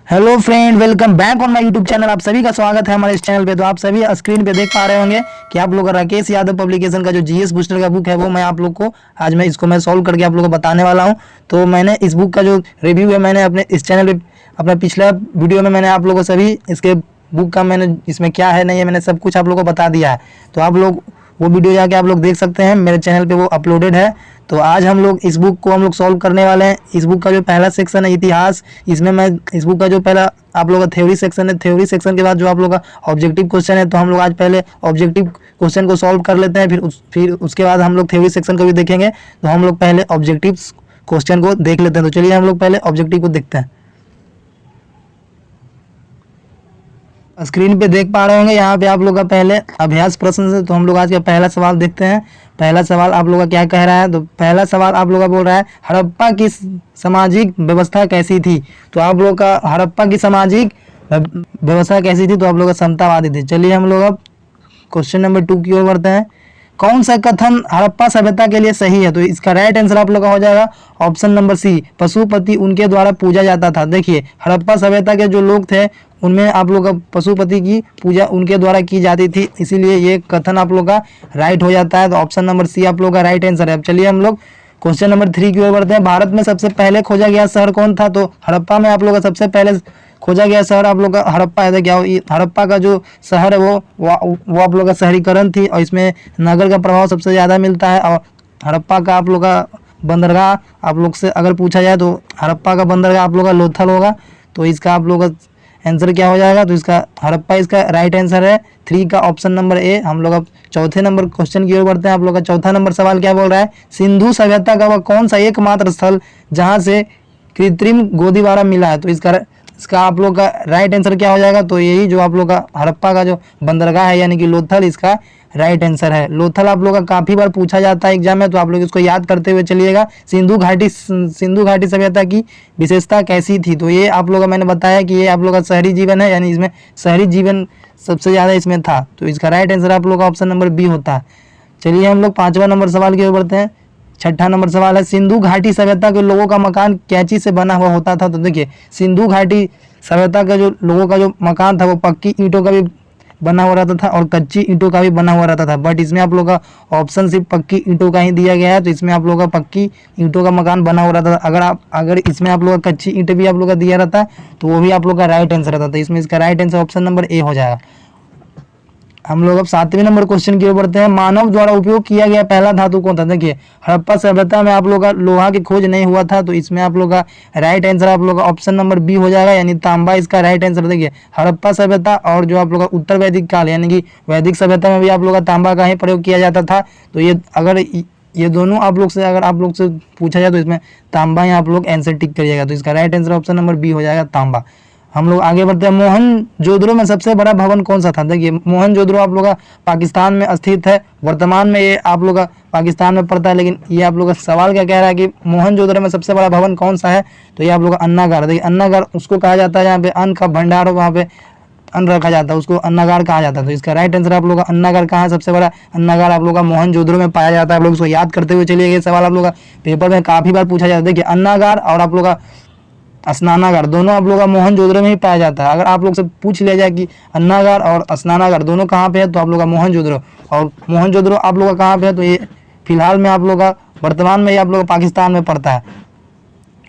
Hello friend, welcome back on my YouTube channel. आप सभी का स्वागत है हमारे इस चैनल पे। तो आप सभी स्क्रीन पे देख पा रहे होंगे कि आप लोग का राकेश यादव पब्लिकेशन का जो जीएस बूस्टर का बुक है वो मैं आप लोग को आज मैं सॉल्व करके आप लोग को बताने वाला हूं। तो मैंने इस बुक का जो रिव्यू है मैंने अपने इस चैनल पे अपना पिछला वीडियो में मैंने आप लोगों को सभी इसके बुक का मैंने इसमें क्या है नहीं है मैंने सब कुछ आप लोग को बता दिया है। तो आप लोग वो वीडियो जाके आप लोग देख सकते हैं, मेरे चैनल पे वो अपलोडेड है। तो आज हम लोग इस बुक को हम लोग सॉल्व करने वाले हैं। इस बुक का जो पहला सेक्शन है इतिहास, इसमें मैं इस बुक का जो पहला आप लोग का थ्योरी सेक्शन है, थ्योरी सेक्शन के बाद जो आप लोग का ऑब्जेक्टिव क्वेश्चन है, तो हम लोग आज पहले ऑब्जेक्टिव क्वेश्चन को सॉल्व कर लेते हैं, फिर उसके बाद हम लोग थ्योरी सेक्शन को भी देखेंगे। तो हम लोग पहले ऑब्जेक्टिव क्वेश्चन को देख लेते हैं। तो चलिए हम लोग पहले ऑब्जेक्टिव को देखते हैं। स्क्रीन पे देख पा रहे होंगे यहाँ पे आप लोग का पहले अभ्यास प्रश्न से। तो हम लोग आज का पहला सवाल देखते हैं। पहला सवाल आप लोग का क्या कह रहा है। तो पहला सवाल आप लोग का बोल रहा है हड़प्पा की सामाजिक व्यवस्था कैसी थी। तो आप लोग का हड़प्पा की सामाजिक व्यवस्था कैसी थी, तो आप लोग का समतावादी थी। चलिए हम लोग अब क्वेश्चन नंबर 2 की ओर बढ़ते हैं। कौन सा कथन हड़प्पा सभ्यता के लिए सही है। तो इसका राइट आंसर आप लोग का हो जाएगा ऑप्शन नंबर सी, पशुपति उनके द्वारा पूजा जाता था। देखिए हड़प्पा सभ्यता के जो लोग थे उनमें आप लोग का पशुपति की पूजा उनके द्वारा की जाती थी, इसीलिए ये कथन आप लोग का राइट हो जाता है। तो ऑप्शन नंबर सी आप लोग का राइट आंसर है। अब चलिए हम लोग क्वेश्चन नंबर 3 की ओर बढ़ते हैं। भारत में सबसे पहले खोजा गया शहर कौन था। तो हड़प्पा में आप लोग का सबसे पहले खोजा गया शहर आप लोग का हड़प्पा है। क्या हड़प्पा का जो शहर है वो आप लोग का शहरीकरण थी, और इसमें नगर का प्रभाव सबसे ज़्यादा मिलता है। और हड़प्पा का आप लोग का बंदरगाह आप लोग से अगर पूछा जाए तो हड़प्पा का बंदरगाह आप लोग का लोथल होगा। तो इसका आप लोग का आंसर क्या हो जाएगा। तो इसका हड़प्पा इसका राइट आंसर है 3 का ऑप्शन नंबर ए। हम लोग अब चौथे नंबर क्वेश्चन की ओर बढ़ते हैं। आप लोग का चौथा नंबर सवाल क्या बोल रहा है, सिंधु सभ्यता का वह कौन सा एकमात्र स्थल जहां से कृत्रिम गोदीबारा मिला है। तो इसका आप लोग का राइट आंसर क्या हो जाएगा। तो यही जो आप लोग का हड़प्पा का जो बंदरगाह है यानी कि लोथल, इसका राइट आंसर है। लोथल आप लोग का काफ़ी बार पूछा जाता है एग्जाम में, तो आप लोग इसको याद करते हुए चलिएगा। सिंधु घाटी सभ्यता की विशेषता कैसी थी। तो ये आप लोग का मैंने बताया कि ये आप लोग का शहरी जीवन है, यानी इसमें शहरी जीवन सबसे ज़्यादा इसमें था। तो इसका राइट आंसर आप लोग का ऑप्शन नंबर बी होता है। चलिए हम लोग 5वां नंबर सवाल की ओर बढ़ते हैं। छठा नंबर सवाल है सिंधु घाटी सभ्यता के लोगों का मकान क्या चीज से बना हुआ होता था। तो देखिए सिंधु घाटी सभ्यता का जो लोगों का जो मकान था वो पक्की ईंटों का भी बना हुआ रहता था और कच्ची ईंटों का भी बना हुआ रहता था। बट इसमें आप लोग का ऑप्शन सिर्फ पक्की ईंटों का ही दिया गया है। तो इसमें आप लोग का पक्की ईंटों का मकान बना हुआ रहता था। अगर इसमें आप लोग का कच्ची ईंटें भी आप लोग का दिया रहता तो वो भी आप लोग का राइट आंसर रहता था। इसमें इसका राइट आंसर ऑप्शन नंबर ए हो जाएगा। हम लोग अब 7वें नंबर क्वेश्चन की ओर बढ़ते हैं। मानव द्वारा उपयोग किया गया पहला धातु कौन था। देखिए हड़प्पा सभ्यता में आप लोग का लोहा की खोज नहीं हुआ था, तो इसमें आप लोग का राइट आंसर आप लोग का ऑप्शन नंबर बी हो जाएगा, यानी तांबा इसका राइट आंसर। देखिए हड़प्पा सभ्यता और जो आप लोग का उत्तर वैदिक काल यानी कि वैदिक सभ्यता में भी आप लोग का तांबा का ही प्रयोग किया जाता था। तो ये दोनों आप लोग से अगर आप लोग से पूछा जाए तो इसमें तांबा ही आप लोग आंसर टिक करिएगा। तो इसका right answer option number B हो जाएगा, तांबा। हम लोग आगे बढ़ते हैं। मोहनजोदड़ो में सबसे बड़ा भवन कौन सा था। देखिए मोहनजोदड़ो आप लोग का पाकिस्तान में स्थित है। वर्तमान में ये आप लोग का पाकिस्तान में पड़ता है, लेकिन ये आप लोग का सवाल क्या कह रहा है कि मोहनजोदड़ो में सबसे बड़ा भवन कौन सा है। तो ये आप लोग का अन्नागार। देखिए अन्नागार उसको कहा जाता है जहाँ पे अन्न का भंडार हो, वहाँ पे अन्न रखा जाता है, उसको अन्नागार कहा जाता है। तो इसका राइट आंसर आप लोग का अन्नागार कहाँ है, सबसे बड़ा अन्नागार आप लोग का मोहनजोदड़ो में पाया जाता है। आप लोग इसको याद करते हुए चलिए। ये सवाल आप लोग का पेपर में काफ़ी बार पूछा जाता है। देखिए अन्नागार और आप लोग का स्नानागार दोनों आप लोग का मोहनजोदड़ो में ही पाया जाता है। अगर आप लोग से पूछ लिया जाए कि अन्नागार और स्नानागार दोनों कहाँ पे है, तो आप लोग का मोहनजोदड़ो। और मोहनजोदड़ो आप लोग का कहाँ पे है, तो ये फिलहाल में आप लोग का वर्तमान में ये आप लोग का पाकिस्तान में पड़ता है।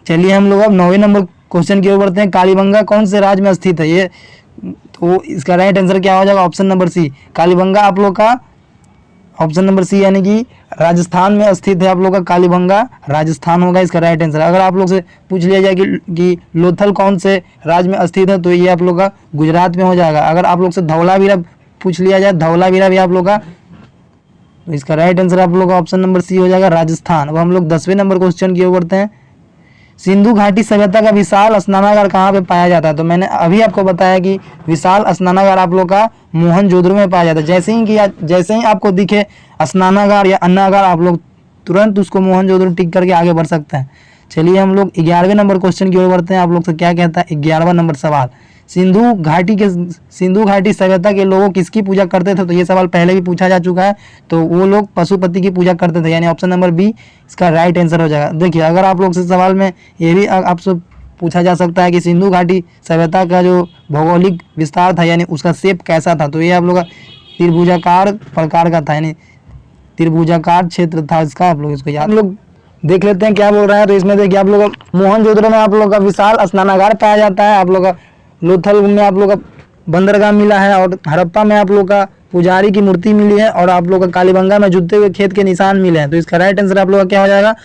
चलिए हम लोग अब 9वें नंबर क्वेश्चन की ओर बढ़ते हैं। कालीबंगा कौन से राज्य में स्थित है। ये तो इसका राइट आंसर क्या हो जाएगा, ऑप्शन नंबर सी। कालीबंगा आप लोग का ऑप्शन नंबर सी यानी कि राजस्थान में स्थित है। आप लोग का कालीबंगा राजस्थान होगा इसका राइट आंसर। अगर आप लोग से पूछ लिया जाए कि लोथल कौन से राज्य में स्थित है, तो ये आप लोग का गुजरात में हो जाएगा। अगर आप लोग से धौलावीरा पूछ लिया जाए, धौलावीरा भी आप लोग का, तो इसका राइट आंसर आप लोग का ऑप्शन नंबर सी हो जाएगा, राजस्थान। अब हम लोग 10वें नंबर क्वेश्चन की ओर बढ़ते हैं। सिंधु घाटी सभ्यता का विशाल स्नानागार कहाँ पे पाया जाता है। तो मैंने अभी आपको बताया कि विशाल स्नानागार आप लोग का मोहनजोदड़ो में पाया जाता है। जैसे ही आपको दिखे स्नानागार या अन्नागार, आप लोग तुरंत उसको मोहनजोदड़ो टिक करके आगे बढ़ सकते हैं। चलिए हम लोग 11वें नंबर क्वेश्चन की ओर बढ़ते हैं। आप लोग से क्या कहता है 11वां नंबर सवाल, सिंधु घाटी सभ्यता के लोग किसकी पूजा करते थे। तो ये सवाल पहले भी पूछा जा चुका है। तो वो लोग पशुपति की पूजा करते थे, यानी ऑप्शन नंबर बी इसका राइट आंसर हो जाएगा। देखिए अगर आप लोग से सवाल में ये भी आपसे पूछा जा सकता है कि सिंधु घाटी सभ्यता का जो भौगोलिक विस्तार था यानी उसका शेप कैसा था, तो ये आप लोग का त्रिभुजाकार प्रकार का था, यानी त्रिभुजाकार क्षेत्र था इसका, आप लोग इसको याद। हम लोग देख लेते हैं क्या बोल रहा है। तो इसमें देखिए आप लोग मोहनजोदड़ो में आप लोग का विशाल स्नानागार पाया जाता है, आप लोग का लोथल में आप लोग का बंदरगाह मिला है, और हड़प्पा में आप लोग का पुजारी की मूर्ति मिली है, और आप लोग का कालीबंगा में जुते हुए खेत के निशान मिले हैं। तो इसका राइट आंसर आप लोग का क्या हो जाएगा,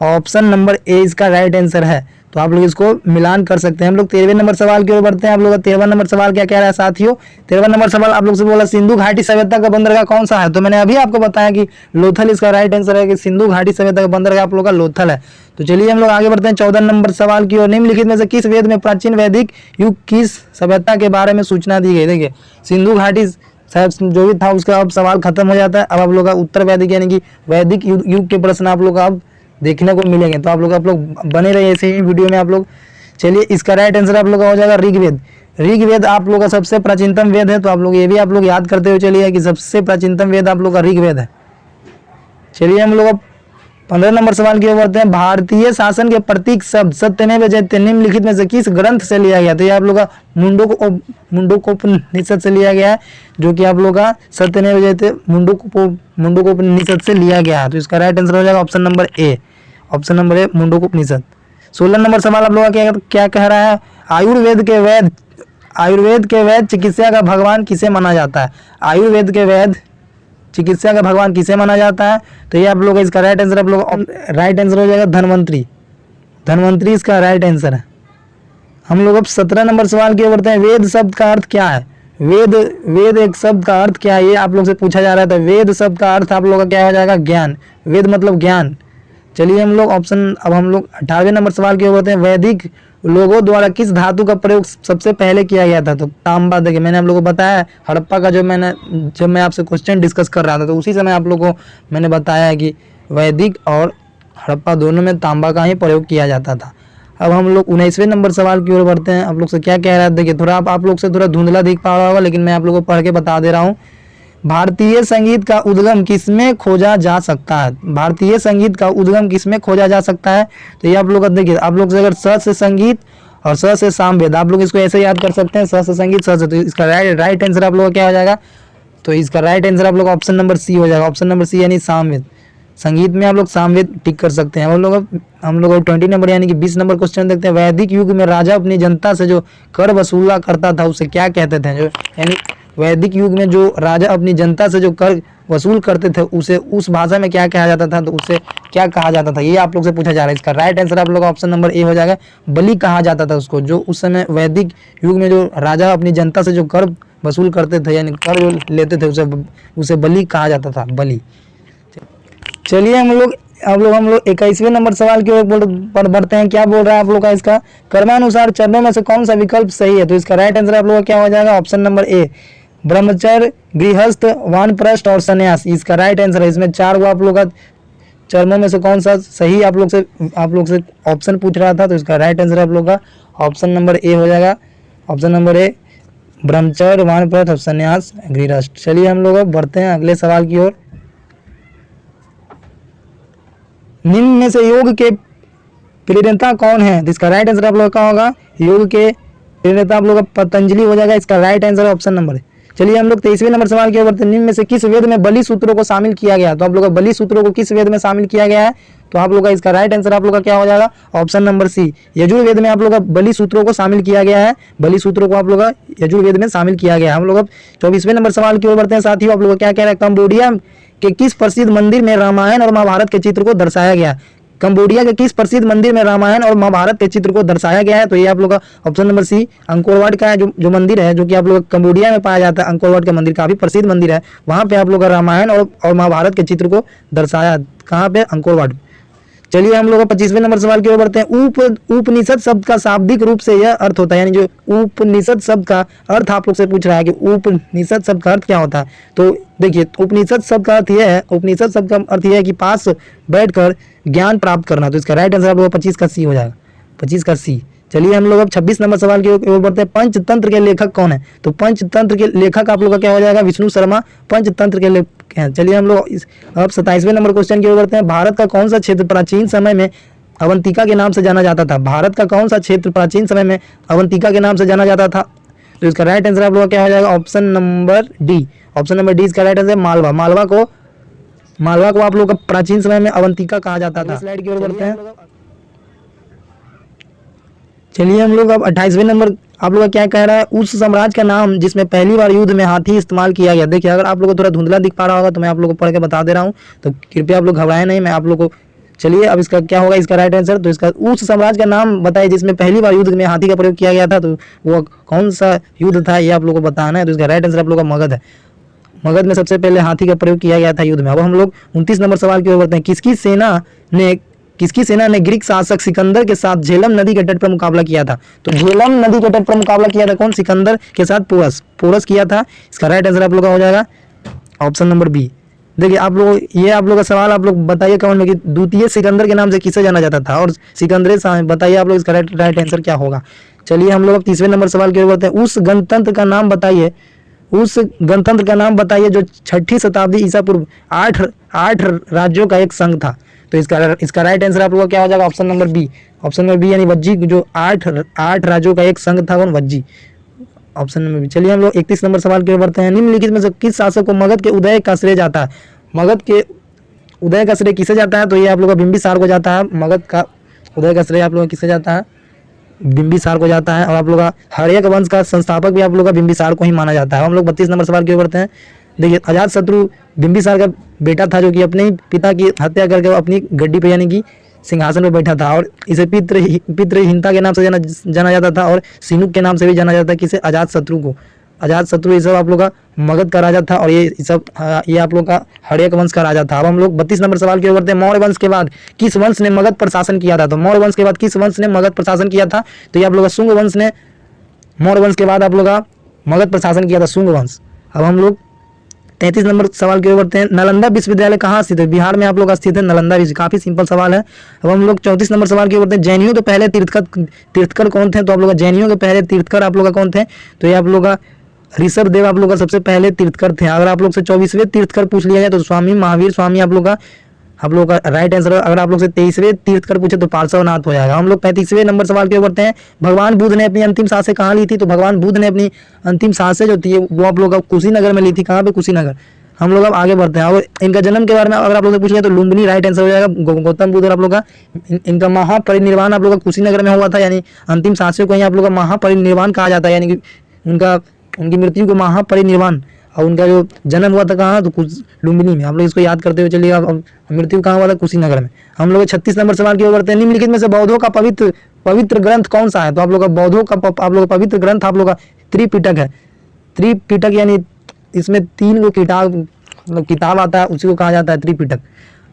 ऑप्शन नंबर ए इसका राइट आंसर है। तो आप लोग इसको मिलान कर सकते हैं। हम लोग 13वें नंबर सवाल की ओर बढ़ते हैं। आप लोग का 13वां नंबर सवाल क्या कह रहा है साथियों, 13वां नंबर सवाल आप लोग से बोला सिंधु घाटी सभ्यता का बंदरगाह कौन सा है। तो मैंने अभी आपको बताया कि लोथल इसका राइट आंसर है, कि सिंधु घाटी सभ्यता का बंदरगाह आप लोग का लोथल है। तो चलिए हम लोग आगे बढ़ते हैं 14 नंबर सवाल की ओर। निम्नलिखित में से किस वेद में प्राचीन वैदिक युग की सभ्यता के बारे में सूचना दी गई। देखिए सिंधु घाटी जो भी था उसका अब सवाल खत्म हो जाता है। अब आप लोग का उत्तर वैदिक यानी कि वैदिक युग के प्रश्न आप लोग का अब देखने को मिलेंगे। तो आप लोग बने रहिए ऐसे ही वीडियो में आप लोग। चलिए इसका राइट आंसर आप लोग का हो जाएगा ऋग्वेद। ऋग्वेद आप लोग का सबसे प्राचीनतम वेद है। तो आप लोग ये भी आप लोग याद करते हुए चलिए कि सबसे प्राचीनतम वेद आप लोग का ऋग्वेद है। चलिए हम लोग 15 नंबर सवाल की ओर बढ़ते हैं। भारतीय शासन के प्रतीक शब्द सत्यमेव जयते निम्नलिखित में से किस ग्रंथ से लिया गया। तो ये आप लोग का मुंडकोपनिषद से लिया गया है, जो कि आप लोग का सत्यमेव जयते मुंडकोपनिषद से लिया गया है। तो इसका राइट आंसर हो जाएगा option number A, option number A Mundakopanishad. 16 number सवाल आप लोग का क्या कह रहा है, आयुर्वेद के वैद्य चिकित्सा का भगवान किसे माना जाता है। आयुर्वेद के वैद्य चिकित्सा का भगवान किसे माना जाता है। तो ये आप लोग इसका राइट आंसर आप लोग राइट आंसर हो जाएगा धन्वंतरी। धन्वंतरी इसका राइट आंसर है। हम लोग अब 17 नंबर सवाल की ओर बढ़ते हैं। वेद शब्द का अर्थ क्या है। वेद एक शब्द का अर्थ क्या है, ये आप लोग से पूछा जा रहा है। तो वेद शब्द का अर्थ आप लोग का क्या हो जाएगा, ज्ञान। वेद मतलब ज्ञान। चलिए हम लोग अब हम लोग 18वें नंबर सवाल की ओर बढ़ते हैं। वैदिक लोगों द्वारा किस धातु का प्रयोग सबसे पहले किया गया था। तो तांबा। देखिए मैंने आप लोगों को बताया हड़प्पा का, जब मैं आपसे क्वेश्चन डिस्कस कर रहा था तो उसी समय आप लोगों को मैंने बताया कि वैदिक और हड़प्पा दोनों में तांबा का ही प्रयोग किया जाता था। अब हम लोग 19वें नंबर सवाल की ओर बढ़ते हैं। आप लोग से क्या कह रहा है, देखिए थोड़ा आप लोग से थोड़ा धुंधला दिख पा रहा होगा, लेकिन मैं आप लोगों को पढ़ के बता दे रहा हूँ। भारतीय संगीत का उद्गम किसमें खोजा जा सकता है। भारतीय संगीत का उद्गम किसमें खोजा जा सकता है। तो ये आप लोग देखिए, आप लोग से अगर स से संगीत और स से सामवेद, आप लोग इसको ऐसे याद कर सकते हैं, स से संगीत स से। तो इसका राइट आंसर आप लोग का क्या हो जाएगा, तो इसका राइट आंसर आप लोग ऑप्शन नंबर सी हो जाएगा। ऑप्शन नंबर सी यानी सामवेद। संगीत में आप लोग सामवेद टिक कर सकते हैं। हम लोग 20 नंबर यानी कि 20 नंबर क्वेश्चन देखते हैं। वैदिक युग में राजा अपनी जनता से जो कर वसूला करता था उसे क्या कहते थे। जो यानी वैदिक युग में जो राजा अपनी जनता से जो कर वसूल करते थे उसे उस भाषा में क्या कहा जाता था, तो उसे क्या कहा जाता था, ये आप लोग से पूछा जा रहा है। इसका राइट आंसर आप लोग का ऑप्शन नंबर ए हो जाएगा, बलि कहा जाता था उसको। जो उस समय वैदिक युग में जो राजा अपनी जनता से जो कर वसूल करते थे यानी कर जो लेते थे उसे बलि कहा जाता था, बलि। चलिए हम लोग 21वें नंबर सवाल की ओर बढ़ते हैं। क्या बोल रहा है आप लोग का, इसका कर्मानुसार चरणों में से कौन सा विकल्प सही है। तो इसका राइट आंसर आप लोग का क्या हो जाएगा, ऑप्शन नंबर ए ब्रह्मचर्य, गृहस्थ, वानप्रस्थ और संन्यास। इसका राइट आंसर है। इसमें 4 आप लोग का चरणों में से कौन सा सही आप लोग से ऑप्शन पूछ रहा था। तो इसका राइट आंसर आप लोग का ऑप्शन नंबर ए हो जाएगा। ऑप्शन नंबर ए ब्रह्मचर्य, वानप्रस्थ और संन्यास, गृहस्थ। चलिए हम लोग बढ़ते हैं अगले सवाल की ओर। निम्न में से योग के प्रणेता कौन है। तो इसका राइट आंसर आप लोग का होगा, योग के प्रणेता आप लोग का पतंजलि हो जाएगा। इसका राइट आंसर ऑप्शन नंबर। चलिए हम लोग 23वें नंबर सवाल की ओर बढ़ते हैं। निम्न में से किस वेद में बलि सूत्रों को शामिल किया गया। तो आप लोग का बलि सूत्रों को किस वेद में शामिल किया गया है। तो आप लोग का इसका राइट आंसर आप लोग का क्या हो जाएगा, ऑप्शन नंबर सी यजुर्वेद में आप लोग का बलि सूत्रों को शामिल किया गया है। बलि सूत्रों को आप लोग का यजुर्वेद में शामिल किया गया है। हम लोग अब 24वें नंबर सवाल की ओर बढ़ते हैं। साथियों आप लोग क्या कह रहे हैं, कंबोडिया के किस प्रसिद्ध मंदिर में रामायण और महाभारत के चित्र को दर्शाया गया। कंबोडिया के किस प्रसिद्ध मंदिर में रामायण और महाभारत के चित्र को दर्शाया गया है। तो ये आप लोग का option number C Angkor Wat का है, जो मंदिर है जो कि आप लोग कंबोडिया में पाया जाता है। अंकोर वाट का मंदिर काफी प्रसिद्ध मंदिर है, वहां पे आप लोग का रामायण और महाभारत के चित्र को दर्शाया, कहाँ पे, अंकोर वाट। चलिए हम लोग 25वें नंबर सवाल की ओर बढ़ते हैं। उपनिषद शब्द का शाब्दिक रूप से यह अर्थ होता है, यानी जो उपनिषद शब्द का अर्थ आप लोग से पूछ रहा है कि उपनिषद शब्द का अर्थ क्या होता है। तो देखिए उपनिषद शब्द का अर्थ यह है, उपनिषद शब्द का अर्थ यह है कि पास बैठकर ज्ञान प्राप्त करना। तो इसका राइट आंसर आप लोग 25 का सी हो जाएगा, 25 का सी। चलिए हम लोग अब 26 नंबर सवाल की ओर बढ़ते हैं। पंचतंत्र के लेखक कौन है। तो पंचतंत्र के लेखक आप लोग का क्या हो जाएगा, विष्णु शर्मा पंचतंत्र के लेखक हैं। चलिए हम लोग अब 27वें नंबर क्वेश्चन की ओर बढ़ते हैं। भारत का कौन सा क्षेत्र प्राचीन समय में अवंतिका के नाम से जाना जाता था? भारत का कौन सा क्षेत्र प्राचीन समय में अवंतिका के नाम से जाना जाता था? तो इसका राइट आंसर आप लोगों का क्या हो जाएगा? Option number D. Option number D इसका राइट आंसर मालवा। मालवा को आप लोगों का प्राचीन समय में अवंतिका कहा जाता था। स्लाइड की ओर बढ़ते हैं। चलिए हम लोग अब 28वें नंबर आप लोग का क्या कह रहा है? उस साम्राज्य का नाम जिसमें पहली बार युद्ध में हाथी इस्तेमाल किया गया। देखिए अगर आप लोगों को थोड़ा धुंधला दिख पा रहा होगा तो मैं आप लोगों को पढ़ के बता दे रहा हूँ, तो कृपया आप लोग घबराएं नहीं, मैं आप लोगों को। चलिए अब इसका क्या होगा इसका राइट आंसर? तो इसका उस साम्राज्य का नाम बताइए जिसमें पहली बार युद्ध में हाथी का प्रयोग किया गया था, तो वो कौन सा युद्ध था ये आप लोगों को बताना है। तो इसका राइट आंसर आप लोग का मगध है। मगध में सबसे पहले हाथी का प्रयोग किया गया था युद्ध में। अब हम लोग 29 नंबर सवाल की ओर बढ़ते हैं। किसकी सेना ने ग्रीक शासक सिकंदर के साथ झेलम नदी के तट पर मुकाबला किया था? तो झेलम नदी के तट पर मुकाबला किया था कौन? सिकंदर के साथ पोरस किया था। इसका राइट आंसर आप लोग का हो जाएगा ऑप्शन नंबर बी। देखिए आप लोग ये आप लोग का सवाल आप लोग बताइए कमेंट में कि द्वितीय सिकंदर के नाम से किसे जाना जाता था, और सिकंदर बताइए आप लोग इसका राइट आंसर क्या होगा। चलिए हम लोग अब 30वें नंबर सवाल की ओर बढ़ते हैं। उस गणतंत्र का नाम बताइए जो 6ठी शताब्दी ईसा पूर्व आठ राज्यों का एक संघ था। तो इसका राइट आंसर आप लोगों का क्या हो जाएगा? Option number B. Option number B यानी वज्जी, जो आठ राज्यों का एक संघ था वो वज्जी। Option number B. चलिए हम लोग 31 नंबर सवाल की ओर बढ़ते हैं। निम्नलिखित में से किस शासक को मगध के उदय का श्रेय जाता है? मगध के उदय का श्रेय किसे जाता है? तो ये आप लोग का बिंबिसार को जाता है। मगध का उदय का श्रेय आप लोग किसे जाता है? बिंबिसार को जाता है। और आप लोग का हर्यक वंश का संस्थापक भी आप लोग का बिंबिसार को ही माना जाता है। हम लोग 32 नंबर सवाल की ओर बढ़ते हैं। देखिए अजात शत्रु बिंबिसार का बेटा था, जो कि अपने ही पिता की हत्या करके अपनी गद्दी पे यानी कि सिंहासन पर बैठा था, और इसे पितृहीनता के नाम से जाना जाता था, और सिनुक के नाम से भी जाना जाता है। किसे? अजात शत्रु को। अजात शत्रु ये सब आप लोग का मगध का राजा था, और ये आप लोग का हर्यक वंश का राजा था। अब हम लोग 32 नंबर सवाल की ओर बढ़ते हैं। मौर्य वंश के बाद किस वंश ने मगध पर शासन किया था? तो मौर्य वंश के बाद किस वंश ने मगध पर शासन किया था? तो ये आप लोग का शुंग वंश ने मौर्य वंश के बाद आप लोग का मगध पर शासन किया था, शुंग वंश। अब हम लोग 33 नंबर सवाल की ओर बढ़ते हैं। नालंदा विश्वविद्यालय कहाँ स्थित है? बिहार में आप लोग का स्थित है नालंदा विश्व। काफी सिंपल सवाल है। अब हम लोग 34 नंबर सवाल की ओर बढ़ते हैं। जैनियों के पहले तीर्थकर कौन थे? तो आप लोग का जैनियों के पहले तीर्थकर आप लोग का कौन थे? तो ये आप लोग का ऋषभ देव आप लोग का सबसे पहले तीर्थकर थे। अगर आप लोग से 24वें तीर्थकर पूछ लिया जाए तो स्वामी महावीर स्वामी आप लोग का राइट आंसर। अगर आप लोग से 23वें तीर्थकर पूछे तो पार्श्वनाथ हो जाएगा। हम लोग 35वें नंबर सवाल की ओर बढ़ते हैं। भगवान बुद्ध ने अपनी अंतिम सांसें कहाँ ली थी? तो भगवान बुद्ध ने अपनी अंतिम सांसें जो थी वो आप लोग का कुशीनगर में ली थी। कहाँ पे? कुशीनगर। हम लोग अब आगे बढ़ते हैं। और इनका जन्म के बारे में अगर आप लोग से पूछेंगे तो लुम्बिनी राइट आंसर हो जाएगा। गौतम बुद्ध और आप लोग का इनका महापरिनिर्वाण आप लोग का कुशीनगर में हुआ था, यानी अंतिम सांसें को ही आप लोग का महापरिनिर्वाण कहा जाता है, यानी कि उनकी मृत्यु को महापरिनिर्वाण। और उनका जो जन्म हुआ था कहाँ? तो लुम्बिनी में। आप लोग इसको याद करते हुए चलिए। अब मृत्यु कहाँ हुआ था? कुशीनगर में। हम लोग 36 नंबर सवाल की ओर बढ़ते हैं। निम्नलिखित में से बौद्धों का पवित्र ग्रंथ कौन सा है? तो आप लोग का बौद्धों का आप लोग का पवित्र ग्रंथ आप लोग का त्रिपिटक है। त्रिपिटक यानी इसमें 3 को किताब आता है, उसी को कहा जाता है त्रिपिटक।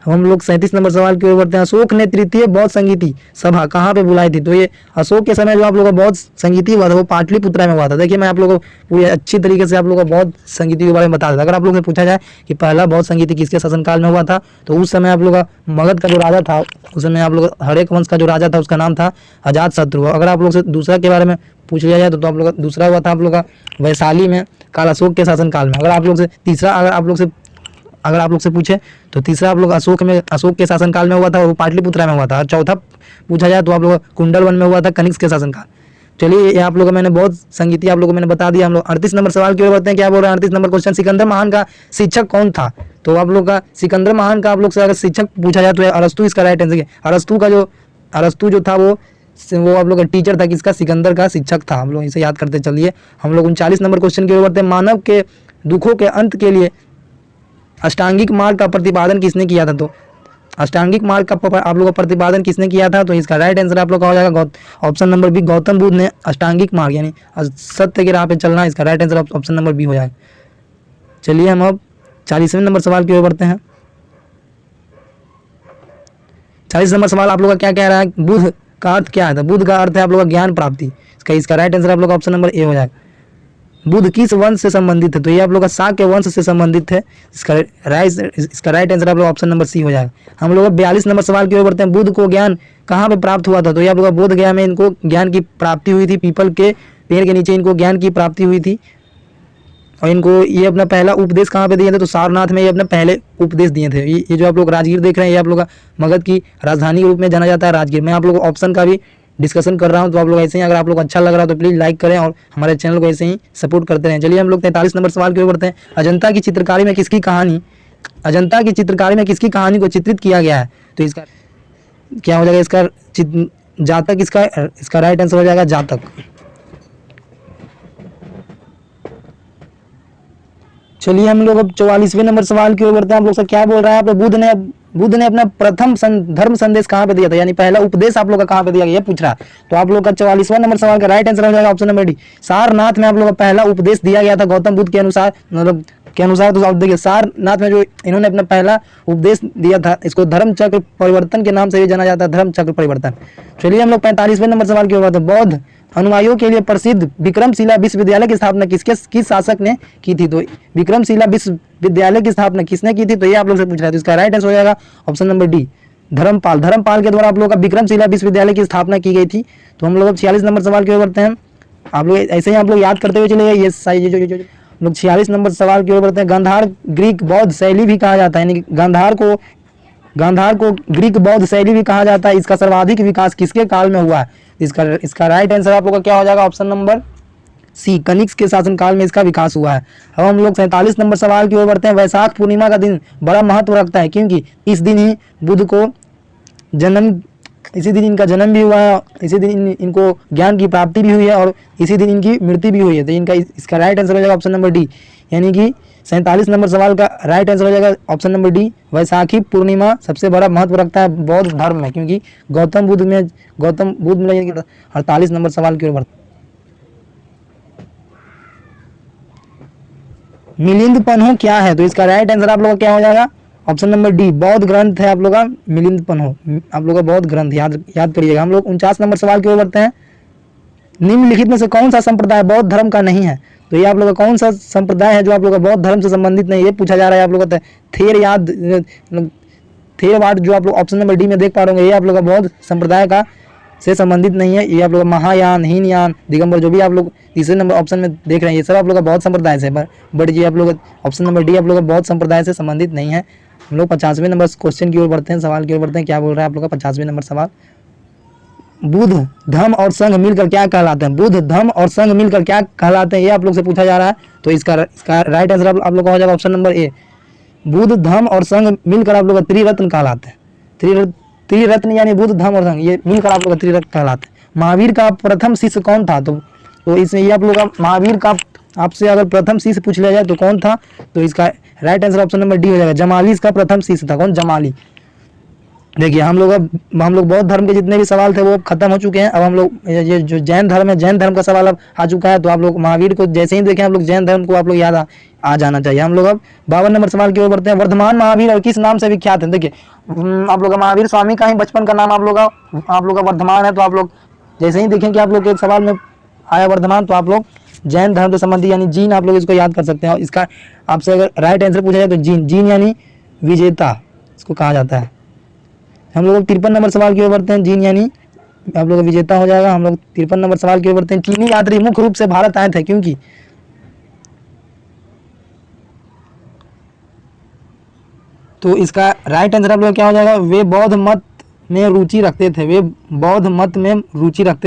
हम लोग 37 नंबर सवाल की ओर बढ़ते हैं। अशोक ने तृतीय बौद्ध संगीति सभा कहाँ पे बुलाई थी? तो ये अशोक के समय जो आप लोगों का बौद्ध संगीति हुआ था वो पाटलिपुत्रा में हुआ था। देखिए मैं आप लोगों को पूरी अच्छी तरीके से आप लोगों का बौद्ध संगीति के बारे में बता देता। अगर आप लोगों से पूछा जाए कि पहला बौद्ध संगीति किसके शासनकाल में हुआ था, तो उस समय आप लोग का मगध का जो राजा था, उस समय आप लोग हर्यक वंश का जो राजा था उसका नाम था अजात शत्रु। अगर आप लोग से दूसरा के बारे में पूछ लिया जाए तो आप लोग का दूसरा हुआ था आप लोग का वैशाली में काल अशोक के शासनकाल में। अगर आप लोग से पूछे तो तीसरा आप लोग अशोक के शासनकाल में हुआ था, वो पाटलिपुत्रा में हुआ था। और चौथा पूछा जाए तो आप लोग कुंडल वन में हुआ था, कनिष्क के शासनकाल। चलिए ये आप लोगों को मैंने बहुत संगीति आप लोगों को मैंने बता दिया। हम लोग 38 नंबर सवाल की ओर बढ़ते हैं। क्या बोल रहे हैं 38 नंबर क्वेश्चन? सिकंदर महान का शिक्षक कौन था? तो आप लोग का सिकंदर महान का आप लोग से अगर शिक्षक पूछा जाए तो अरस्तु इसका राइट आंसर है। अरस्तु जो था वो आप लोग का टीचर था, किसका? सिकंदर का शिक्षक था। हम लोग इसे याद करते चलिए। हम लोग 39 नंबर क्वेश्चन की ओर बढ़ते हैं। मानव के दुखों के अंत के लिए अष्टांगिक मार्ग का प्रतिपादन किसने किया था? तो अष्टांगिक मार्ग का आप लोग का प्रतिपादन किसने किया था? तो इसका राइट आंसर आप लोग का हो जाएगा option number B, Gautam Buddha ने अष्टांगिक मार्ग यानी सत्य के राह पे चलना, इसका right answer option number B हो जाएगा। चलिए हम अब 40वें नंबर सवाल की ओर बढ़ते हैं। 40 नंबर सवाल आप लोग का क्या कह रहा है? बुद्ध का अर्थ क्या है? तो बुद्ध का अर्थ है आप लोग का ज्ञान प्राप्ति। इसका राइट आंसर आप लोग का ऑप्शन नंबर ए हो जाएगा। बुद्ध किस वंश से संबंधित है? तो ये आप लोग का शाक्य वंश से संबंधित है। इसका राइट आंसर आप लोग ऑप्शन नंबर सी हो जाएगा। हम लोग 42 नंबर सवाल की ओर बढ़ते हैं। बुद्ध को ज्ञान कहाँ पे प्राप्त हुआ था? तो ये आप लोग बोध गया में इनको ज्ञान की प्राप्ति हुई थी। पीपल के पेड़ के नीचे इनको ज्ञान की प्राप्ति हुई थी। और इनको ये अपना पहला उपदेश कहाँ पे दिए थे, तो सारनाथ में ये अपने पहले उपदेश दिए थे। ये जो आप लोग राजगीर देख रहे हैं, ये आप लोग का मगध की राजधानी के रूप में जाना जाता है राजगीर। मैं आप लोग ऑप्शन का भी डिस्कशन कर रहा हूँ, तो आप लोग ऐसे ही, अगर आप लोग अच्छा लग रहा है तो प्लीज़ लाइक करें और हमारे चैनल को ऐसे ही सपोर्ट करते रहें। चलिए हम लोग 43 नंबर सवाल की ओर बढ़ते हैं। अजंता की चित्रकारी में किसकी कहानी को चित्रित किया गया है, तो इसका क्या हो जाएगा, जातक इसका राइट आंसर हो जाएगा जातक। चलिए हम लोग अब 44वें नंबर सवाल की ओर बढ़ते हैं। आप लोग से क्या बोल रहा है, आप बुद्ध ने अपना प्रथम धर्म संदेश कहाँ पे दिया था, यानी पहला उपदेश आप लोग का कहाँ पे दिया गया, ये पूछ रहा है। तो आप लोग का 44वां नंबर सवाल का राइट आंसर हो जाएगा ऑप्शन नंबर डी, सारनाथ में आप लोग का पहला उपदेश दिया गया था गौतम बुद्ध के अनुसार, तो आप देखिए सारनाथ में जो इन्होंने अपना पहला उपदेश दिया था, इसको धर्म चक्र परिवर्तन के नाम से भी जाना जाता है, धर्म चक्र परिवर्तन। चलिए हम लोग 45वें नंबर सवाल की ओर बढ़ते हैं। बौद्ध अनुयायियों के लिए प्रसिद्ध विक्रमशिला विश्वविद्यालय की स्थापना किस शासक ने की थी, तो विक्रमशिला विश्वविद्यालय की स्थापना किसने की थी, तो ये आप लोग से पूछ रहा है। तो इसका राइट आंसर हो जाएगा ऑप्शन नंबर डी, धर्मपाल के द्वारा आप लोग का विक्रमशिला विश्वविद्यालय की स्थापना की गई थी। तो हम लोग 46 नंबर सवाल की ओर बढ़ते हैं। आप लोग ऐसे ही आप लोग याद करते हुए चले, ये साइज जो लोग 46 नंबर सवाल की ओर बढ़ते हैं। गांधार ग्रीक बौद्ध शैली भी कहा जाता है, यानी गांधार को ग्रीक बौद्ध शैली भी कहा जाता है। इसका सर्वाधिक विकास किसके काल में हुआ है, इसका राइट आंसर आप लोग का क्या हो जाएगा, ऑप्शन नंबर सी, कनिष्क के शासनकाल में इसका विकास हुआ है। अब हम लोग 47 नंबर सवाल की ओर बढ़ते हैं। वैशाख पूर्णिमा का दिन बड़ा महत्व रखता है क्योंकि इस दिन ही बुद्ध को इसी दिन इनका जन्म भी हुआ है, इसी दिन इनको ज्ञान की प्राप्ति भी हुई है और इसी दिन इनकी मृत्यु भी हुई है। तो इसका राइट आंसर हो जाएगा ऑप्शन नंबर डी, यानी कि 47 नंबर सवाल का राइट आंसर हो जाएगा ऑप्शन नंबर डी, वैशाखी पूर्णिमा सबसे बड़ा महत्व रखता है बौद्ध धर्म में, क्योंकि गौतम बुद्ध में 48 नंबर सवाल की ओर बढ़ते। मिलिंद पन्हो क्या है, तो इसका राइट आंसर आप लोग का क्या हो जाएगा, ऑप्शन नंबर डी, बौद्ध ग्रंथ है आप लोग का मिलिंद पन्हो, आप लोग का बौद्ध ग्रंथ याद करिएगा। हम लोग 49 नंबर सवाल की ओर बढ़ते हैं। निम्नलिखित में से कौन सा संप्रदाय बौद्ध धर्म का नहीं है, तो ये आप लोग का कौन सा संप्रदाय है जो आप लोग का बौद्ध धर्म से संबंधित नहीं, ये पूछा जा रहा है। आप लोग का थेरवाद जो आप लोग ऑप्शन नंबर डी में देख पा रहे होंगे, ये आप लोग का बौद्ध संप्रदाय का से संबंधित नहीं है। ये आप लोग महायान, हीनयान, दिगंबर जो भी आप लोग तीसरे नंबर ऑप्शन में देख रहे हैं, ये सब आप लोग का बौद्ध संप्रदाय से, बट ये आप लोग ऑप्शन नंबर डी आप लोग का बौद्ध संप्रदाय से संबंधित नहीं है। हम लोग 50वें नंबर क्वेश्चन की ओर बढ़ते हैं, सवाल की ओर बढ़ते हैं। क्या बोल रहा है आप लोग का 50वें नंबर सवाल, बुद्ध धम्म और संघ मिलकर क्या कहलाते हैं, बुद्ध धम्म और संघ मिलकर क्या कहलाते हैं, ये आप लोग से पूछा जा रहा है। तो इसका राइट आंसर आप लोग का हो जाएगा ऑप्शन नंबर ए, बुद्ध धम्म और संघ मिलकर आप लोग का त्रिरत्न कहलाते हैं। त्रिरत्न यानी बुद्ध धम्म और संघ, ये मिलकर आप लोग का त्रिरत्न कहलाते हैं। महावीर का प्रथम शिष्य कौन था, तो इसमें ये आप लोग का महावीर का आपसे अगर प्रथम शिष्य पूछ लिया जाए तो कौन था, तो इसका right answer option number D हो जाएगा, जमाली इसका प्रथम शिष्य था। कौन, जमाली। देखिए हम लोग बौद्ध धर्म के जितने भी सवाल थे वो खत्म हो चुके हैं। अब हम लोग ये जो जैन धर्म है, जैन धर्म का सवाल अब आ चुका है। तो आप लोग महावीर को जैसे ही देखें आप लोग जैन धर्म को आप लोग याद आ जाना चाहिए। हम लोग अब 52 नंबर सवाल की ओर बढ़ते हैं। वर्धमान महावीर और किस नाम से विख्यात है, देखिए आप लोग का महावीर स्वामी का ही बचपन का नाम आप लोग का वर्धमान है। तो आप लोग जैसे ही देखें कि आप लोग के सवाल में आया वर्धमान, तो आप लोग जैन धर्म से संबंधित यानी जीन आप लोग इसको याद कर सकते हैं। और इसका आपसे अगर राइट आंसर पूछा जाए तो जीन यानी विजेता इसको कहा जाता है। हम लोग 53 नंबर सवाल की ओर बढ़ते हैं। जीन यानी आप लोग विजेता हो जाएगा। हम लोग 53 नंबर सवाल की ओर बढ़ते हैं। चीनी यात्री मुख्य रूप से भारत आए थे क्योंकि, तो इसका राइट आंसर आप लोग क्या हो जाएगा, वे बौद्ध मत में रुचि रखते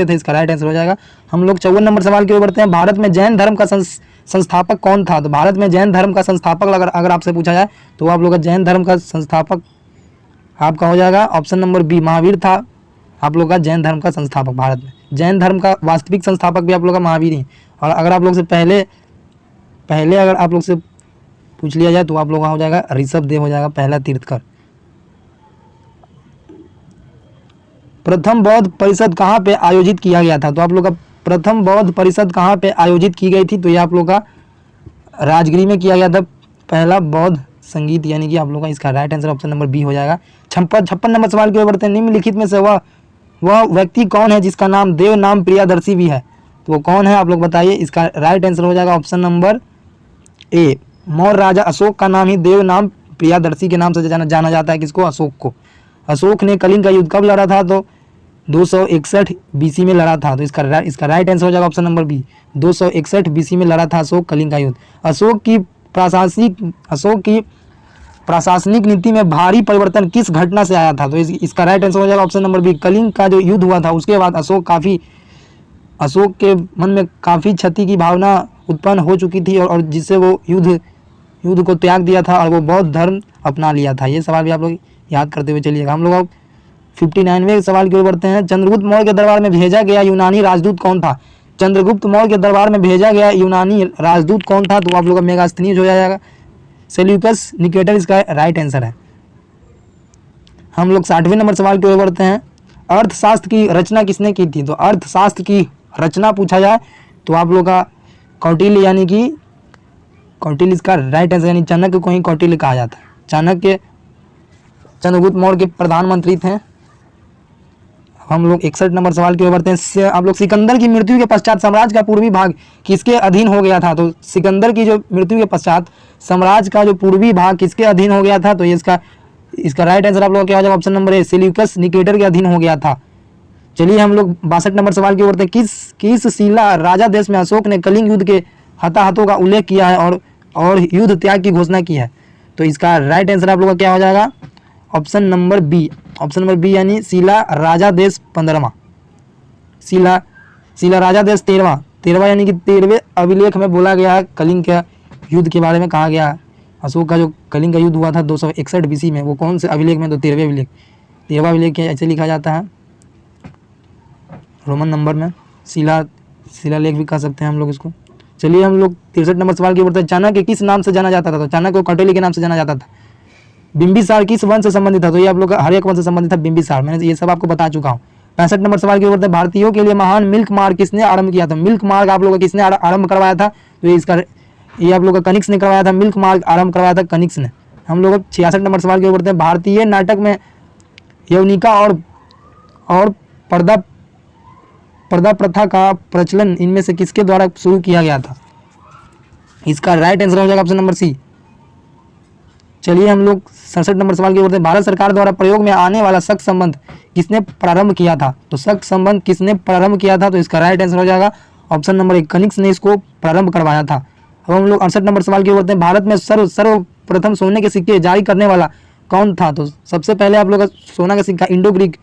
थे। इसका राइट आंसर हो जाएगा। हम लोग 54 नंबर सवाल की ओर बढ़ते हैं। भारत में जैन धर्म का संस्थापक कौन था, तो भारत में जैन धर्म का संस्थापक अगर आपसे पूछा जाए तो आप लोग का जैन धर्म का संस्थापक आपका हो जाएगा ऑप्शन नंबर बी, महावीर था आप लोग का जैन धर्म का संस्थापक। भारत में जैन धर्म का वास्तविक संस्थापक भी आप लोग का महावीर ही। और अगर आप लोग से पहले अगर आप लोग से पूछ लिया जाए तो आप लोग का हो जाएगा ऋषभ देव हो जाएगा पहला तीर्थकर। प्रथम बौद्ध परिषद कहाँ पे आयोजित किया गया था, तो आप लोग का प्रथम बौद्ध परिषद कहाँ पे आयोजित की गई थी, तो ये आप लोग का राजगिरी में किया गया था पहला बौद्ध संगीत, यानी कि आप लोग का इसका right answer option number B हो जाएगा। 56 नंबर सवाल की ओर बढ़ते हैं। निम्नलिखित में से वह व्यक्ति कौन है जिसका नाम देव नाम प्रियदर्शी भी है, तो वो कौन है आप लोग बताइए। इसका राइट आंसर हो जाएगा ऑप्शन नंबर ए, मौर्य राजा अशोक का नाम ही देव नाम प्रियदर्शी के नाम से जाना जाता है। किसको, अशोक को। अशोक ने कलिंग का युद्ध कब लड़ा था, तो 261 BC में लड़ा था। तो इसका राइट आंसर हो जाएगा ऑप्शन नंबर बी, 261 BC में लड़ा था अशोक कलिंग का युद्ध। अशोक की प्रशासनिक नीति में भारी परिवर्तन किस घटना से आया था? तो इसका राइट आंसर हो जाएगा ऑप्शन नंबर बी, कलिंग का जो युद्ध हुआ था उसके बाद अशोक के मन में काफ़ी क्षति की भावना उत्पन्न हो चुकी थी और जिससे वो युद्ध को त्याग दिया था और वो बौद्ध धर्म अपना लिया था। ये सवाल भी आप लोग याद करते हुए चलिएगा। हम लोग अब 59वें सवाल की ओर बढ़ते हैं। चंद्रगुप्त मौर्य के दरबार में भेजा गया यूनानी राजदूत कौन था? चंद्रगुप्त मौर्य के दरबार में भेजा गया यूनानी राजदूत कौन था? तो आप लोग का मेगास्थनीज हो जाएगा, सेल्यूकस निकेटर इसका राइट आंसर है। हम लोग 60वें नंबर सवाल की ओर बढ़ते हैं। अर्थशास्त्र की रचना किसने की थी? तो अर्थशास्त्र की रचना पूछा जाए तो आप लोग का कौटिल्य, यानी कि कौटिल्य इसका राइट आंसर, यानी चाणक्य को ही कौटिल्य कहा जाता है। चाणक्य चंद्रगुप्त मौर्य के प्रधानमंत्री थे। हम लोग 61 नंबर सवाल की ओर बढ़ते हैं। आप लोग सिकंदर की मृत्यु के पश्चात साम्राज्य का पूर्वी भाग किसके अधीन हो गया था? तो सिकंदर की जो मृत्यु के पश्चात साम्राज्य का जो पूर्वी भाग किसके अधीन हो गया था? तो ये इसका राइट आंसर आप लोग क्या हो जाएगा ऑप्शन नंबर ए, सेल्यूकस निकेटर के अधीन हो गया था। चलिए हम लोग 62 नंबर सवाल की ओर बढ़ते हैं। किस शिला राजा देश में अशोक ने कलिंग युद्ध के हताहतों का उल्लेख किया है और युद्ध त्याग की घोषणा की है? तो इसका राइट आंसर आप लोग का क्या हो जाएगा ऑप्शन नंबर बी, यानी शिला राजा देश 15वां, शिला राजा देश 13वां यानी कि 13वें अभिलेख में बोला गया है। कलिंग के युद्ध के बारे में कहा गया। अशोक का जो कलिंग का युद्ध हुआ था 261 BC में, वो कौन से अभिलेख में? तो 13वां अभिलेख ऐसे लिखा जाता है रोमन नंबर में, शिलालेख भी कह सकते हैं हम लोग इसको। चलिए हम लोग 63 नंबर सवाल की ओर बढ़ते हैं। चाणक्य किस नाम से जाना जाता था? तो चाणक्य को कौटिल्य के नाम से जाना जाता था। बिंबिसार किस वंश से संबंधित था? तो ये आप लोग का हर एक वंश से संबंधित था बिंबिसार, मैंने ये सब आपको बता चुका हूँ। 65 नंबर सवाल की ओर बढ़ते हैं। भारतीयों के लिए महान मिल्क मार्ग किसने आरंभ किया था? मिल्क मार्ग आप लोग का किसने आरंभ करवाया था? तो ये आप लोग का कनिष्क ने करवाया था। मिल्क मार्ग आरंभ करवाया था कनिष्क ने। हम लोग 66 नंबर सवाल की ओर बढ़ते हैं। भारतीय नाटक में यवनिका और पर्दा प्रथा का प्रचलन इनमें से किसके द्वारा शुरू किया गया था? इसका राइट आंसर हो जाएगा ऑप्शन नंबर सी। चलिए हम लोग 67 नंबर सवाल की ओर बढ़ते हैं। भारत सरकार द्वारा प्रयोग में आने वाला सख्त संबंध किसने प्रारंभ किया था? तो सख्त संबंध किसने प्रारंभ किया था? तो इसका राइट आंसर हो जाएगा ऑप्शन नंबर एक, कनिष्क ने इसको प्रारंभ करवाया था। अब हम लोग 68 नंबर सवाल की ओर बढ़ते हैं। भारत में सर्वप्रथम सोने के सिक्के जारी करने वाला कौन था? तो सबसे पहले आप लोग का सोना का सिक्का इंडो ग्रीक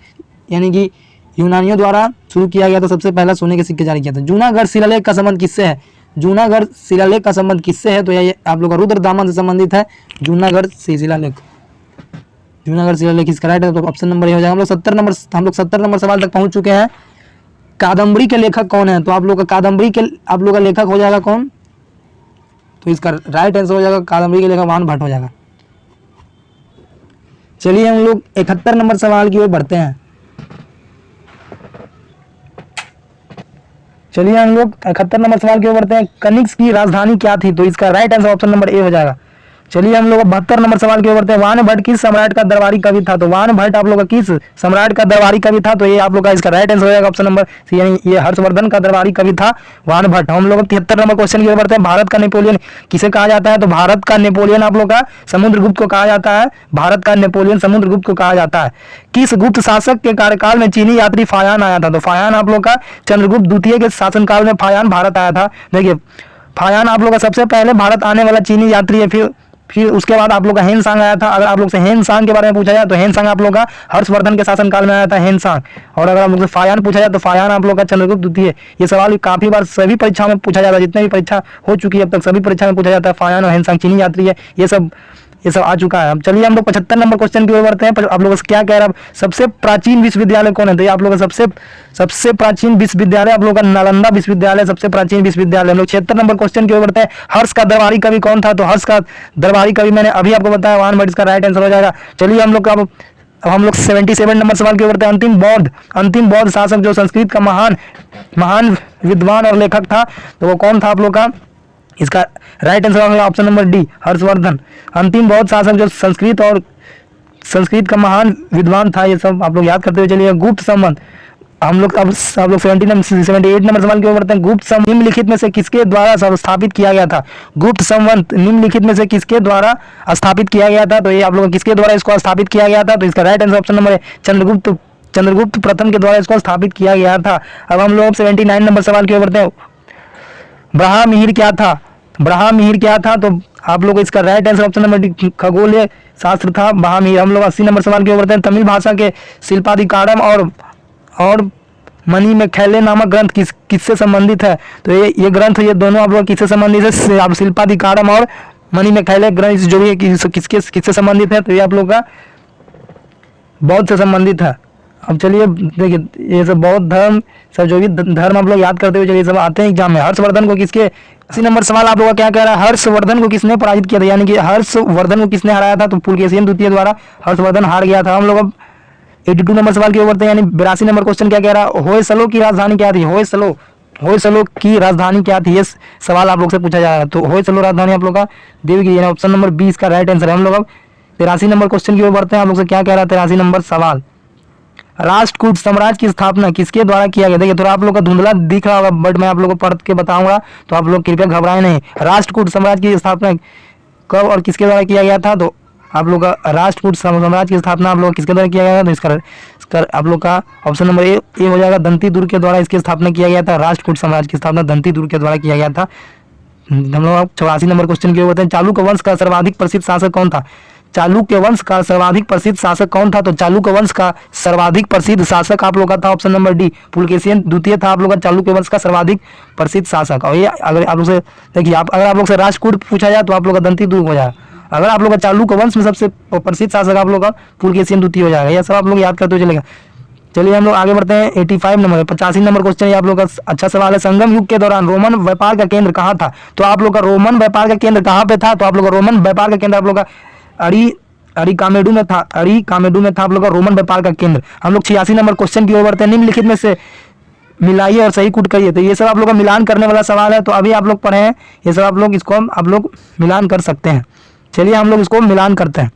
यानी कि यूनानियों द्वारा शुरू किया गया था। सबसे पहला सोने के सिक्के जारी किया था। जूनागढ़ शिलालेख का संबंध किससे है? जूनागढ़ शिलालेख का संबंध किससे है? तो ये आप लोग का रुद्रदामन से संबंधित है। जूनागढ़ शिलालेख इसका राइट ऑप्शन नंबर हो जाएगा। हम लोग 70 नंबर सवाल तक पहुंच चुके हैं। कादम्बरी के लेखक कौन है? तो आप लोग का कादम्बरी के आप लोग का लेखक हो जाएगा कौन? तो इसका राइट आंसर हो जाएगा कादम्बरी के लेखक वान भट्ट हो जाएगा। चलिए हम लोग 71 नंबर सवाल की ओर बढ़ते हैं। चलिए हम लोग 71 नंबर सवाल की ओर बढ़ते हैं। कनिष्क की राजधानी क्या थी? तो इसका राइट आंसर ऑप्शन नंबर ए हो जाएगा। चलिए हम लोग 72 नंबर सवाल की ओर बढ़ते हैं। वान भट्ट किस सम्राट का दरबारी कवि था? तो वान भट्ट आप लोग का किस सम्राट का दरबारी कवि था? तो ये आप लोग का इसका राइट आंसर हो जाएगा ऑप्शन नंबर सी, यानी ये हर्षवर्धन का दरबारी कवि था वान भट्ट। हम लोग 73 नंबर क्वेश्चन की ओर बढ़ते हैं। भारत का नेपोलियन किसे कहा जाता है? तो भारत का नेपोलियन आप लोग का समुद्रगुप्त को कहा जाता है। भारत का नेपोलियन समुद्रगुप्त को कहा जाता है। किस गुप्त शासक के कार्यकाल में चीनी यात्री फायान आया था? तो फायान आप लोग का चंद्रगुप्त द्वितीय के शासनकाल में फायान भारत आया था। देखिए फायान आप लोग का सबसे पहले भारत आने वाला चीनी यात्री है। फिर उसके बाद आप लोग का हेनसांग आया था। अगर आप लोग से हेनसांग के बारे में पूछा जाए तो हेनसांग आप लोग का हर्षवर्धन के शासनकाल में आया था हेनसांग। और अगर आप लोग से फायान पूछा जाए तो फायान आप लोग का चंद्रगुप्त द्वितीय। ये सवाल काफी बार सभी परीक्षा में पूछा जाता है, जितने भी परीक्षा हो चुकी है अब तक सभी परीक्षा में पूछा जाता है। फायान और हेनसांग चीनी यात्री है, ये सब आ चुका है। अब चलिए हम लोग 75 नंबर क्वेश्चन की ओर बढ़ते हैं। आप लोग क्या कह रहा है? सबसे प्राचीन विश्वविद्यालय कौन है? तो ये आप लोग का सबसे प्राचीन विश्वविद्यालय आप लोग का नालंदा विश्वविद्यालय सबसे प्राचीन विश्वविद्यालय। हम लोग 76 नंबर क्वेश्चन की ओर बढ़ते हैं। हर्ष का दरबारी कवि कौन था? तो हर्ष का दरबारी कवि मैंने अभी आपको बताया वान भट्ट, इसका राइट आंसर हो जाएगा। चलिए हम लोग 77 नंबर सवाल की ओर बढ़ते हैं। अंतिम बौद्ध शासक जो संस्कृत का महान विद्वान और लेखक था, तो वो कौन था आप लोग का? इसका राइट आंसर होगा ऑप्शन नंबर डी, हर्षवर्धन। अंतिम बौद्ध शासक जो संस्कृत का महान विद्वान था। ये सब आप लोग याद करते हुए चलिए। गुप्त संबंध हम लोग 78 नंबर सवाल की ओर बढ़ते हैं। गुप्त संबंध निम्नलिखित में से किसके द्वारा स्थापित किया गया था? गुप्त संबंध निम्नलिखित में से किसके द्वारा स्थापित किया गया था? तो ये आप लोग किसके द्वारा इसको स्थापित किया गया था? तो इसका राइट आंसर ऑप्शन नंबर है चंद्रगुप्त प्रथम के द्वारा इसको स्थापित किया गया था। अब हम लोग 79 नंबर सवाल की ओर बढ़ते हैं। ब्रह्ममिहिर क्या था? ब्रह्ममिहिर क्या था? तो आप लोग इसका right answer option number D खगोलीय शास्त्र था ब्रह्ममिहिर। हम लोग 80 नंबर सवाल की ओर बढ़ते हैं। तमिल भाषा के शिल्पाधिकारम और मणि में खैले नामक ग्रंथ किससे संबंधित है? तो ये ग्रंथ, ये दोनों आप लोग किससे संबंधित है? आप शिल्पाधिकारम और मणि में खैले ग्रंथ जो भी किससे संबंधित है? तो ये आप लोग का बौद्ध से संबंधित है। अब चलिए देखिए, ये सब बौद्ध धर्म सब जो भी धर्म आप लोग याद करते हुए चलिए सब आते हैं एग्जाम में। हर्षवर्धन को किसके 80 नंबर सवाल आप लोग का क्या कह रहा है? हर्षवर्धन को किसने पराजित किया था, यानी कि हर्षवर्धन को किसने हराया था? तो पुलकेशिन द्वितीय द्वारा हर्षवर्धन हार गया था। हम लोग अब 82 नंबर सवाल की ओर बढ़ते हैं, यानी 82 नंबर क्वेश्चन क्या कह रहा है? होयसलो की राजधानी क्या थी? होयसलो की राजधानी क्या थी? ये सवाल आप लोग से पूछा जा रहा है। तो होयसलो राजधानी आप लोग का देवगिरी, यानी ऑप्शन नंबर 20 का राइट आंसर है। हम लोग अब 83 नंबर क्वेश्चन की ओर बढ़ते हैं। आप लोग से क्या कह रहा है? 83 नंबर सवाल, राष्ट्रकूट साम्राज्य की स्थापना किसके द्वारा किया गया? देखिए थोड़ा आप लोग का धुंधला दिख रहा होगा, बट मैं आप लोग को पढ़ के बताऊंगा, तो आप लोग कृपया घबराएं नहीं। राष्ट्रकूट साम्राज्य की स्थापना कब और किसके द्वारा किया गया था? तो आप लोग का राष्ट्रकूट साम्राज्य की स्थापना आप लोग किसके द्वारा किया गया था? तो इसका आप लोग का ऑप्शन नंबर ए हो जाएगा, दंती दुर्ग के द्वारा इसकी स्थापना किया गया था। राष्ट्रकूट साम्राज्य की स्थापना दंती दुर्ग के द्वारा किया गया था। हम लोग 84 नंबर क्वेश्चन की ओर बढ़ते हैं। चालुक्य वंश का सर्वाधिक प्रसिद्ध शासक कौन था? चालुक्य वंश का सर्वाधिक प्रसिद्ध शासक कौन था? तो चालुक्य वंश का सर्वाधिक प्रसिद्ध शासक आप लोग का था ऑप्शन नंबर डी, पुलकेशिन द्वितीय था आप लोग का चालुक्य वंश का सर्वाधिक प्रसिद्ध शासक। और ये अगर आप लोग से देखिए, अगर आप लोग से राष्ट्रकूट पूछा जाए तो आप लोग का दंती दुर्ग हो जाएगा। अगर आप लोग का चालुक्य वंश में सबसे प्रसिद्ध शासक आप लोग का पुलकेशिन द्वितीय हो जाएगा। यह सब आप लोग याद करते हुए चलेगा। चलिए हम लोग आगे बढ़ते हैं। 85 नंबर 85 नंबर क्वेश्चन आप लोग का अच्छा सवाल है। संगम युग के दौरान रोमन व्यापार का केंद्र कहाँ था? तो आप लोग का रोमन व्यापार का केंद्र कहाँ पे था? तो आप लोग का रोमन व्यापार का केंद्र आप लोग का अरिकामेडू में था। अरिकामेडू में था आप लोग का रोमन व्यापार का केंद्र। हम लोग 86 नंबर क्वेश्चन की ओर बढ़ते हैं। निम्नलिखित में से मिलाइए और सही कूट करिए। तो ये सब आप लोग का मिलान करने वाला सवाल है। तो अभी आप लोग पढ़े हैं ये सब, आप लोग इसको आप लोग मिलान कर सकते हैं। चलिए हम लोग इसको मिलान करते हैं।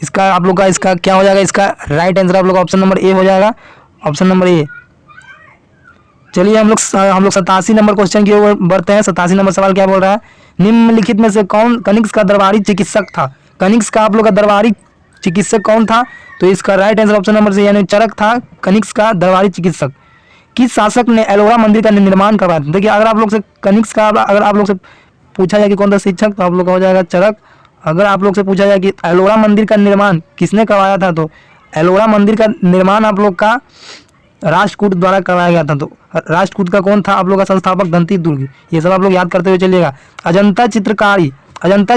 इसका आप लोग का इसका क्या हो जाएगा? इसका राइट आंसर आप लोग का ऑप्शन नंबर ए हो जाएगा, ऑप्शन नंबर ए। चलिए हम लोग 87 नंबर क्वेश्चन की ओर बढ़ते हैं। 87 नंबर सवाल क्या बोल रहा है? निम्नलिखित में से कौन कनिष्क का दरबारी चिकित्सक था? कनिष्क का आप लोग का दरबारी चिकित्सक कौन था? तो इसका right answer option number C, यानी चरक था कनिष्क का दरबारी चिकित्सक। किस शासक ने एलोरा मंदिर का निर्माण करवाया? देखिए अगर आप लोग से कनिष्क का अगर आप लोग से पूछा जाए कि कौन सा शिक्षक, तो आप लोग का हो जाएगा चरक। अगर आप लोग से पूछा जाए कि एलोरा मंदिर का निर्माण किसने करवाया था? तो एलोरा मंदिर का निर्माण आप लोग का राष्ट्रकूट द्वारा करवाया गया था। तो राष्ट्रकूट का कौन था? आप लोग का संस्थापक दंती दुर्ग। ये सब आप लोग याद करते हुए चलिएगा। अजंता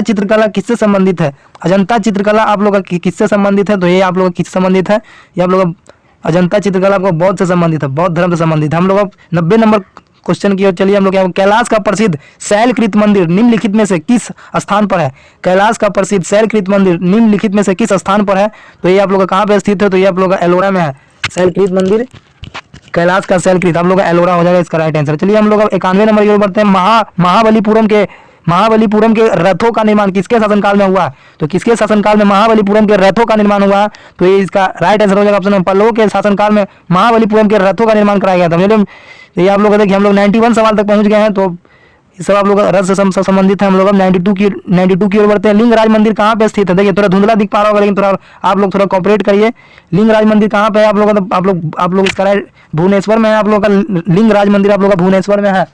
चित्रकला किससे संबंधित है? अजंता चित्रकला आप लोग का किससे संबंधित है? तो ये आप लोग का किससे संबंधित है? ये आप लोग अजंता चित्रकला आपको बौद्ध से संबंधित है, बौद्ध धर्म से संबंधित है। हम लोग अब 90 नंबर क्वेश्चन की ओर चलिए। हम लोग कैलाश का प्रसिद्ध शैलकृत मंदिर निम्नलिखित में से किस स्थान पर है? कैलाश का प्रसिद्ध शैलकृत मंदिर निम्नलिखित में से किस स्थान पर है? तो ये आप लोग का कहाँ पे स्थित है? तो ये आप लोग का एलोरा में है शैलकृत मंदिर। कैलाश का शैलकृत आप लोग का एलोरा हो जाएगा इसका राइट आंसर। चलिए हम लोग अब 91 नंबर की ओर बढ़ते हैं। महाबलीपुरम के रथों का निर्माण किसके शासनकाल में हुआ? तो किसके शासनकाल में महाबलीपुरम के रथों का निर्माण हुआ? तो ये इसका राइट आंसर हो जाएगा ऑप्शन नंबर पल्लवों के शासनकाल में महाबलीपुरम के रथों का निर्माण कराया गया था। तो ये आप लोग देखिए हम लोग 91 सवाल तक पहुंच गए हैं। तो ये सब आप लोग रथ से संबंधित है। हम लोग अब 92 की ओर बढ़ते हैं। लिंगराज मंदिर कहाँ पे स्थित है? देखिए थोड़ा धुंधला दिख पा रहा होगा, लेकिन थोड़ा आप लोग थोड़ा कॉपरेट करिए। लिंगराज मंदिर कहाँ पे है आप लोग का? आप लोग इसका राइट भुवनेश्वर में है। आप लोग का लिंगराज मंदिर आप लोग का भुवनेश्वर में है।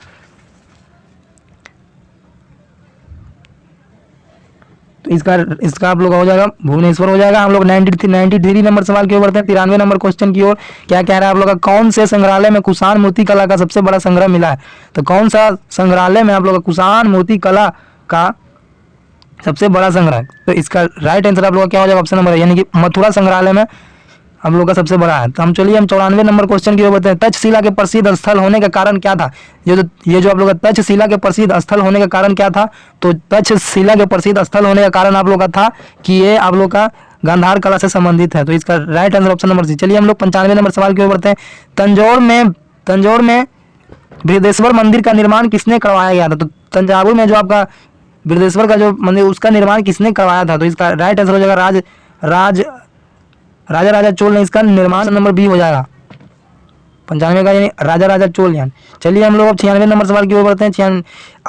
तो इसका आप लोग हो जाएगा भुवनेश्वर हो जाएगा। हम लोग 93 नंबर सवाल की ओर बढ़ते हैं। 93 नंबर क्वेश्चन की ओर क्या कह रहा है आप लोग का? कौन से संग्रहालय में कुषाण मूर्ति कला का सबसे बड़ा संग्रह मिला है? तो कौन सा संग्रहालय में आप लोग का कुषाण मूर्ति कला का सबसे बड़ा संग्रह? तो इसका राइट आंसर आप लोग का क्या हो जाएगा? ऑप्शन नंबर, यानी कि मथुरा संग्रहालय में हम लोग का सबसे बड़ा है। तो हम चलिए हम 94 नंबर क्वेश्चन की ओर बढ़ते हैं। तक्षशिला के प्रसिद्ध स्थल होने का कारण क्या था? ये जो आप लोग का तक्षशिला के प्रसिद्ध स्थल होने का कारण क्या था? तो तक्षशिला के प्रसिद्ध स्थल होने का कारण आप लोग का था कि ये आप लोग का गांधार कला से संबंधित है। तो इसका right answer option number C. चलिए हम लोग 95 नंबर सवाल की ओर बढ़ते हैं। तंजौर में बृहदेश्वर मंदिर का निर्माण किसने करवाया गया था? तो तंजावुर में जो आपका बृहदेश्वर का जो मंदिर उसका निर्माण किसने करवाया था? तो इसका राइट आंसर हो जाएगा राजा चोल ने इसका निर्माण नंबर बी हो जाएगा। 95 का यानी राजा राजा चोल यान। चलिए हम लोग अब 96 नंबर सवाल की ओर बढ़ते हैं।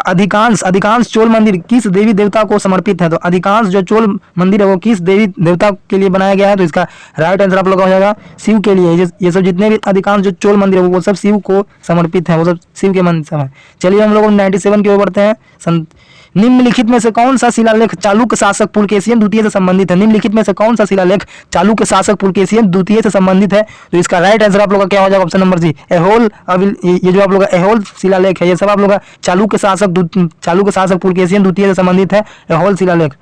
अधिकांश चोल मंदिर किस देवी देवता को समर्पित है? तो अधिकांश जो चोल मंदिर है वो किस देवी देवता के लिए बनाया गया है? तो इसका राइट आंसर आप लोग का हो जाएगा शिव के लिए। ये सब जितने भी अधिकांश जो चोल मंदिर है वो सब शिव को समर्पित है, वो सब शिव के मंदिर सब है। चलिए हम लोग 97 की ओर बढ़ते हैं। निम्नलिखित में से कौन सा शिलालेख चालुक्य शासक पुलकेशिन द्वितीय से संबंधित है? निम्नलिखित में से कौन सा शिलालेख चालुक्य शासक पुलकेशिन द्वितीय से संबंधित है? तो इसका राइट आंसर आप लोग का क्या हो जाएगा? Option number C Aihole. ये जो आप लोग का एहोल शिलालेख है ये सब आप लोग का चालुक्य शासक पुलकेशिन द्वितीय से संबंधित है, एहोल शिलालेख।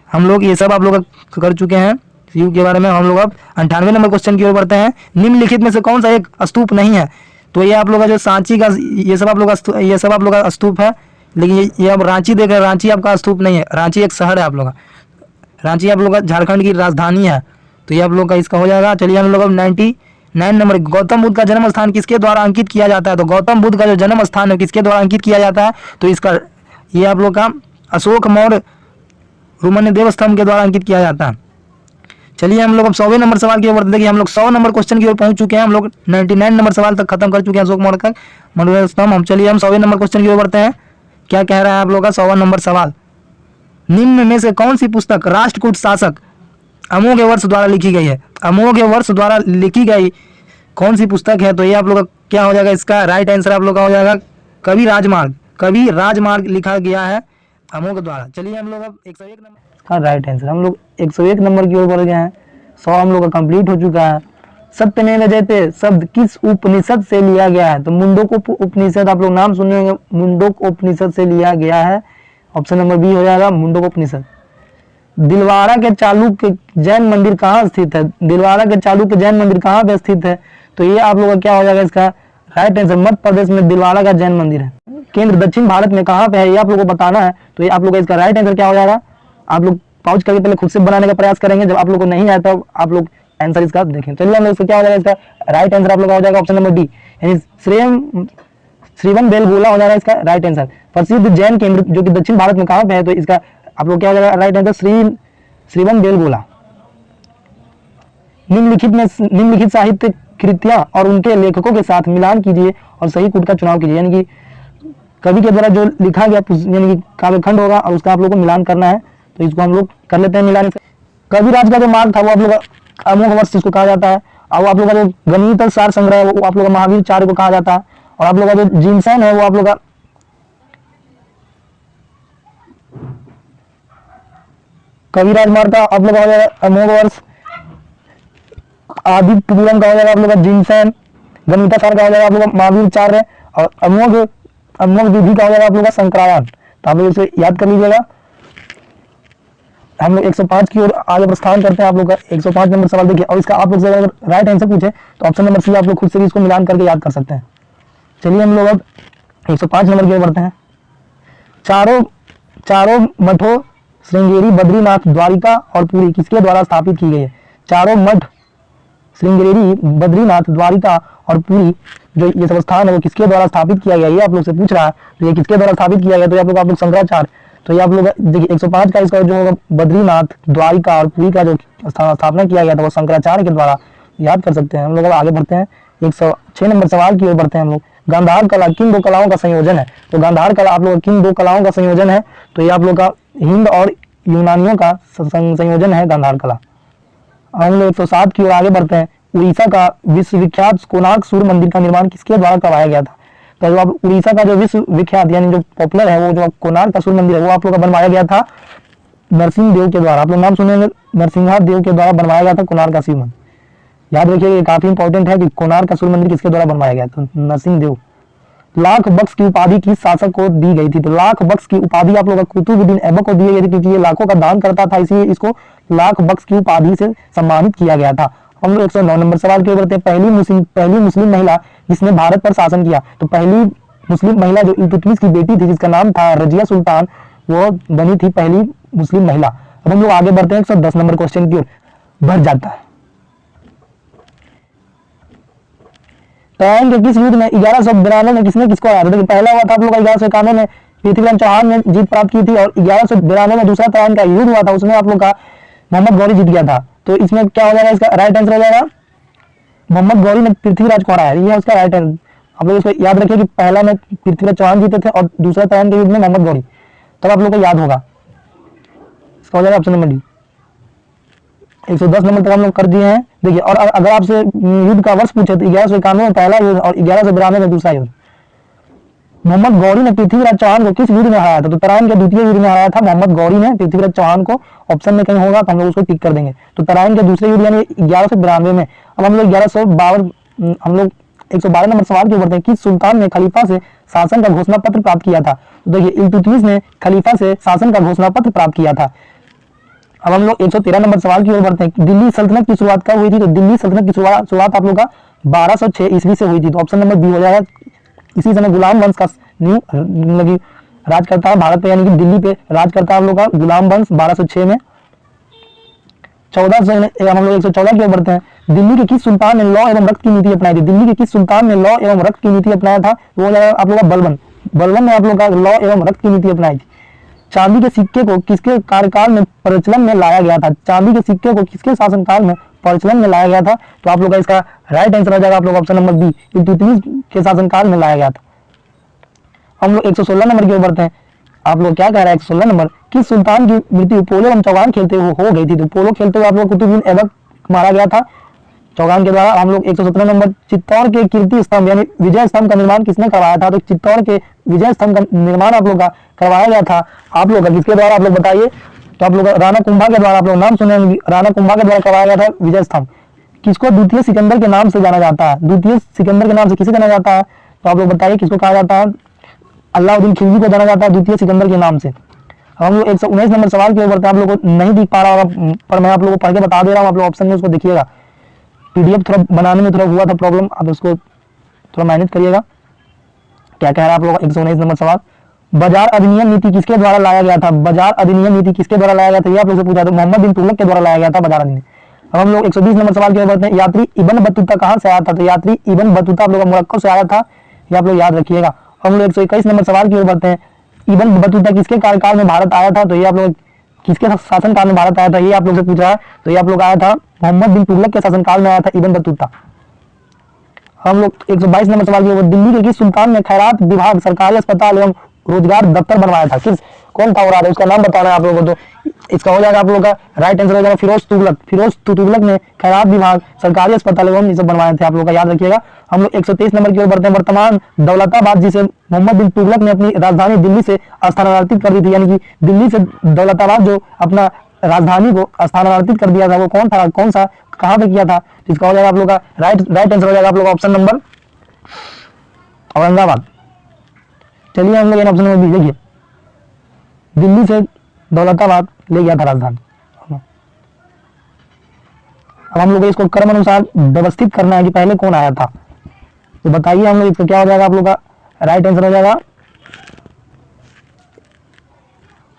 हम लोग ये सब आप लोग कर चुके हैं शिव के बारे में। हम लोग अब 98 नंबर क्वेश्चन की ओर बढ़ते हैं। निम्नलिखित में से कौन सा एक स्तूप नहीं है? तो ये आप लोग का जो सांची का ये सब आप लोग का स्तूप है, लेकिन ये अब रांची देख रहे हैं, रांची आपका स्तूप नहीं है। रांची एक शहर है आप लोग का, रांची आप लोग का झारखंड की राजधानी है, तो ये आप लोग का इसका हो जाएगा। चलिए हम लोग अब 99 नंबर, गौतम बुद्ध का जन्म स्थान किसके द्वारा अंकित किया जाता है? तो गौतम बुद्ध का जो जन्म स्थान है किसके द्वारा अंकित किया जाता है? तो इसका ये आप लोग का अशोक मौर्य रुमन्य देव स्तंभ के द्वारा अंकित किया जाता है। चलिए हम लोग अब 100वें नंबर सवाल की ओर बढ़ते हैं कि हम लोग 100 नंबर क्वेश्चन की ओर पहुंच चुके हैं। हम लोग 99 नंबर सवाल तक खत्म कर चुके हैं अशोक मौर्य का मौर्य स्तंभ। हम चलिए हम 100वें नंबर क्वेश्चन की ओर बढ़ते हैं। क्या कह रहा है आप लोग का 100वां नंबर सवाल? निम्न में से कौन सी पुस्तक राष्ट्रकूट शासक अमोघ वर्ष द्वारा लिखी गई है? अमोघ वर्ष द्वारा लिखी गई कौन सी पुस्तक है? तो ये आप लोग का क्या हो जाएगा? इसका राइट आंसर आप लोग का हो जाएगा कवि राजमार्ग लिखा गया है अमोघ द्वारा। चलिए हम लोग अब 101 नंबर का राइट आंसर हम लोग 101 नंबर की ओर बढ़ गए हैं। 100 हम लोग का कंप्लीट हो चुका है। सत्यमेव जयते शब्द किस उपनिषद से लिया गया है? तो मुंडक उपनिषद आप लोग नाम सुने होंगे, मुंडक उपनिषद से लिया गया है। ऑप्शन नंबर बी हो जाएगा मुंडक उपनिषद। दिलवाड़ा के चालुक्य जैन मंदिर कहाँ स्थित है? दिलवाड़ा के चालुक्य जैन मंदिर कहाँ पे स्थित है? तो ये आप लोग का क्या हो जाएगा? इसका राइट आंसर मध्य प्रदेश में दिलवाड़ा का जैन मंदिर है। केंद्र दक्षिण भारत में कहाँ पे है ये आप लोग को बताना है। तो ये आप लोग का इसका राइट आंसर क्या हो जाएगा? आप लोग पॉज करके पहले खुद से बनाने का प्रयास करेंगे, जब आप लोग को नहीं आता तो आप लोग आंसर इसका देखें। चलिए हम लोग इसका क्या हो जाएगा? इसका राइट आंसर आप लोग का हो जाएगा ऑप्शन नंबर डी, यानी श्रीवन बेलगोला हो जाएगा इसका राइट आंसर। प्रसिद्ध जैन केंद्र जो कि दक्षिण भारत में कहाँ पे है? तो इसका आप लोग क्या हो जाएगा राइट आंसर? श्रीवन बेलगोला। निम्नलिखित साहित्य कृतियां और उनके लेखकों के साथ मिलान कीजिए और सही कूट का चुनाव कीजिए। यानी कि कवि के द्वारा जो लिखा गया यानी कि काव्यखंड होगा और उसका आप लोग को मिलान करना है। तो इसको हम लोग कर लेते हैं मिलान। कविराज का जो मार्ग था वो आप लोग अमोघ वर्ष जिसको कहा जाता है, और आप लोग का जो गणित सार संग्रह है वो आप लोग का महावीर चार्य को कहा जाता है, और आप लोग का जो जिनसन है वो आप लोग का कविराज मार्ग का आप लोग का हो जाएगा अमोघ वर्ष। आदि पूरम का हो जाएगा आप लोग का जिनसन। गणित सार का हो जाएगा आप लोग का महावीर चार्य, और अमोघ विधि का हो जाएगा आप लोग का शंकरायण। तो आप लोग इसे याद कर लीजिएगा। हम लोग 105 की ओर आगे प्रस्थान करते हैं। आप लोग का 105 नंबर सवाल देखिए, और इसका आप लोग से अगर राइट आंसर पूछे तो ऑप्शन नंबर सी आप लोग खुद से भी इसको मिलान करके याद कर सकते हैं। चलिए हम लोग अब 105 नंबर की ओर बढ़ते हैं। चारों मठों श्रृंगेरी, बद्रीनाथ, द्वारिका और पुरी किसके द्वारा स्थापित की गई है? चारों मठ श्रृंगेरी, बद्रीनाथ, द्वारिका और पुरी जो ये सब स्थान है वो किसके द्वारा स्थापित किया गया? ये आप लोग से पूछ रहा है। तो ये किसके द्वारा स्थापित किया गया? तो आप लोग शंकराचार्य। तो ये आप लोग देखिए 105 का इसका जो होगा बद्रीनाथ, द्वारिका और पुरी का जो स्थापना किया गया था वो शंकराचार्य के द्वारा याद कर सकते हैं। हम लोग आगे बढ़ते हैं 106 नंबर सवाल की ओर बढ़ते हैं हम लोग। गांधार कला किन दो कलाओं का संयोजन है? तो गांधार कला आप लोग किन दो कलाओं का संयोजन है? तो ये आप लोग का हिंद और यूनानियों का संयोजन है गांधार कला। हम लोग 107 की ओर आगे बढ़ते हैं। उड़ीसा का विश्वविख्यात कोणार्क सूर्य मंदिर का निर्माण किसके द्वारा करवाया गया था? तो जो आप उड़ीसा का जो विश्वविख्यात यानी जो पॉपुलर है वो जो कोणार्क का सूर्य मंदिर है वो आप लोग का बनवाया गया था नरसिंह देव के द्वारा। आप लोग नाम सुनेंगे, नरसिंहा देव के द्वारा बनवाया गया था कोणार्क का सूर्य मंदिर। याद रखिए ये काफी इंपॉर्टेंट है कि कोणार्क का सूर्य मंदिर किसके द्वारा बनवाया गया? तो नरसिंह देव। लाख बक्स की उपाधि किस शासक को दी गई थी? तो लाख बक्स की उपाधि आप लोग का कुतुबुद्दीन ऐबक को दी गई थी, क्योंकि ये लाखों का दान करता था, इसलिए इसको लाख बक्स की उपाधि से सम्मानित किया गया था। हम लोग 109 नंबर सवाल की ओर बढ़ते हैं। पहली मुस्लिम महिला जिसने भारत पर शासन किया? तो पहली मुस्लिम महिला जो इल्तुतमिश की बेटी थी जिसका नाम था रजिया सुल्तान, वो बनी थी पहली मुस्लिम महिला। अब हम लोग आगे बढ़ते हैं 110 नंबर क्वेश्चन की ओर बढ़ जाता है। तराइन के किस युद्ध में 1192 में किसने किसको हराया? देखिए पहला हुआ था आप लोग का 1191 में पृथ्वीराज चौहान ने जीत प्राप्त की थी, और 1192 में दूसरा तराइन का युद्ध हुआ था, उसमें आप लोग का मोहम्मद गौरी जीत गया था। तो इसमें क्या हो जाएगा? इसका राइट आंसर हो जाएगा मोहम्मद गौरी ने पृथ्वीराज को हराया, ये उसका राइट है। आप लोग इसको याद रखिए कि पहला में पृथ्वीराज चौहान जीते थे और दूसरा तराइन के युद्ध में मोहम्मद गौरी, तब आप लोग को याद होगा। इसका हो जाएगा ऑप्शन नंबर डी। 110 नंबर तक हम लोग कर दिए हैं। देखिए, और अगर आपसे युद्ध का वर्ष पूछे तो 1191 में पहला युद्ध और 1192 में दूसरा युद्ध। मोहम्मद गौरी ने पृथ्वीराज चौहान को किस युद्ध में हराया था? तो तराइन के द्वितीय युद्ध में हराया था मोहम्मद गौरी ने पृथ्वीराज चौहान को। ऑप्शन में कहीं होगा तो हम लोग उसको टिक कर देंगे। तो तराइन के दूसरे युद्ध यानी 1192 में। अब हम लोग 1152 हम लोग 112 नंबर सवाल की ओर बढ़ते हैं। किस सुल्तान ने खलीफा से शासन का घोषणा पत्र प्राप्त किया था? तो देखिए, इल्तुतमिश ने खलीफा से शासन का घोषणा पत्र प्राप्त किया था। अब हम लोग 113 नंबर सवाल की ओर बढ़ते हैं। दिल्ली सल्तनत की शुरुआत कब हुई थी? तो दिल्ली सल्तनत की शुरुआत आप लोग का 1206 ईस्वी से हुई थी। तो ऑप्शन नंबर बी हो जाएगा। इसी समय गुलाम वंश का न्यू मतलब राज करता है भारत पे, यानी कि दिल्ली पे राज करता है हम लोग का गुलाम वंश 1206 में। 1400 हम लोग 114 की ओर बढ़ते हैं। दिल्ली के किस सुल्तान ने लौ एवं रक्त की नीति अपनाई थी? दिल्ली के किस सुल्तान ने लौ एवं रक्त की नीति अपनाया था? तो वो जाएगा आप लोग का बलबन। बलबन ने आप लोग का लौ एवं रक्त की नीति अपनाई थी। चांदी के सिक्के को किसके कार्यकाल में प्रचलन में लाया गया था? चांदी के सिक्के को किसके शासनकाल में प्रचलन में लाया गया था? तो आप लोग का इसका राइट आंसर हो जाएगा आप लोग ऑप्शन नंबर बी, इल्तुतमिश के शासनकाल में लाया गया था। हम लोग 116 नंबर की ओर बढ़ते हैं। आप लोग क्या कह रहे हैं? 116 नंबर, किस सुल्तान की मृत्यु पोलो एवं चौगान खेलते हुए हो गई थी? तो पोलो खेलते हुए आप लोग कुतुबुद्दीन ऐबक मारा गया था चौगान के द्वारा। हम लोग 117 नंबर, चित्तौड़ के कीर्ति स्तंभ यानी विजय स्तंभ का निर्माण किसने करवाया था? तो चित्तौड़ के विजय स्तंभ का निर्माण आप लोग का करवाया गया था आप लोग का किसके द्वारा? आप लोग बताइए। तो आप लोग राणा कुंभा के द्वारा, आप लोग नाम सुने, राणा कुंभा के द्वारा करवाया गया था विजय स्तंभ। किसको द्वितीय सिकंदर के नाम से जाना जाता है? द्वितीय सिकंदर के नाम से किसे जाना जाता है? तो आप लोग बताइए किसको कहा जाता है? अलाउद्दीन खिलजी को जाना जाता है द्वितीय सिकंदर के नाम से। हम लोग 119 नंबर सवाल के ऊपर, आप लोगों को नहीं दिख पा रहा होगा पर मैं आप लोगों को पढ़ के बता दे रहा हूँ। आप लोग ऑप्शन में उसको देखिएगा। पीडीएफ थोड़ा बनाने में थोड़ा हुआ था प्रॉब्लम, आप उसको थोड़ा मेहनत करिएगा। क्या कह रहा है आप लोग? 119 नंबर सवाल, बाजार अधिनियम नीति किसके द्वारा लाया गया था? बाजार अधिनियम नीति किसके द्वारा लाया गया था? ये आप लोग से पूछा था। मोहम्मद बिन तुगलक के द्वारा लाया गया था बाजार अधिनियम। अब हम लोग 120 नंबर सवाल की ओर बढ़ते हैं। यात्री इब्न बतूता कहाँ से आया था? तो यात्री इब्न बतूता आप लोग मोरक्को से आया था, ये आप लोग याद रखिएगा। हम लोग 121 नंबर सवाल की ओर बढ़ते हैं। इब्न बतूता किसके कार्यकाल में भारत आया था? तो ये आप लोग किसके शासनकाल में भारत आया था? ये आप लोग से पूछा है। तो ये आप लोग आया था मोहम्मद बिन तुगलक के शासनकाल में आया था इब्न बतूता। हम लोग 122 नंबर सवाल की ओर, दिल्ली के किस सुल्तान ने खैरात विभाग, सरकारी अस्पताल एवं रोजगार दफ्तर बनवाया था? किस कौन था और उसका नाम बताना है आप लोगों को। तो इसका हो जाएगा आप लोगों का राइट आंसर हो जाएगा फिरोज तुगलक। फिरोज तुगलक ने खैरात विभाग, सरकारी अस्पताल एवं ये सब बनवाए थे, आप लोग का याद रखिएगा। हम लोग 123 नंबर की ओर बढ़ते हैं। वर्तमान दौलताबाद जिसे मोहम्मद बिन तुगलक ने अपनी राजधानी दिल्ली से स्थानांतरित कर दी थी, यानी कि दिल्ली से दौलताबाद जो अपना राजधानी को स्थानांतरित कर दिया था, वो कौन था, कौन सा, कहाँ पे किया था? तो इसका हो जाएगा आप लोग का राइट आंसर हो जाएगा आप लोग ऑप्शन नंबर औरंगाबाद। चलिए हम लोग ऑप्शन नंबर बी देखिए, दिल्ली से दौलताबाद ले गया था राजधानी। अब हम लोग इसको क्रम अनुसार व्यवस्थित करना है कि पहले कौन आया था। तो बताइए हम लोग इसका क्या हो जाएगा आप लोग का राइट आंसर हो जाएगा।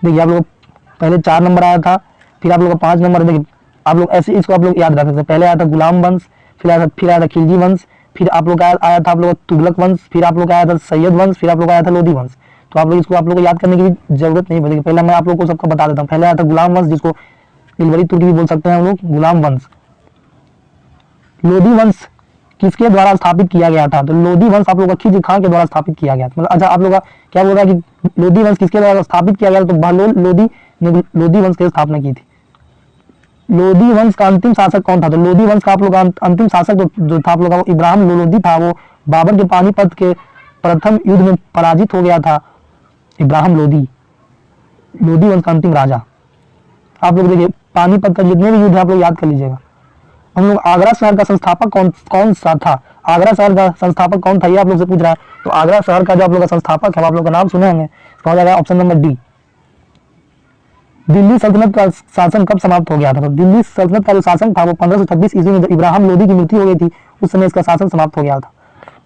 देखिए आप लोग पहले 4 नंबर आया था, फिर आप लोग का 5 नंबर। देखिए आप लोग ऐसे इसको आप लोग याद रख सकते हैं। पहले आया था गुलाम वंश, फिर आया था खिलजी वंश, फिर आप लोग आया था आप लोग तुगलक वंश, फिर आप लोग आया था सैयद वंश, फिर आप लोग आया था लोधी वंश। तो आप लोग इसको आप लोग को याद करने की जरूरत नहीं पड़ेगी। पहले मैं आप लोग को सबको बता देता हूँ। पहले आया था गुलाम वंश, जिसको इलवरी तुर्की भी बोल सकते हैं हम लोग, गुलाम वंश। लोधी वंश किसके द्वारा स्थापित किया गया था? तो लोधी वंश आप लोग का खिलजी खान के द्वारा स्थापित किया गया था। मतलब अच्छा आप लोग का क्या बोल रहा है कि लोधी वंश किसके द्वारा स्थापित किया गया? तो बहलोल लोधी ने लोधी वंश की स्थापना की थी। लोधी वंश का अंतिम शासक कौन था? तो लोधी वंश का आप लोग का अंतिम शासक जो था आप लोग का वो इब्राहिम लोधी था। वो बाबर के पानीपत के प्रथम युद्ध में पराजित हो गया था। इब्राहिम लोधी, लोधी वंश का अंतिम राजा। आप लोग देखिए पानीपत का जितने भी युद्ध है आप लोग याद कर लीजिएगा। हम लोग आगरा शहर का संस्थापक कौन सा था? आगरा शहर का संस्थापक कौन था ये आप लोग से पूछ रहा है। तो आगरा शहर का जो आप लोग का संस्थापक है आप लोग का नाम सुने होंगे, इसका हो जाएगा ऑप्शन नंबर डी। दिल्ली सल्तनत का शासन कब समाप्त हो गया था? तो दिल्ली सल्तनत का जो शासन था वो 1526 ईस्वी में जब इब्राहिम लोधी की मृत्यु हो गई थी उस समय इसका शासन समाप्त हो गया था।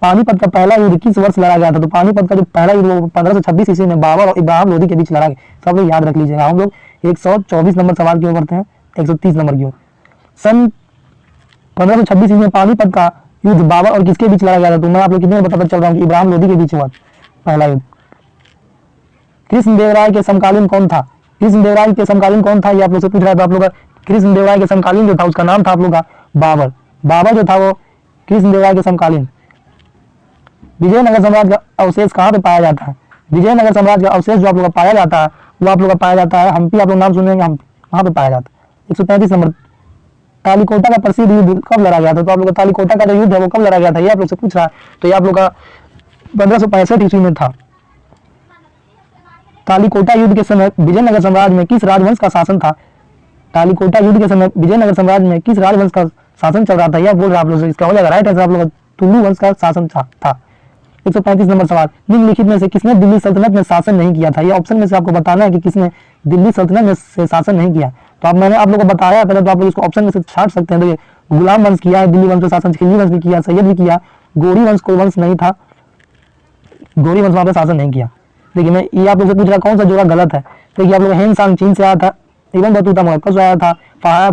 पानीपत का पहला युद्ध किस वर्ष लड़ा गया था? तो पानीपत का जो पहला युद्ध वो 1526 ईस्वी में बाबर और इब्राहिम लोधी के बीच लड़ा गया। सब लोग याद रख लीजिएगा। हम लोग 124 नंबर सवाल की ओर बढ़ते हैं, 130 नंबर की ओर। सन 1526 ईस्वी में पानीपत का युद्ध बाबर और किसके बीच लड़ा गया था? तो मैं आप लोग कितने बताता चल रहा हूँ कि इब्राहिम लोधी के बीच हुआ पहला युद्ध। कृष्णदेवराय के समकालीन कौन था? कृष्णदेवराय के समकालीन कौन था ये आप लोग से पूछ रहा था। आप लोग का कृष्णदेवराय के समकालीन जो था उसका नाम था आप लोग का बाबर। बाबर जो था वो कृष्णदेवराय के समकालीन। विजयनगर साम्राज्य का अवशेष कहाँ पे पाया जाता है? विजयनगर साम्राज्य का अवशेष जो आप लोग का पाया जाता है वो आप लोग का पाया जाता है हम्पी। आप लोग नाम सुनेंगे, हम्पी वहाँ पे पाया जाता है। 133 नंबर, तालीकोटा का प्रसिद्ध युद्ध कब लड़ा गया था? तो आप लोग का तालीकोटा का जो युद्ध है वो कब लड़ा गया था, ये आप लोग से पूछ रहा है। तो ये आप लोग का 1565 ईस्वी में था। तालीकोटा युद्ध के समय विजयनगर साम्राज्य में किस राजवंश का शासन था? तालीकोटा युद्ध के समय विजयनगर साम्राज्य में किस राजवंश का शासन चल रहा था? यह बोल रहा है आप लोग से। इसका हो जाएगा राइट आंसर आप लोग का तुलु वंश का शासन था। 135 नंबर सवाल, निम्नलिखित में से किसने दिल्ली सल्तनत में शासन नहीं किया था? यह ऑप्शन में से आपको बताना है कि किसने दिल्ली सल्तनत में से शासन नहीं किया। तो अब मैंने आप लोग को बताया पहले, तो आप लोग इसको ऑप्शन में से छाट सकते हैं। देखिए, गुलाम वंश किया है दिल्ली वंश का शासन, खिलजी वंश भी किया, सैयद भी किया, गौरी वंश कोई वंश नहीं था, गौरी वंश वहां पर शासन नहीं किया। देखिए, मैं ये आप लोग से पूछ रहा कौन सा जोड़ा गलत है। देखिए, आप लोग हेन सांग चीन से आया था, इबन बतूता मोरक्को से आया था,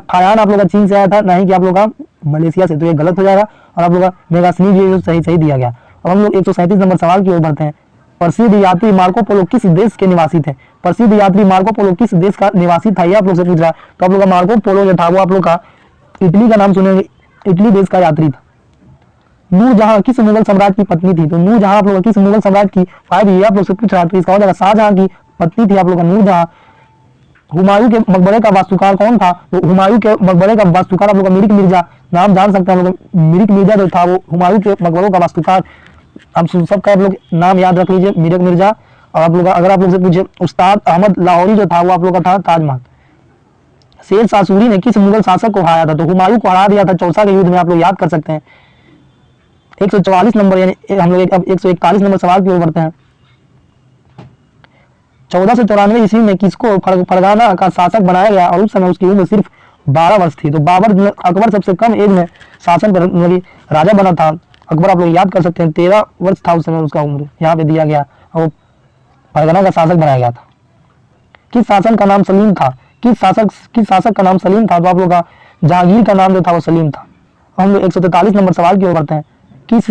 फायान आप लोग का चीन से आया था, नहीं कि आप लोग का मलेशिया से। तो ये गलत हो जाएगा और आप लोग का मेगासनी भी सही दिया गया। अब हम लोग 137 नंबर सवाल की ओर बढ़ते हैं। प्रसिद्ध यात्री मार्को पोलो किस देश के निवासी थे? प्रसिद्ध यात्री मार्को पोलो किस देश का निवासी था, ये आप लोग से पूछ रहा है। तो आप लोग का मार्को पोलो जो था वो आप लोग का इटली का नाम सुनेंगे, इटली देश का यात्री था। नूरजहां किस मुगल सम्राट की पत्नी थी? तो नूरजहां आप लोग किस मुगल सम्राट की फाइव, ये आप लोग से पूछ रहा है। तो इसका हो जाएगा शाहजहां की पत्नी थी आप लोग का नूरजहां। हुमायूं के मकबरे का वास्तुकार कौन था? तो हुमायूं के मकबरे का वास्तुकार आप लोग का मिरिक मिर्जा, नाम जान सकते हैं आप लोग। मिरिक मिर्जा जो था वो हुमायूं के मकबरों का वास्तुकार, आप सबका आप लोग नाम याद रख लीजिए, मिरिक मिर्जा। और आप लोग अगर आप लोग से पूछे उस्ताद अहमद लाहौरी जो था वो आप लोग का था ताजमहल। शेर शाह सूरी ने किस मुगल शासक को हराया था? तो हुमायूं को हरा दिया था चौसा के युद्ध में, आप लोग याद कर सकते हैं। 144 नंबर यानी हम लोग अब 141 नंबर सवाल की ओर बढ़ते हैं। 1494 ईस्वी में किसको फरगाना का शासक बनाया गया और उस समय उसकी उम्र सिर्फ 12 वर्ष थी? तो अकबर सबसे कम एज में शासन पर राजा बना था। अकबर आप लोग याद कर सकते हैं, 13 वर्ष था उस समय उसका उम्र, यहाँ पे दिया गया और फरगाना का शासक बनाया गया था। किस शासक का नाम सलीम था? किस शासक का नाम सलीम था? तो आप लोग का जहांगीर का नाम जो था वो सलीम था। हम लोग 143 नंबर सवाल की ओर बढ़ते हैं। किस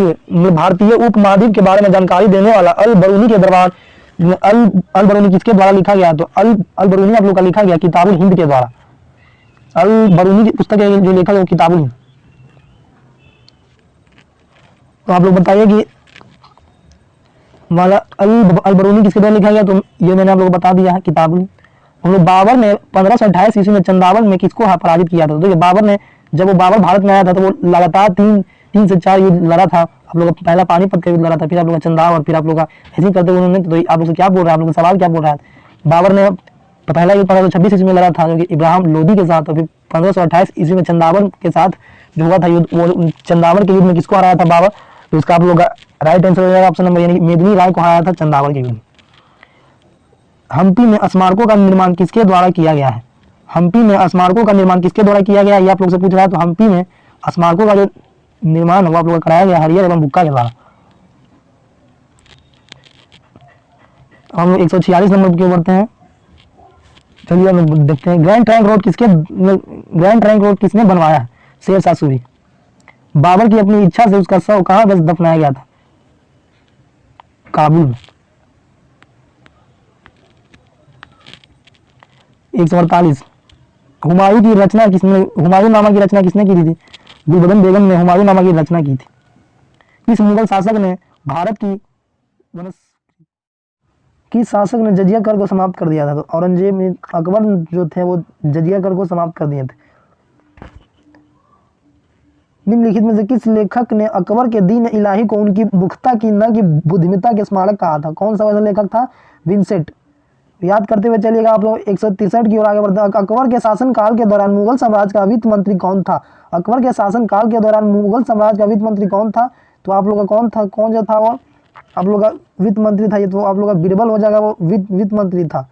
भारतीय उपमहाद्वीप के बारे में जानकारी देने वाला अल बरूनी के दरबार, अल बरूनी किसके द्वारा लिखा गया? तो अल बरूनी आप लोग का लिखा गया किताबुल हिंद के द्वारा। अल बरूनी की पुस्तक जो लिखा गया किताबुल हिंद। तो आप लोग बताइए कि वाला अल बरूनी किसके द्वारा लिखा गया? तो ये मैंने आप लोग को बता दिया है, किताबुल हिंद। हम लोग बाबर ने 1528 ईस्वी में चंदावल में किसको पराजित किया था? देखिए, बाबर ने जब वो बाबर भारत में आया था तो वो लगातार तीन से 4 युद्ध लड़ा था। आप लोग पहला पानीपत का युद्ध लड़ा था, फिर आप लोग चंदावल, फिर आप लोग का ऐसे करते हुए उन्होंने। तो आप लोग से क्या बोल रहा है, आप लोग का सवाल क्या बोल रहा है? बाबर ने पहला युद्ध 1526 ईस्वी में लड़ा था जो कि इब्राहिम लोदी के साथ, और फिर 1528 ईस्वी में चंदावल के साथ जो हुआ था युद्ध, वो चंदावल के युद्ध में किसको हराया था? बाबर। तो इसका आप लोग का राइट आंसर हो जाएगा ऑप्शन नंबर, यानी मेदिनी राय को हराया था चंदावल के युद्ध। हम्पी में स्मारकों का निर्माण किसके द्वारा किया गया है? हम्पी में स्मारकों का निर्माण किसके द्वारा किया गया है, ये आप लोग से पूछ रहा है। तो हम्पी में स्मारकों का जो निर्माण वो आप लोग का कराया गया हरियर एवं बुक्का के द्वारा। हम 146 नंबर की ओर बढ़ते हैं। चलिए हम देखते हैं ग्रैंड ट्रंक रोड किसने बनवाया है? शेर शाह सूरी। बाबर की अपनी इच्छा से उसका शव कहाँ दफनाया गया था? काबुल में। 148, हुमायूं नामा की रचना किसने की थी? गुलबदन बेगम ने हुमायूं नामा की रचना की थी। किस मुगल शासक ने भारत की किस शासक ने जजिया कर को समाप्त कर दिया था? तो औरंगजेब ने, अकबर जो थे वो जजिया कर को समाप्त कर दिए थे। निम्नलिखित में से किस लेखक ने अकबर के दीन इलाही को उनकी मुख्ता की न कि बुद्धिमत्ता के स्मारक कहा था? कौन सा वैसा लेखक था? विंसेंट। याद करते हुए चलिएगा आप लोग 163 की ओर आगे बढ़ते हैं। अकबर के शासन काल के दौरान मुगल साम्राज्य का वित्त मंत्री कौन था? अकबर के शासन काल के दौरान मुगल साम्राज्य का वित्त मंत्री कौन था? तो आप लोग का कौन जो था वो आप लोग का वित्त मंत्री था। ये तो आप लोग का बीरबल हो जाएगा, वो वित्त मंत्री था।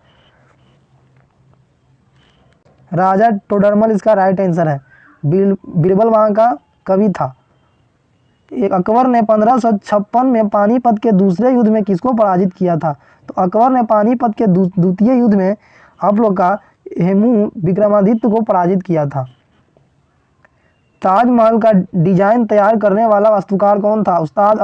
राजा टोडरमल इसका राइट आंसर है। बीरबल वहां का कवि था। एक अकबर ने 1556 में पानीपत के दूसरे युद्ध में किसको पराजित किया था? तो अकबर ने पानीपत के द्वितीय युद्ध में आप लोग का हेमू विक्रमादित्य को पराजित किया था। ताजमहल का डिजाइन तैयार करने वाला वास्तुकार कौन था? उस्ताद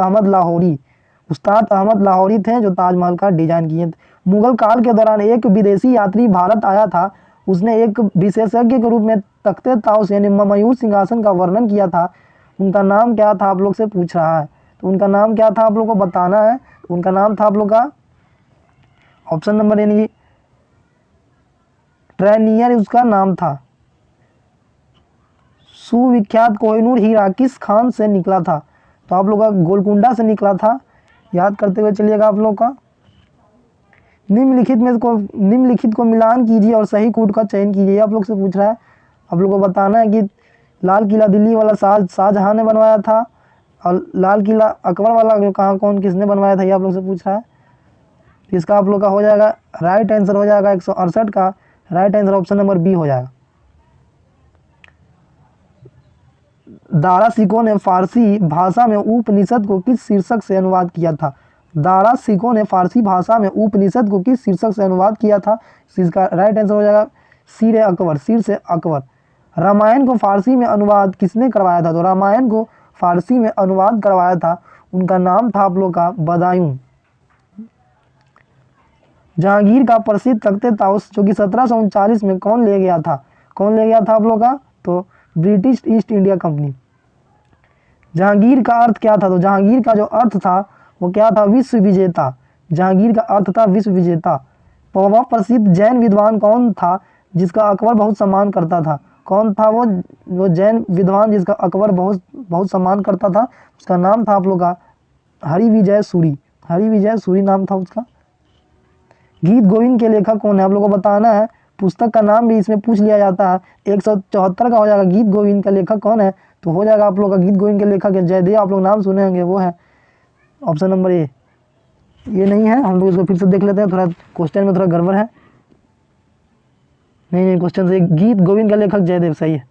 अहमद लाहौरी थे जो ताजमहल का डिजाइन किए थे। मुगल काल के दौरान एक विदेशी यात्री भारत आया था, उसने एक विशेषज्ञ के रूप में तख्ते ताउस यानी मयूर सिंहासन का वर्णन किया था। उनका नाम क्या था आप लोग से पूछ रहा है। तो उनका नाम क्या था आप लोग को बताना है। उनका नाम था आप लोग का ऑप्शन नंबर यानी कि ट्रेनियर उसका नाम था। सुविख्यात कोहिनूर हीरा किस खान से निकला था? तो आप लोग का गोलकुंडा से निकला था। याद करते हुए चलिएगा आप लोग का। निम्नलिखित को मिलान कीजिए और सही कोड का चयन कीजिए। आप लोग से पूछ रहा है, आप लोग को बताना है कि लाल किला दिल्ली वाला शाहजहां ने बनवाया था और लाल किला अकबर वाला कहाँ कौन किसने बनवाया था, ये आप लोग से पूछ रहा है। इसका आप लोग का हो जाएगा राइट आंसर हो जाएगा 168 का right answer option number B हो जाएगा। दारा सिकों ने फारसी भाषा में उपनिषद को किस शीर्षक से अनुवाद किया था? दारा सिकों ने फारसी भाषा में उपनिषद को किस शीर्षक से अनुवाद किया था? इसका राइट आंसर हो जाएगा सिर अकबर, सिर से अकबर। रामायण को फारसी में अनुवाद किसने करवाया था? तो रामायण को फारसी में अनुवाद करवाया था, उनका नाम था आप लोग का बदायूं। जहांगीर का प्रसिद्ध तख्ते ताउस जो कि 1739 में कौन ले गया था? कौन ले गया था आप लोग का? तो British east India company. Jahangir का अर्थ क्या था? तो जहांगीर का जो अर्थ था वो क्या था? विश्व विजेता। जहांगीर का अर्थ था विश्व विजेता। वह प्रसिद्ध जैन विद्वान कौन था जिसका अकबर बहुत सम्मान करता था? कौन था वो जैन विद्वान जिसका अकबर बहुत सम्मान करता था? उसका नाम था आप लोग का हरिविजय सूरी। हरिविजय सूरी नाम था उसका। गीत गोविंद के लेखक कौन है? आप लोग को बताना है। पुस्तक का नाम भी इसमें पूछ लिया जाता है। 174 का हो जाएगा गीत गोविंद का लेखक कौन है? तो हो जाएगा आप लोग का गीत गोविंद के लेखक है जयदेव। आप लोग नाम सुने होंगे, वो है ऑप्शन नंबर ए। ये नहीं है, हम लोग इसको फिर से देख लेते हैं, थोड़ा क्वेश्चन में थोड़ा गड़बड़ है। नहीं क्वेश्चन से गीत गोविंद का लेखक जयदेव सही है।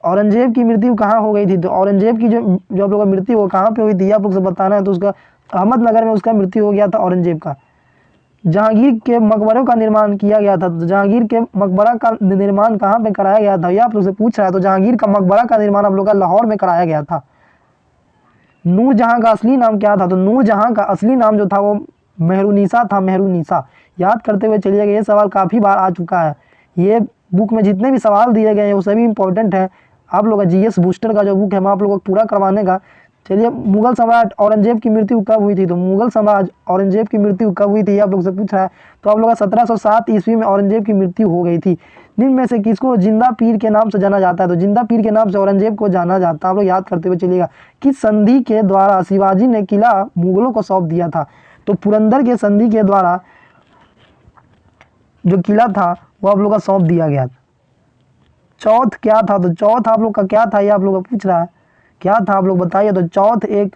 औरंगजेब की मृत्यु कहाँ हो गई थी? तो औरंगजेब की जो आप लोग का मृत्यु वो कहाँ पे हुई थी आप लोग से बताना है। तो उसका अहमदनगर में उसका मृत्यु हो गया था औरंगजेब का। जहांगीर के मकबरों का निर्माण किया गया था। तो जहांगीर के मकबरा का निर्माण कहाँ पे कराया गया था, ये आप लोग से पूछ रहा है। तो जहांगीर का मकबरा का निर्माण आप लोग का लाहौर में कराया गया था। नूरजहां का असली नाम क्या था? तो नूरजहां का असली नाम जो था वो मेहरुनिसा था, मेहरुनिसा। याद करते हुए चलिएगा, ये सवाल काफ़ी बार आ चुका है। ये बुक में जितने भी सवाल दिए गए हैं वो सभी इंपॉर्टेंट हैं। आप लोग का जीएस बूस्टर का जो बुक है मैं आप लोगों को पूरा करवाने का। चलिए, मुगल सम्राट औरंगजेब की मृत्यु कब हुई थी? तो मुगल सम्राट औरंगजेब की मृत्यु कब हुई थी आप लोग से पूछ रहा है। तो आप लोग का 1707 ईस्वी में औरंगजेब की मृत्यु हो गई थी। निम्न में से किसको जिंदा पीर के नाम से जाना जाता है? तो जिंदा पीर के नाम से औरंगजेब को जाना जाता है। आप लोग याद करते हुए चलिएगा। किस संधि के द्वारा शिवाजी ने किला मुगलों को सौंप दिया था? तो पुरंदर के संधि के द्वारा जो किला था वो आप लोग का सौंप दिया गया था। चौथ क्या था? तो चौथ आप लोग का क्या था, ये आप लोग का पूछ रहा है, क्या था आप लोग बताइए। तो चौथ एक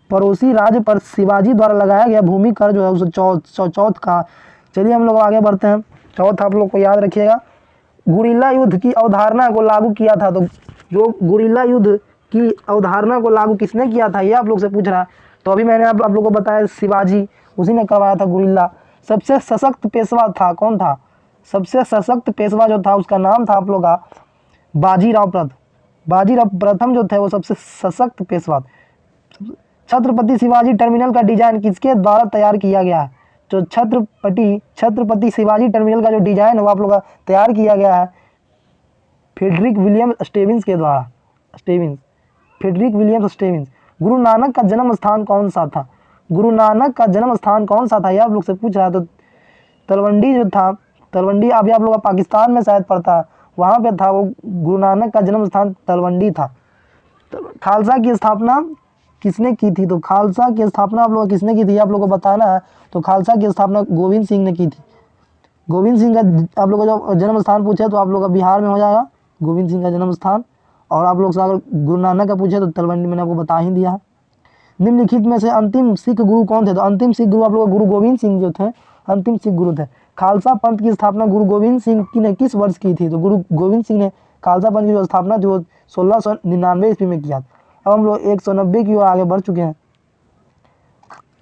पड़ोसी राज्य पर शिवाजी द्वारा लगाया गया भूमि कर जो है उसे चौथ का। चलिए हम लोग आगे बढ़ते हैं। चौथ आप लोग को याद रखिएगा। गुरिल्ला युद्ध की अवधारणा को लागू किया था। तो जो गुरिल्ला युद्ध की अवधारणा को लागू किसने किया था, ये आप लोग से पूछ रहा है। तो अभी मैंने आप लोग को बताया शिवाजी, उसी ने करवाया था गुरिल्ला। सबसे सशक्त पेशवा था, कौन था? सबसे सशक्त पेशवा जो था उसका नाम था आप लोग का बाजीराव प्रथम। बाजीराव प्रथम जो थे वो सबसे सशक्त पेशवा। छत्रपति शिवाजी टर्मिनल का डिजाइन किसके द्वारा तैयार किया गया है? जो छत्रपति शिवाजी टर्मिनल का जो डिजाइन है वो आप लोग का तैयार किया गया है फ्रेडरिक विलियम स्टेविंस के द्वारा। Frederick William Stevens. Guru Nanak का जन्म स्थान कौन सा था? गुरु नानक का जन्म स्थान कौन सा था, ये आप लोग से पूछ रहा है। तो तलवंडी जो था, तलवंडी अभी आप लोग का पाकिस्तान में शायद पड़ता है, वहाँ पे था वो। गुरु नानक का जन्म स्थान तलवंडी था। तो खालसा की स्थापना किसने की थी? तो खालसा की स्थापना आप लोग किसने की थी आप लोग को बताना है। तो खालसा की स्थापना गोविंद सिंह ने की थी। गोविंद सिंह का आप लोग का जो जन्म स्थान पूछे तो आप लोग का बिहार में हो जाएगा गोविंद सिंह का जन्म स्थान। और आप लोग से अगर गुरु नानक का पूछे तो तलवंडी मैंने आपको बता ही दिया है। निम्नलिखित में से अंतिम सिख गुरु कौन थे? तो अंतिम सिख गुरु आप लोग गुरु गोविंद सिंह जो थे अंतिम सिख गुरु थे। खालसा पंथ की स्थापना गुरु गोविंद सिंह ने किस वर्ष की थी? तो गुरु गोविंद सिंह ने खालसा पंथ की जो स्थापना थी वो 1699 ईस्वी में किया। अब हम लोग 190 की ओर आगे बढ़ चुके हैं।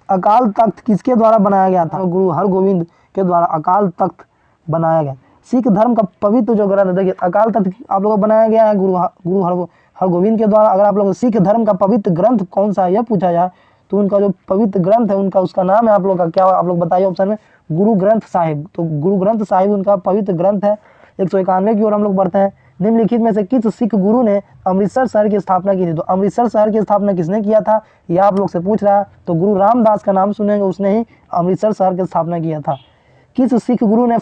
अकाल तख्त किसके द्वारा बनाया गया था? गुरु हरगोविंद के द्वारा अकाल तख्त बनाया गया। सिख धर्म का पवित्र जो ग्रंथ, देखिए अकाल तख्त आप लोगों को बनाया गया है गुरु हरगोविंद के द्वारा। अगर आप लोग सिख धर्म का पवित्र ग्रंथ कौन सा है यह पूछा जाए तो उनका जो पवित्र ग्रंथ है उसका नाम है आप लोग का क्या, आप लोग बताइए ऑप्शन में। गुरु ग्रंथ साहिब। तो गुरु ग्रंथ साहिब उनका पवित्र ग्रंथ है। 191 की ओर हम लोग बढ़ते हैं। निम्नलिखित में से किस सिख गुरु ने अमृतसर शहर की स्थापना की थी? तो अमृतसर शहर की स्थापना किसने किया था, ये आप लोग से पूछ रहा है। तो गुरु रामदास का नाम सुनेंगे, उसने ही अमृतसर शहर की स्थापना किया था। किस सिख गुरु ने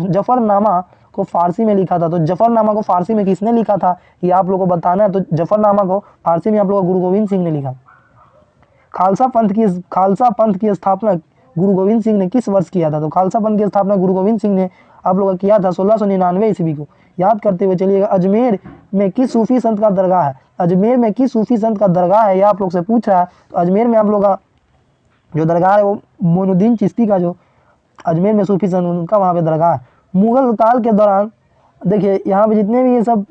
जफरनामा को फारसी में लिखा था? तो जफरनामा को फारसी में किसने लिखा था, ये आप लोगों को बताना है। तो जफरनामा को फारसी में आप लोगों को गुरु गोविंद सिंह ने लिखा। खालसा पंथ की स्थापना गुरु गोविंद सिंह ने किस वर्ष किया था? तो खालसा पंथ की स्थापना गुरु गोविंद सिंह ने आप लोगों का किया था 1699 ईस्वी को। याद करते हुए चलिएगा। अजमेर में किस सूफी संत का दरगाह है? अजमेर में किस सूफी संत का दरगाह है, ये आप लोग से पूछ रहा है। तो अजमेर में आप लोग का जो दरगाह है वो मोइनुद्दीन चिश्ती का, जो अजमेर में सूफी संत उनका वहाँ पे दरगाह है। मुगल काल के दौरान देखिए यहाँ पे जितने भी ये सब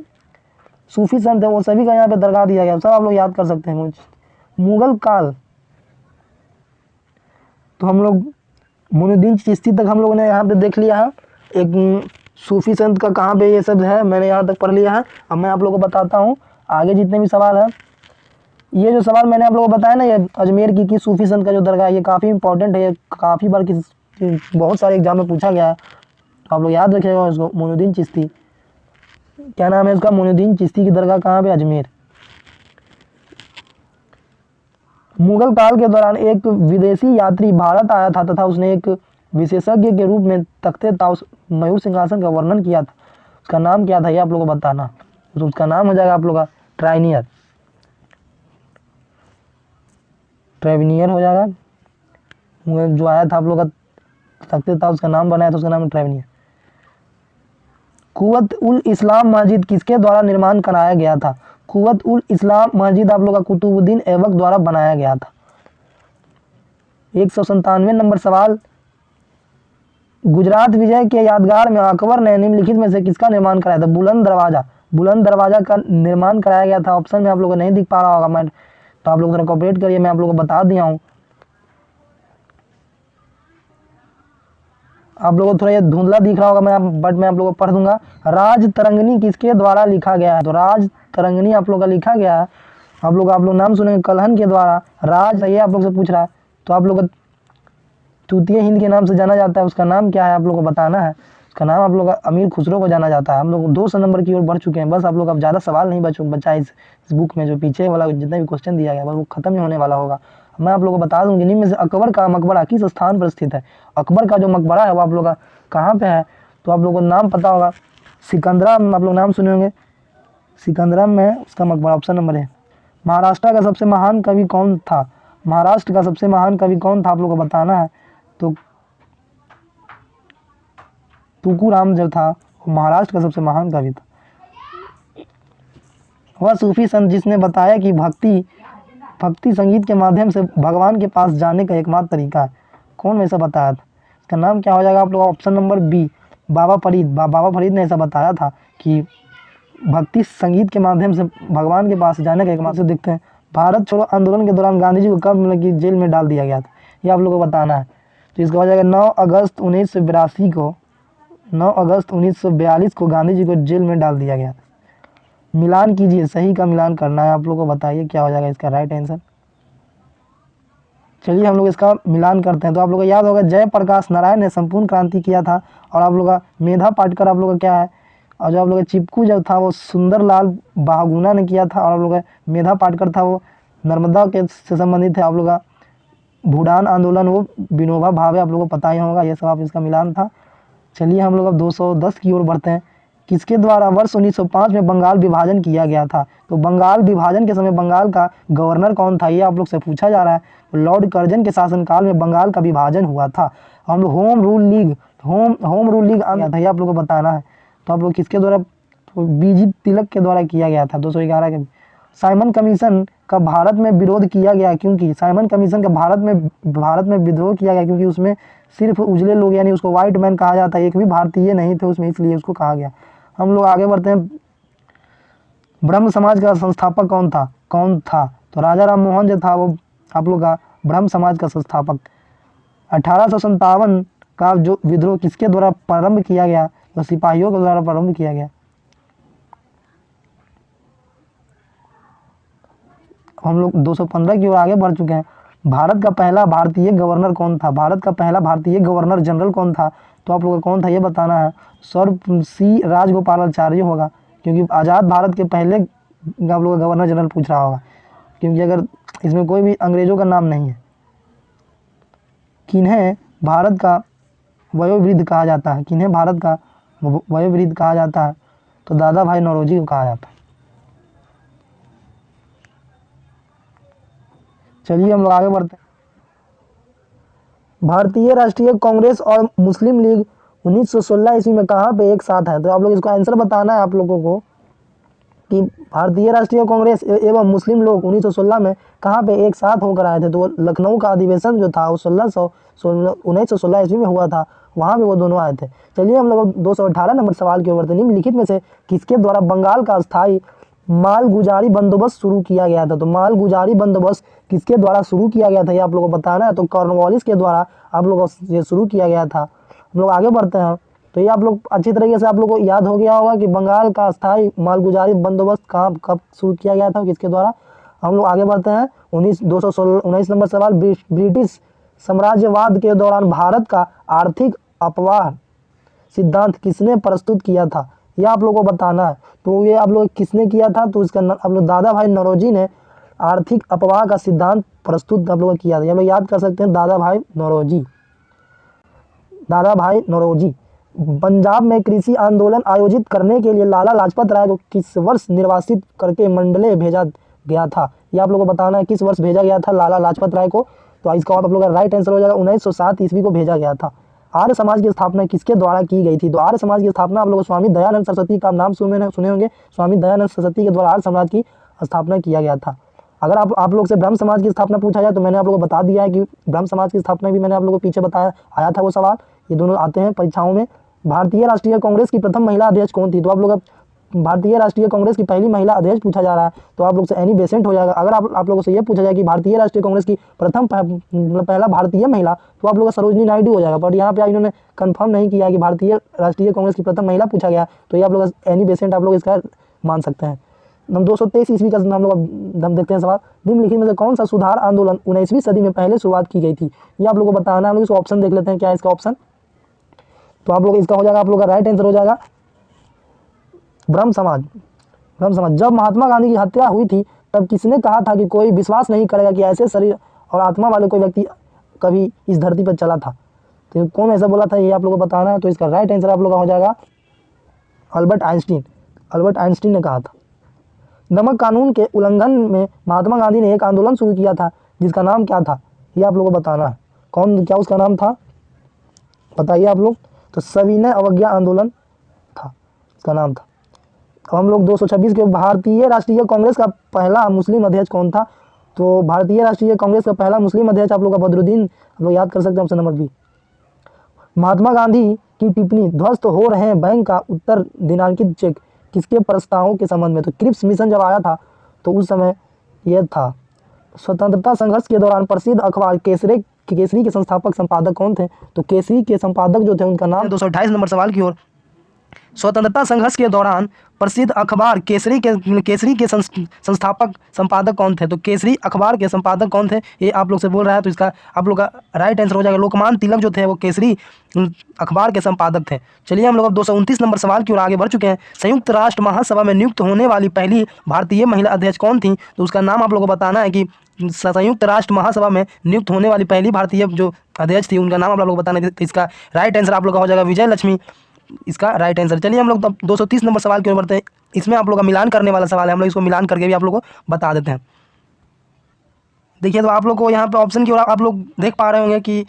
सूफी संत हैं वो सभी का यहाँ पे दरगाह दिया गया, सब आप लोग याद कर सकते हैं। मुगल काल तो हम लोग मोइनुद्दीन चिश्ती तक हम लोगों ने यहाँ पे देख लिया है। एक सूफी संत का कहाँ पे ये सब है मैंने यहाँ तक पढ़ लिया है। अब मैं आप लोगों को बताता हूँ आगे जितने भी सवाल हैं। ये जो सवाल मैंने आप लोगों को बताया ना, ये अजमेर की किस सूफी संत का जो दरगाह है, ये काफ़ी इंपॉर्टेंट है। ये काफ़ी बार बहुत सारे एग्जाम में पूछा गया है, तो आप लोग याद रखिएगा इसको। मोइनुद्दीन चिश्ती, क्या नाम है उसका? मोइनुद्दीन चिश्ती की दरगाह कहाँ पे? अजमेर। मुगल काल के दौरान एक विदेशी यात्री भारत आया था तथा उसने एक विशेषज्ञ के रूप में तख्ते ताउस मयूर सिंहासन का वर्णन किया था। उसका नाम क्या था, ये आप लोगों को बताना। तो उसका नाम हो जाएगा आप लोग का ट्राइनियर हो जाएगा। जो आया था आप लोग का तख्ते ताउस का नाम बनाया था, उसका नाम है ट्राइनियर। कुव्वत उल इस्लाम मस्जिद किसके द्वारा निर्माण कराया गया था? कुव्वत उल इस्लाम मस्जिद आप लोग का कुतुबुद्दीन ऐबक द्वारा बनाया गया था। 197 नंबर सवाल, गुजरात विजय के यादगार में अकबर ने निम्नलिखित में से किसका निर्माण कराया था? बुलंद दरवाजा का निर्माण कराया गया था। ऑप्शन में आप लोगों को नहीं दिख पा रहा होगा, मैं तो आप लोग थोड़ा कोऑपरेट करिए, मैं आप लोगों को बता दिया हूँ। आप लोगों को थोड़ा ये धुंधला दिख रहा होगा बट मैं आप लोगों को पढ़ दूंगा। राज तरंगिणी किसके द्वारा लिखा गया है? तो राज तरंगिणी आप लोग का लिखा गया है, आप लोग नाम सुनेंगे, कलहन के द्वारा। राज ये आप लोग से पूछ रहा है, तो आप लोग तृतीय हिंद के नाम से जाना जाता है, उसका नाम क्या है आप लोग को बताना है। उसका नाम आप लोग अमीर खुसरो को जाना जाता है। हम लोग 200 नंबर की ओर बढ़ चुके हैं, बस आप लोग अब ज़्यादा सवाल नहीं बचा इस बुक में। जो पीछे वाला जितना भी क्वेश्चन दिया गया वो खत्म ही होने वाला होगा। मैं आप लोगों को बता दूंगी निम्न में से अकबर का मकबरा किस स्थान पर स्थित है? अकबर का जो मकबरा है वो आप लोग का कहाँ पे है? तो आप लोगों को नाम पता होगा, सिकंदरा, आप लोग नाम सुने होंगे, सिकंदरा में उसका मकबरा ऑप्शन नंबर है। महाराष्ट्र का सबसे महान कवि कौन था? महाराष्ट्र का सबसे महान कवि कौन था आप लोग को बताना है। तो तुकाराम जो था वो महाराष्ट्र का सबसे महान कवि था। वह सूफी संत जिसने बताया कि भक्ति संगीत के माध्यम से भगवान के पास जाने का एकमात्र तरीका है, कौन वैसा बताया था? इसका नाम क्या हो जाएगा आप लोग? ऑप्शन नंबर बी, बाबा फरीद। बाबा फरीद ने ऐसा बताया था कि भक्ति संगीत के माध्यम से भगवान के पास जाने का एकमात्र। देखते हैं भारत छोड़ो आंदोलन के दौरान गांधी जी को कब मतलब कि जेल में डाल दिया गया था, ये आप लोगों को बताना है। तो इसका हो जाएगा 9 अगस्त 1982 को, 9 अगस्त 1942 को गांधी जी को जेल में डाल दिया गया था। मिलान कीजिए, सही का मिलान करना है, आप लोग को बताइए क्या हो जाएगा इसका राइट आंसर। चलिए हम लोग इसका मिलान करते हैं। तो आप लोग को याद होगा जयप्रकाश नारायण ने संपूर्ण क्रांति किया था, और आप लोग का मेधा पाटकर आप लोग का क्या है, और जो आप लोग का चिपकू जब था वो सुंदरलाल बाहुगुना ने किया था, और आप लोग का मेधा पाटकर था वो नर्मदा के से संबंधित है। आप लोग का भूटान आंदोलन वो विनोबा भावे, आप लोगों को पता ही होगा, ये सब आप इसका मिलान था। चलिए हम लोग अब 210 की ओर बढ़ते हैं। किसके द्वारा वर्ष 1905 में बंगाल विभाजन किया गया था? तो बंगाल विभाजन के समय बंगाल का गवर्नर कौन था, ये आप लोग से पूछा जा रहा है। लॉर्ड कर्जन के शासनकाल में बंगाल का विभाजन हुआ था। हम लोग होम रूल लीग आया था, ये आप लोग को बताना है। तो आप लोग किसके द्वारा? तो बीजी तिलक के द्वारा किया गया था 211 के। साइमन कमीशन का भारत में विरोध किया गया क्योंकि साइमन कमीशन का भारत में विद्रोह किया गया क्योंकि उसमें सिर्फ उजले लोग यानी उसको व्हाइट मैन कहा जाता है, एक भी भारतीय नहीं थे उसमें, इसलिए उसको कहा गया। हम लोग आगे बढ़ते हैं। ब्रह्म समाज का संस्थापक कौन था? तो राजा राम मोहन जो था वो आप लोग का ब्रह्म समाज का संस्थापक। 1857 का जो विद्रोह किसके द्वारा प्रारंभ किया गया? तो सिपाहियों के द्वारा प्रारंभ किया गया। हम लोग 215 की ओर आगे बढ़ चुके हैं। भारत का पहला भारतीय गवर्नर कौन था? भारत का पहला भारतीय गवर्नर जनरल कौन था? तो आप लोगों को कौन था ये बताना है। सर सी राजगोपालाचार्य होगा, क्योंकि आज़ाद भारत के पहले आप लोगों का गवर्नर जनरल पूछ रहा होगा, क्योंकि अगर इसमें कोई भी अंग्रेज़ों का नाम नहीं है। किन्हें भारत का वयोवृद्ध कहा जाता है, किन्हें भारत का वयोवृद्ध कहा जाता है, तो दादा भाई नौरोजी को कहा जाता है। चलिए हम लोग आगे बढ़ते हैं। भारतीय राष्ट्रीय कांग्रेस और मुस्लिम लीग 1916 ईस्वी में कहाँ पे एक साथ है, तो आप लोग इसको आंसर बताना है आप लोगों को कि भारतीय राष्ट्रीय कांग्रेस एवं मुस्लिम लोग 1916 में कहाँ पे एक साथ होकर आए थे। तो लखनऊ का अधिवेशन जो था वो 1916 ईस्वी में हुआ था, वहाँ पे वो दोनों आए थे। चलिए हम लोग 218 नंबर सवाल की ओर बढ़ते हैं। निम्नलिखित में से किसके द्वारा बंगाल का अस्थायी मालगुजारी बंदोबस्त शुरू किया गया था। तो मालगुजारी बंदोबस्त किसके द्वारा शुरू किया गया था ये आप लोगों को बताना है। तो कॉर्नवालिस के द्वारा आप लोगों को ये शुरू किया गया था। हम लोग आगे बढ़ते हैं। तो ये आप लोग अच्छी तरीके से आप लोग को याद हो गया होगा कि बंगाल का अस्थायी मालगुजारी बंदोबस्त कब शुरू किया गया था, किसके द्वारा। हम लोग आगे बढ़ते हैं। 19 नंबर सवाल, ब्रिटिश साम्राज्यवाद के दौरान भारत का आर्थिक अपवाह सिद्धांत किसने प्रस्तुत किया था, यह आप लोगों को बताना है। तो ये आप लोग किसने किया था, तो इसका आप लोग दादा भाई नौरोजी ने आर्थिक अपवाह का सिद्धांत प्रस्तुत आप लोगों को किया था। ये लोग याद कर सकते हैं, दादा भाई नौरोजी। दादा भाई नौरोजी। पंजाब में कृषि आंदोलन आयोजित करने के लिए लाला लाजपत राय को किस वर्ष निर्वासित करके मंडले भेजा गया था, ये आप लोगों को बताना है। किस वर्ष भेजा गया था लाला लाजपत राय को, तो इसका आप लोगों का राइट आंसर हो जाएगा 1907 ईस्वी को भेजा गया था। आर्य समाज की स्थापना किसके द्वारा की गई थी, तो आर्य समाज की स्थापना आप लोग स्वामी दयानंद सरस्वती का नाम सुने होंगे। स्वामी दयानंद सरस्वती के द्वारा आर्य समाज की स्थापना किया गया था। अगर आप लोग से ब्रह्म समाज की स्थापना पूछा जाए तो मैंने आप लोगों को बता दिया है कि ब्रह्म समाज की स्थापना भी मैंने आप लोगों को पीछे बताया, आया था वो सवाल। ये दोनों आते हैं परीक्षाओं में। भारतीय राष्ट्रीय कांग्रेस की प्रथम महिला अध्यक्ष कौन थी, तो आप लोग भारतीय राष्ट्रीय कांग्रेस की पहली महिला अध्यक्ष पूछा जा रहा है, तो आप लोग से एनी बेसेंट हो जाएगा। अगर आप लोगों से ये पूछा जाए कि भारतीय राष्ट्रीय कांग्रेस की पहला भारतीय महिला, तो आप लोग का सरोजनी नायडू हो जाएगा। बट यहाँ पे इन्होंने कंफर्म नहीं किया कि भारतीय राष्ट्रीय कांग्रेस की प्रथम महिला पूछा गया, तो ये आप लोग एनी बेसेंट आप लोग इसका मान सकते हैं। हम 223 ईस्वी का हम लोग देखते हैं सवाल। निम्नलिखित में से कौन सा सुधार आंदोलन 19वीं सदी में पहले शुरुआत की गई थी, ये आप लोग को बताना है। हम लोग इसको ऑप्शन देख लेते हैं, क्या है इसका ऑप्शन। तो आप लोग इसका हो जाएगा, आप लोग का राइट आंसर हो जाएगा ब्रह्म समाज। ब्रह्म समाज। जब महात्मा गांधी की हत्या हुई थी तब किसने कहा था कि कोई विश्वास नहीं करेगा कि ऐसे शरीर और आत्मा वाले कोई व्यक्ति कभी इस धरती पर चला था, तो कौन ऐसा बोला था ये आप लोगों को बताना है। तो इसका राइट आंसर आप लोग का हो जाएगा अल्बर्ट आइंस्टीन। अल्बर्ट आइंस्टीन ने कहा था। नमक कानून के उल्लंघन में महात्मा गांधी ने एक आंदोलन शुरू किया था जिसका नाम क्या था, ये आप लोगों को बताना है। क्या उसका नाम था, बताइए आप लोग। तो सविनय अवज्ञा आंदोलन था, इसका नाम था। अब हम लोग 226 के भारतीय राष्ट्रीय कांग्रेस का पहला मुस्लिम अध्यक्ष कौन था, तो भारतीय राष्ट्रीय कांग्रेस का पहला मुस्लिम अध्यक्ष आप लोग का बदरुद्दीन, आप लोग याद कर सकते हैं option number B. Mahatma Gandhi की टिप्पणी ध्वस्त हो रहे हैं बैंक का उत्तर दिनांकित चेक किसके प्रस्तावों के संबंध में, तो क्रिप्स मिशन जब आया था तो उस समय यह था। स्वतंत्रता संघर्ष के दौरान प्रसिद्ध अखबार केसरी के संस्थापक संपादक कौन थे, तो केसरी के संपादक जो थे उनका नाम। 228 नंबर सवाल की ओर। स्वतंत्रता संघर्ष के दौरान प्रसिद्ध अखबार केसरी के संस्थापक संपादक कौन थे, तो केसरी अखबार के संपादक कौन थे ये आप लोग से बोल रहा है। तो इसका आप लोग का राइट आंसर हो जाएगा लोकमान्य तिलक जो थे वो केसरी अखबार के संपादक थे। चलिए हम लोग अब 229 नंबर सवाल की ओर आगे बढ़ चुके हैं। संयुक्त राष्ट्र महासभा में नियुक्त होने वाली पहली भारतीय महिला अध्यक्ष कौन थी, तो उसका नाम आप लोगों को बताना है कि संयुक्त राष्ट्र महासभा में नियुक्त होने वाली पहली भारतीय जो अध्यक्ष थी उनका नाम आप लोग बताना है। तो इसका राइट आंसर आप लोग का हो जाएगा विजय लक्ष्मी, इसका राइट आंसर। चलिए हम लोग 230 नंबर सवाल की ओर बढ़ते हैं। इसमें आप लोग का मिलान करने वाला सवाल है, हम लोग इसको मिलान करके भी आप लोग को बता देते हैं। देखिए तो आप लोग को यहाँ पे ऑप्शन की ओर आप लोग देख पा रहे होंगे कि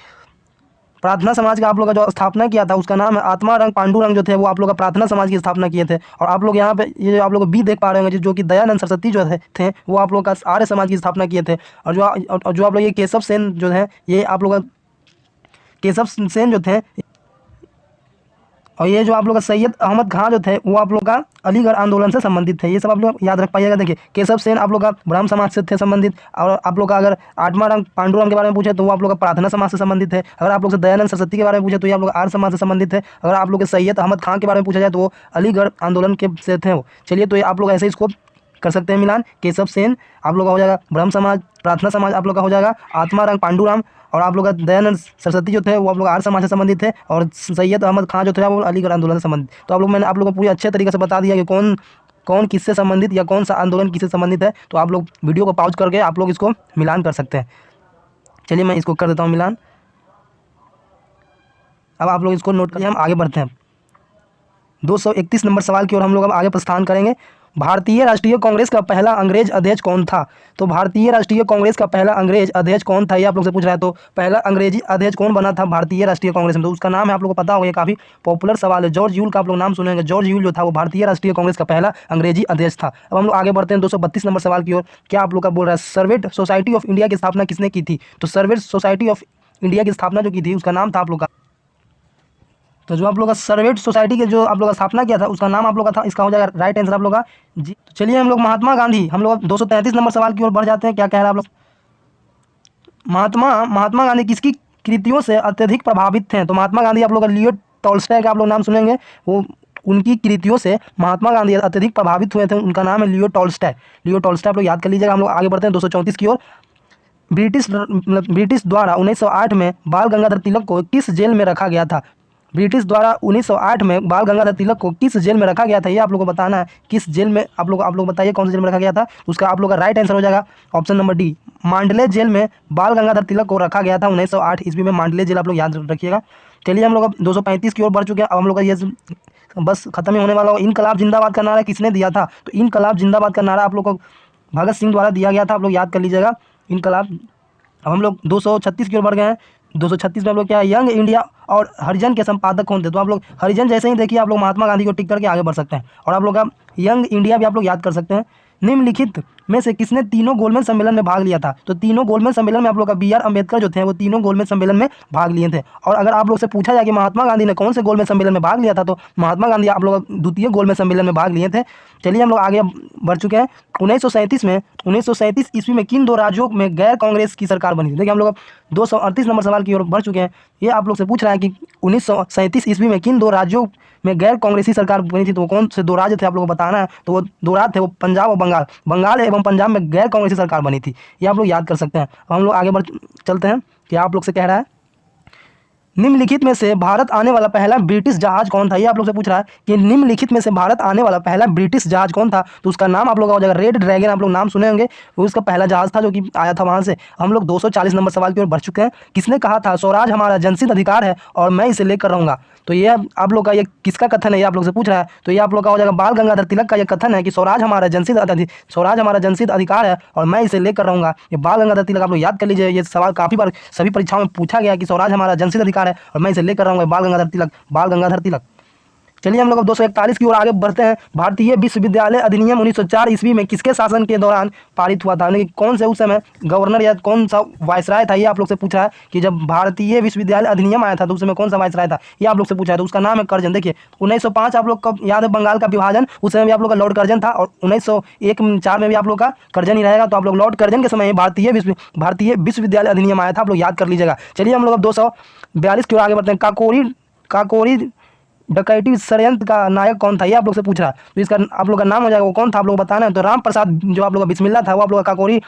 प्रार्थना समाज का आप लोग का जो स्थापना किया था उसका नाम है आत्मारंग पांडुरंग जो थे वो आप लोग का प्रार्थना समाज की स्थापना किए थे। और आप लोग यहाँ पे ये जो आप लोग बी देख पा रहे होंगे जो कि दयानंद सरस्वती जो थे वो आप लोग का आर्य समाज की स्थापना किए थे। और जो आप लोग ये केशव सेन जो है ये आप लोग का केशव सेन जो थे, और ये जो आप लोग का सैयद अहमद खां जो थे वो आप लोग का अलीगढ़ आंदोलन से संबंधित थे। ये सब आप लोग याद रख पाइएगा। देखिए केशव सेन आप लोग का ब्राह्मण समाज से थे संबंधित, और आप लोग का अगर आत्मारंग पांडुरंग के बारे में पूछे तो वो आप लोग का प्रार्थना समाज से संबंधित है। अगर आप लोग से दयानंद सरस्वती के बारे में पूछे तो ये आप लोग आर्य समाज से संबंधित है। अगर आप लोग के सैयद अहमद खां के बारे में पूछा जाए तो वो अलीगढ़ आंदोलन के से थे वो। चलिए तो ये आप लोग ऐसे इसको कर सकते हैं मिलान। केशव सेन आप लोग का हो जाएगा, ब्रह्म समाज, प्रार्थना समाज आप लोग का हो जाएगा, आत्माराम पांडुराम, और आप लोग का दयानंद सरस्वती जो थे वो आप लोग आर्य समाज से संबंधित थे, और सैयद अहमद खान जो थे वो अलीगढ़ आंदोलन से संबंधित। तो आप लोग मैंने आप लोगों को पूरी अच्छे तरीके से बता दिया कि कौन कौन किससे संबंधित या कौन सा आंदोलन किससे संबंधित है। तो आप लोग वीडियो को पॉज करके आप लोग इसको मिलान कर सकते हैं। चलिए मैं इसको कर देता हूँ मिलान। अब आप लोग इसको नोट करिए, हम आगे बढ़ते हैं। 231 नंबर सवाल की ओर हम लोग अब आगे प्रस्थान करेंगे। भारतीय राष्ट्रीय कांग्रेस का पहला अंग्रेज अध्यक्ष कौन था? तो भारतीय राष्ट्रीय कांग्रेस का पहला अंग्रेज अध्यक्ष कौन था, ये आप लोग से पूछ रहा है। तो पहला अंग्रेजी अध्यक्ष कौन बना था भारतीय राष्ट्रीय कांग्रेस में? तो उसका नाम है, आप लोग को पता होगा, ये काफ़ी पॉपुलर सवाल है। जॉर्ज यूल का आप लोग नाम सुनेंगे। जॉर्ज यूल जो था वो भारतीय राष्ट्रीय कांग्रेस का पहला अंग्रेजी अध्यक्ष था। अब हम लोग आगे बढ़ते हैं 232 नंबर सवाल की ओर। क्या आप लोग का बोल रहा है, सर्वेट सोसाइटी ऑफ इंडिया की स्थापना किसने की थी? तो सर्वेट सोसाइटी ऑफ इंडिया की स्थापना जो की थी उसका नाम था आप लोग का, तो जो आप लोग का सर्वेट सोसाइटी के जो आप लोग का स्थापना किया था उसका नाम आप लोग का था, इसका हो जाएगा राइट आंसर आप लोग का जी। तो चलिए हम लोग महात्मा गांधी, हम लोग 233 नंबर सवाल की ओर बढ़ जाते हैं। क्या कह रहा है आप लोग, महात्मा गांधी किसकी कृतियों से अत्यधिक प्रभावित थे? तो महात्मा गांधी आप लोग का लियो टॉल्स्टॉय का आप लोग नाम सुनेंगे, वो उनकी कृतियों से महात्मा गांधी अत्यधिक प्रभावित हुए थे। उनका नाम है लियो टॉल्स्टॉय। लियो टॉल्स्टॉय आप लोग याद कर लीजिएगा। हम लोग आगे बढ़ते हैं 234 की ओर। ब्रिटिश द्वारा 1908 में बाल गंगाधर तिलक को किस जेल में रखा गया था? ब्रिटिश द्वारा 1908 में बाल गंगाधर तिलक को किस जेल में रखा गया था, ये आप लोग को बताना है। किस जेल में आप लोग बताइए कौन सी जेल में रखा गया था। उसका आप लोग का राइट आंसर हो जाएगा ऑप्शन नंबर डी, मांडले जेल में बाल गंगाधर तिलक को रखा गया था 1908 ईस्वी में। मांडले जेल आप लोग याद रखिएगा। चलिए हम लोग अब 235 की ओर बढ़ चुके हैं। अब हम लोग का ये बस खत्म ही होने वाला हो। इनकलाब जिंदाबाद का नारा किसने दिया था? तो इनकलाब जिंदाबाद का नारा आप लोग को भगत सिंह द्वारा दिया गया था, आप लोग याद कर लीजिएगा इनकलाब। अब हम लोग 236 की ओर बढ़ गए हैं। 236 में आप लोग क्या है, यंग इंडिया और हरिजन के संपादक कौन थे? तो आप लोग हरिजन जैसे ही देखिए आप लोग महात्मा गांधी को टिक करके आगे बढ़ सकते हैं। और आप लोग यंग इंडिया भी आप लोग याद कर सकते हैं। निम्नलिखित में से किसने तीनों गोलमेज सम्मेलन में भाग लिया था? तो तीनों गोलमेज सम्मेलन में आप लोग का बी आर अम्बेडकर जो थे वो तीनों गोलमेज सम्मेलन में भाग लिए थे। और अगर आप लोग से पूछा जाए कि महात्मा गांधी ने कौन से गोलमेज सम्मेलन में भाग लिया था, तो महात्मा गांधी आप लोग द्वितीय गोलमेज सम्मेलन में भाग लिए थे। चलिए हम लोग आगे बढ़ चुके हैं। 1937 ईस्वी में किन दो राज्यों में गैर कांग्रेस की सरकार बनी थी? देखिए हम लोग 238 नंबर सवाल की ओर बढ़ चुके हैं। ये आप लोग से पूछ रहा है कि 1937 ईस्वी में किन दो राज्यों में गैर कांग्रेसी सरकार बनी थी, तो वो कौन से दो राज्य थे आप लोगों को बताना है। तो वो दो राज्य थे, वो पंजाब और बंगाल। बंगाल एवं पंजाब में गैर कांग्रेसी सरकार बनी थी, ये आप लोग याद कर सकते हैं। अब हम लोग आगे बढ़ चलते हैं। क्या आप लोग से कह रहा है, निम्नलिखित में से भारत आने वाला पहला ब्रिटिश जहाज कौन था? ये आप लोग से पूछ रहा है कि निम्नलिखित में से भारत आने वाला पहला ब्रिटिश जहाज कौन था? तो उसका नाम आप लोग का हो जाएगा रेड ड्रैगन। आप लोग नाम सुने होंगे, वो उसका पहला जहाज था जो कि आया था वहां से। हम लोग 240 नंबर सवाल की ओर बढ़ चुके हैं। किसने कहा था स्वराज हमारा जनसिद्ध अधिकार है और मैं इसे लेकर रहूंगा? तो ये आप लोग का ये किसका कथन है, ये आप लोग से पूछ रहा है। तो ये आप लोग का हो जाएगा बाल गंगाधर तिलक का ये कथन है कि स्वराज हमारा जनसिद्ध अधिकार है और मैं इसे लेकर रहूंगा। ये बाल गंगाधर तिलक आप लोग याद कर लीजिए। ये सवाल काफी बार सभी परीक्षाओं में पूछा गया कि स्वराज हमारा जनसिद्ध अधिकार है और मैं इसे लेकर रहूंगा। बाल गंगाधर तिलक, बाल गंगाधर तिलक। चलिए हम लोग 241 की ओर आगे बढ़ते हैं। भारतीय विश्वविद्यालय अधिनियम 1904 ईस्वी में किसके शासन के दौरान पारित हुआ था? यानी कौन से उस समय गवर्नर या कौन सा वायसराय था, ये आप लोग से पूछा है कि जब भारतीय विश्वविद्यालय अधिनियम आया था तो उस समय कौन सा वायसराय था, ये आप लोग से पूछा है। तो उसका नाम है कर्जन। देखिए 1905 आप लोग को याद है बंगाल का विभाजन, उस समय भी आप लोग का लॉर्ड कर्जन था, और 1904 में भी आप लोग का कर्जन ही रहेगा। तो आप लोग लॉर्ड कर्जन के समय भारतीय विश्वविद्यालय अधिनियम आया था, आप लोग याद कर लीजिएगा। चलिए हम लोग अब 242 की ओर आगे बढ़ते हैं। काकोरी डकैती षड्यंत्र का नायक कौन था, ये आप लोग से पूछ रहा है। तो इसका आप लोग का नाम हो जाएगा, वो कौन था आप लोग बताना है। तो राम प्रसाद जो आप लोग का बिस्मिल्ला था वो आप लोग का काकोरी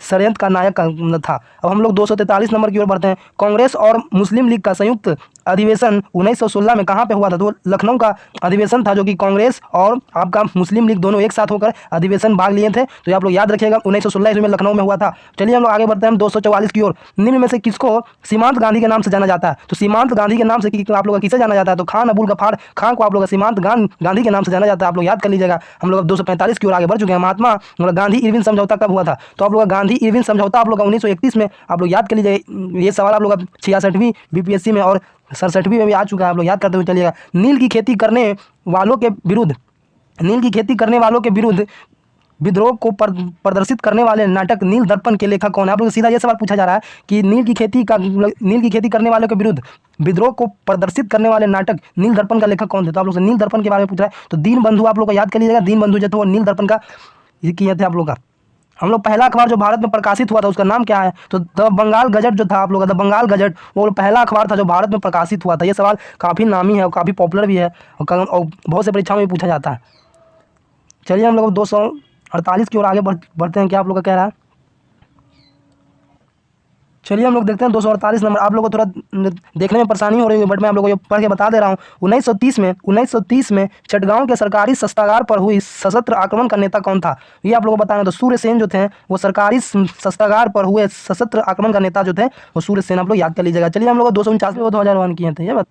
षड्यंत्र का नायक था। अब हम लोग 243 नंबर की ओर बढ़ते हैं। कांग्रेस और मुस्लिम लीग का संयुक्त अधिवेशन 1916 में कहाँ पे हुआ था? तो लखनऊ का अधिवेशन था, जो कि कांग्रेस और आपका मुस्लिम लीग दोनों एक साथ होकर अधिवेशन भाग लिए थे। तो ये आप लोग याद रखिएगा 1916 ईस्वी में लखनऊ में हुआ था। चलिए हम लोग आगे बढ़ते हैं 244 की ओर। निम्न में से किसको सीमांत गांधी के नाम से जाना जाता है? तो सीमांत गांधी के नाम से आप लोग का किसे जाना जाता है? तो खान अबुल गफ्फार खान को आप लोग का सीमांत गांधी के नाम से जाना जाता है, आप लोग याद कर लीजिएगा। हम लोग 245 की ओर आगे बढ़ चुके हैं। महात्मा गांधी इरविन समझौता कब हुआ था? तो आप लोग गांधी इरविन समझौता आप लोग 1931 में आप लोग याद कर लीजिए। ये सवाल आप लोग 66वीं बीपीएससी में और 67वीं में भी आ चुका है, आप लोग याद करते हुए चलिएगा। नील की खेती करने वालों के विरुद्ध विद्रोह को प्रदर्शित करने वाले नाटक नील दर्पण के लेखक कौन है? आप लोग सीधा ये सवाल पूछा जा रहा है कि नील की खेती करने वालों के विरुद्ध विद्रोह को प्रदर्शित करने वाले नाटक नील दर्पण का लेखक कौन थे? तो आप लोग से नील दर्पण के बारे में पूछ रहा है। तो दीन बंधु आप लोग को याद कर लीजिएगा। दीन बंधु जो थे वो नील दर्पण का किए थे आप लोग का। हम लोग पहला अखबार जो भारत में प्रकाशित हुआ था उसका नाम क्या है? तो द बंगाल गजट जो था आप लोग का, द बंगाल गजट वो पहला अखबार था जो भारत में प्रकाशित हुआ था। ये सवाल काफ़ी नामी है और काफ़ी पॉपुलर भी है और बहुत से परीक्षाओं में पूछा जाता है। चलिए हम लोग 200 248 की ओर आगे बढ़ते हैं। क्या आप लोग का कह रहा है? चलिए हम लोग देखते हैं 248 नंबर। आप लोगों को थोड़ा देखने में परेशानी हो रही है, बट मैं आप लोगों को ये पढ़ के बता दे रहा हूँ। 1930 में चटगांव के सरकारी शस्त्रागार पर हुई सशस्त्र आक्रमण का नेता कौन था? ये आप लोगों को बताना। तो सूर्यसेन जो थे वो सरकारी शस्त्रागार पर हुए सशस्त्र आक्रमण का नेता जो थे वो सूर्यसेन, आप लोग याद कर लीजिएगा। चलिए हम लोग 249 में 2001 किए थे ये।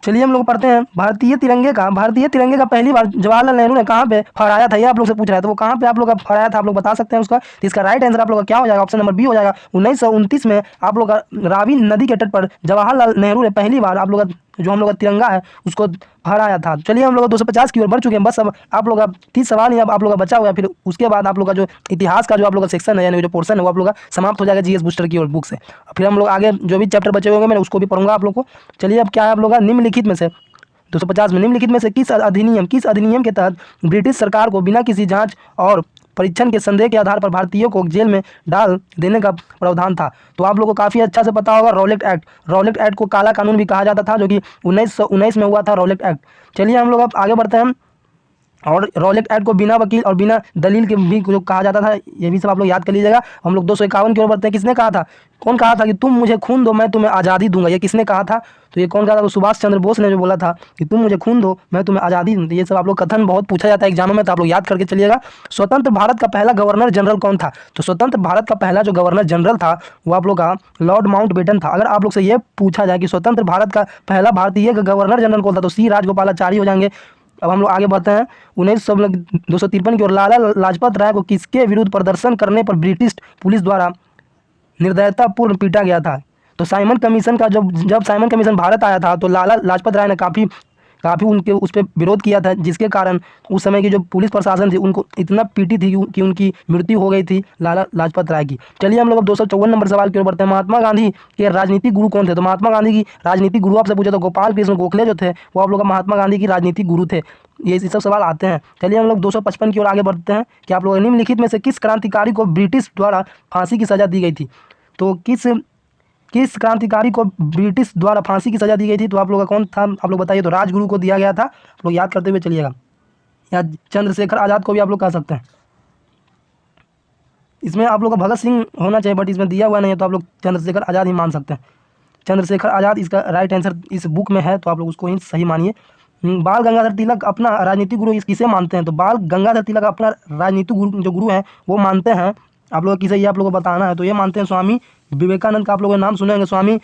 चलिए हम लोग पढ़ते हैं भारतीय तिरंगे का पहली बार जवाहरलाल नेहरू ने कहाँ पे फहराया था? ये आप लोग से पूछ रहा है, तो वो कहाँ पे आप लोग का फहराया था आप लोग बता सकते हैं उसका? तो इसका राइट आंसर आप लोग का क्या हो जाएगा? ऑप्शन नंबर बी हो जाएगा। 1929 में आप लोग का रावी नदी के तट पर जवाहरलाल नेहरू ने पहली बार आप लोग का जो हम लोग का तिरंगा है उसको फहराया था। चलिए हम लोग 250 की ओर बढ़ चुके हैं। बस अब आप लोग का 30 सवाल ही अब आप लोग का बचा हुआ है। फिर उसके बाद आप लोग का जो इतिहास का जो आप लोग का सेक्शन है यानी जो पोर्शन है वो आप लोग का समाप्त हो जाएगा जीएस बूस्टर की ओर बुक से। फिर हम लोग आगे जो भी चैप्टर बचे होंगे मैं उसको भी पढ़ूंगा आप लोग को। चलिए अब क्या है आप लोग का निम्नलिखित में से 250 में निम्नलिखित में से किस अधिनियम के तहत ब्रिटिश सरकार को बिना किसी जांच और परीक्षण के संदेह के आधार पर भारतीयों को जेल में डाल देने का प्रावधान था? तो आप लोगों को काफ़ी अच्छा से पता होगा रॉलेट एक्ट। रॉलेट एक्ट को काला कानून भी कहा जाता था, जो कि 1919 में हुआ था रॉलेट एक्ट। चलिए हम लोग अब आगे बढ़ते हैं। और रॉलेट एक्ट को बिना वकील और बिना दलील के भी जो कहा जाता था, ये भी सब आप लोग याद कर लीजिएगा। हम लोग 251 की ओर बढ़ते हैं। किसने कहा था? कौन कहा था कि तुम मुझे खून दो मैं तुम्हें आज़ादी दूंगा? ये किसने कहा था? तो ये कौन कहा था? तो सुभाष चंद्र बोस ने जो बोला था कि तुम मुझे खून दो मैं तुम्हें आज़ादी दूँ। ये सब आप लोग कथन बहुत पूछा जाता है एग्जामों में, तो आप लोग याद करके चलिएगा। स्वतंत्र भारत का पहला गवर्नर जनरल कौन था? तो स्वतंत्र भारत का पहला जो गवर्नर जनरल था वो आप लोग का लॉर्ड माउंटबेटन था। अगर आप लोग से ये पूछा जाए कि स्वतंत्र भारत का पहला भारतीय गवर्नर जनरल कौन था, तो सी राजगोपालाचारी हो जाएंगे। अब हम लोग आगे बढ़ते हैं 253 की ओर। लाला लाजपत राय को किसके विरुद्ध प्रदर्शन करने पर ब्रिटिश पुलिस द्वारा निर्दयतापूर्ण पीटा गया था? तो साइमन कमीशन का जब साइमन कमीशन भारत आया था तो लाला लाजपत राय ने काफ़ी उनके उस पर विरोध किया था, जिसके कारण उस समय की जो पुलिस प्रशासन थी उनको इतना पीटी थी कि उनकी मृत्यु हो गई थी लाला लाजपत राय की। चलिए हम लोग अब 254 नंबर सवाल की ओर बढ़ते हैं। महात्मा गांधी के राजनीतिक गुरु कौन थे? तो महात्मा गांधी की राजनीतिक गुरु आपसे पूछे तो गोपाल कृष्ण गोखले जो थे वो आप लोग का महात्मा गांधी की राजनीतिक गुरु थे। ये सब सवाल आते हैं। चलिए हम लोग 255 की ओर आगे बढ़ते हैं कि आप लोग निम्नलिखित में से किस क्रांतिकारी को ब्रिटिश द्वारा फांसी की सजा दी गई थी? तो किस क्रांतिकारी को ब्रिटिश द्वारा फांसी की सजा दी गई थी? तो आप लोग का कौन था आप लोग बताइए। तो राजगुरु को दिया गया था। आप लोग याद करते हुए चलिएगा, या चंद्रशेखर आज़ाद को भी आप लोग कह सकते हैं। इसमें आप लोग का भगत सिंह होना चाहिए, बट इसमें दिया हुआ नहीं है, तो आप लोग चंद्रशेखर आज़ाद ही मान सकते हैं। चंद्रशेखर आज़ाद इसका राइट आंसर इस बुक में है, तो आप लोग उसको ही सही मानिए। बाल गंगाधर तिलक अपना राजनीतिक गुरु किसे मानते हैं? तो बाल गंगाधर तिलक अपना राजनीतिक गुरु जो गुरु हैं वो मानते हैं आप लोग किसे, ये आप लोगों को बताना है। तो ये मानते हैं स्वामी विवेकानंद का। आप लोगों ने नाम सुने होंगे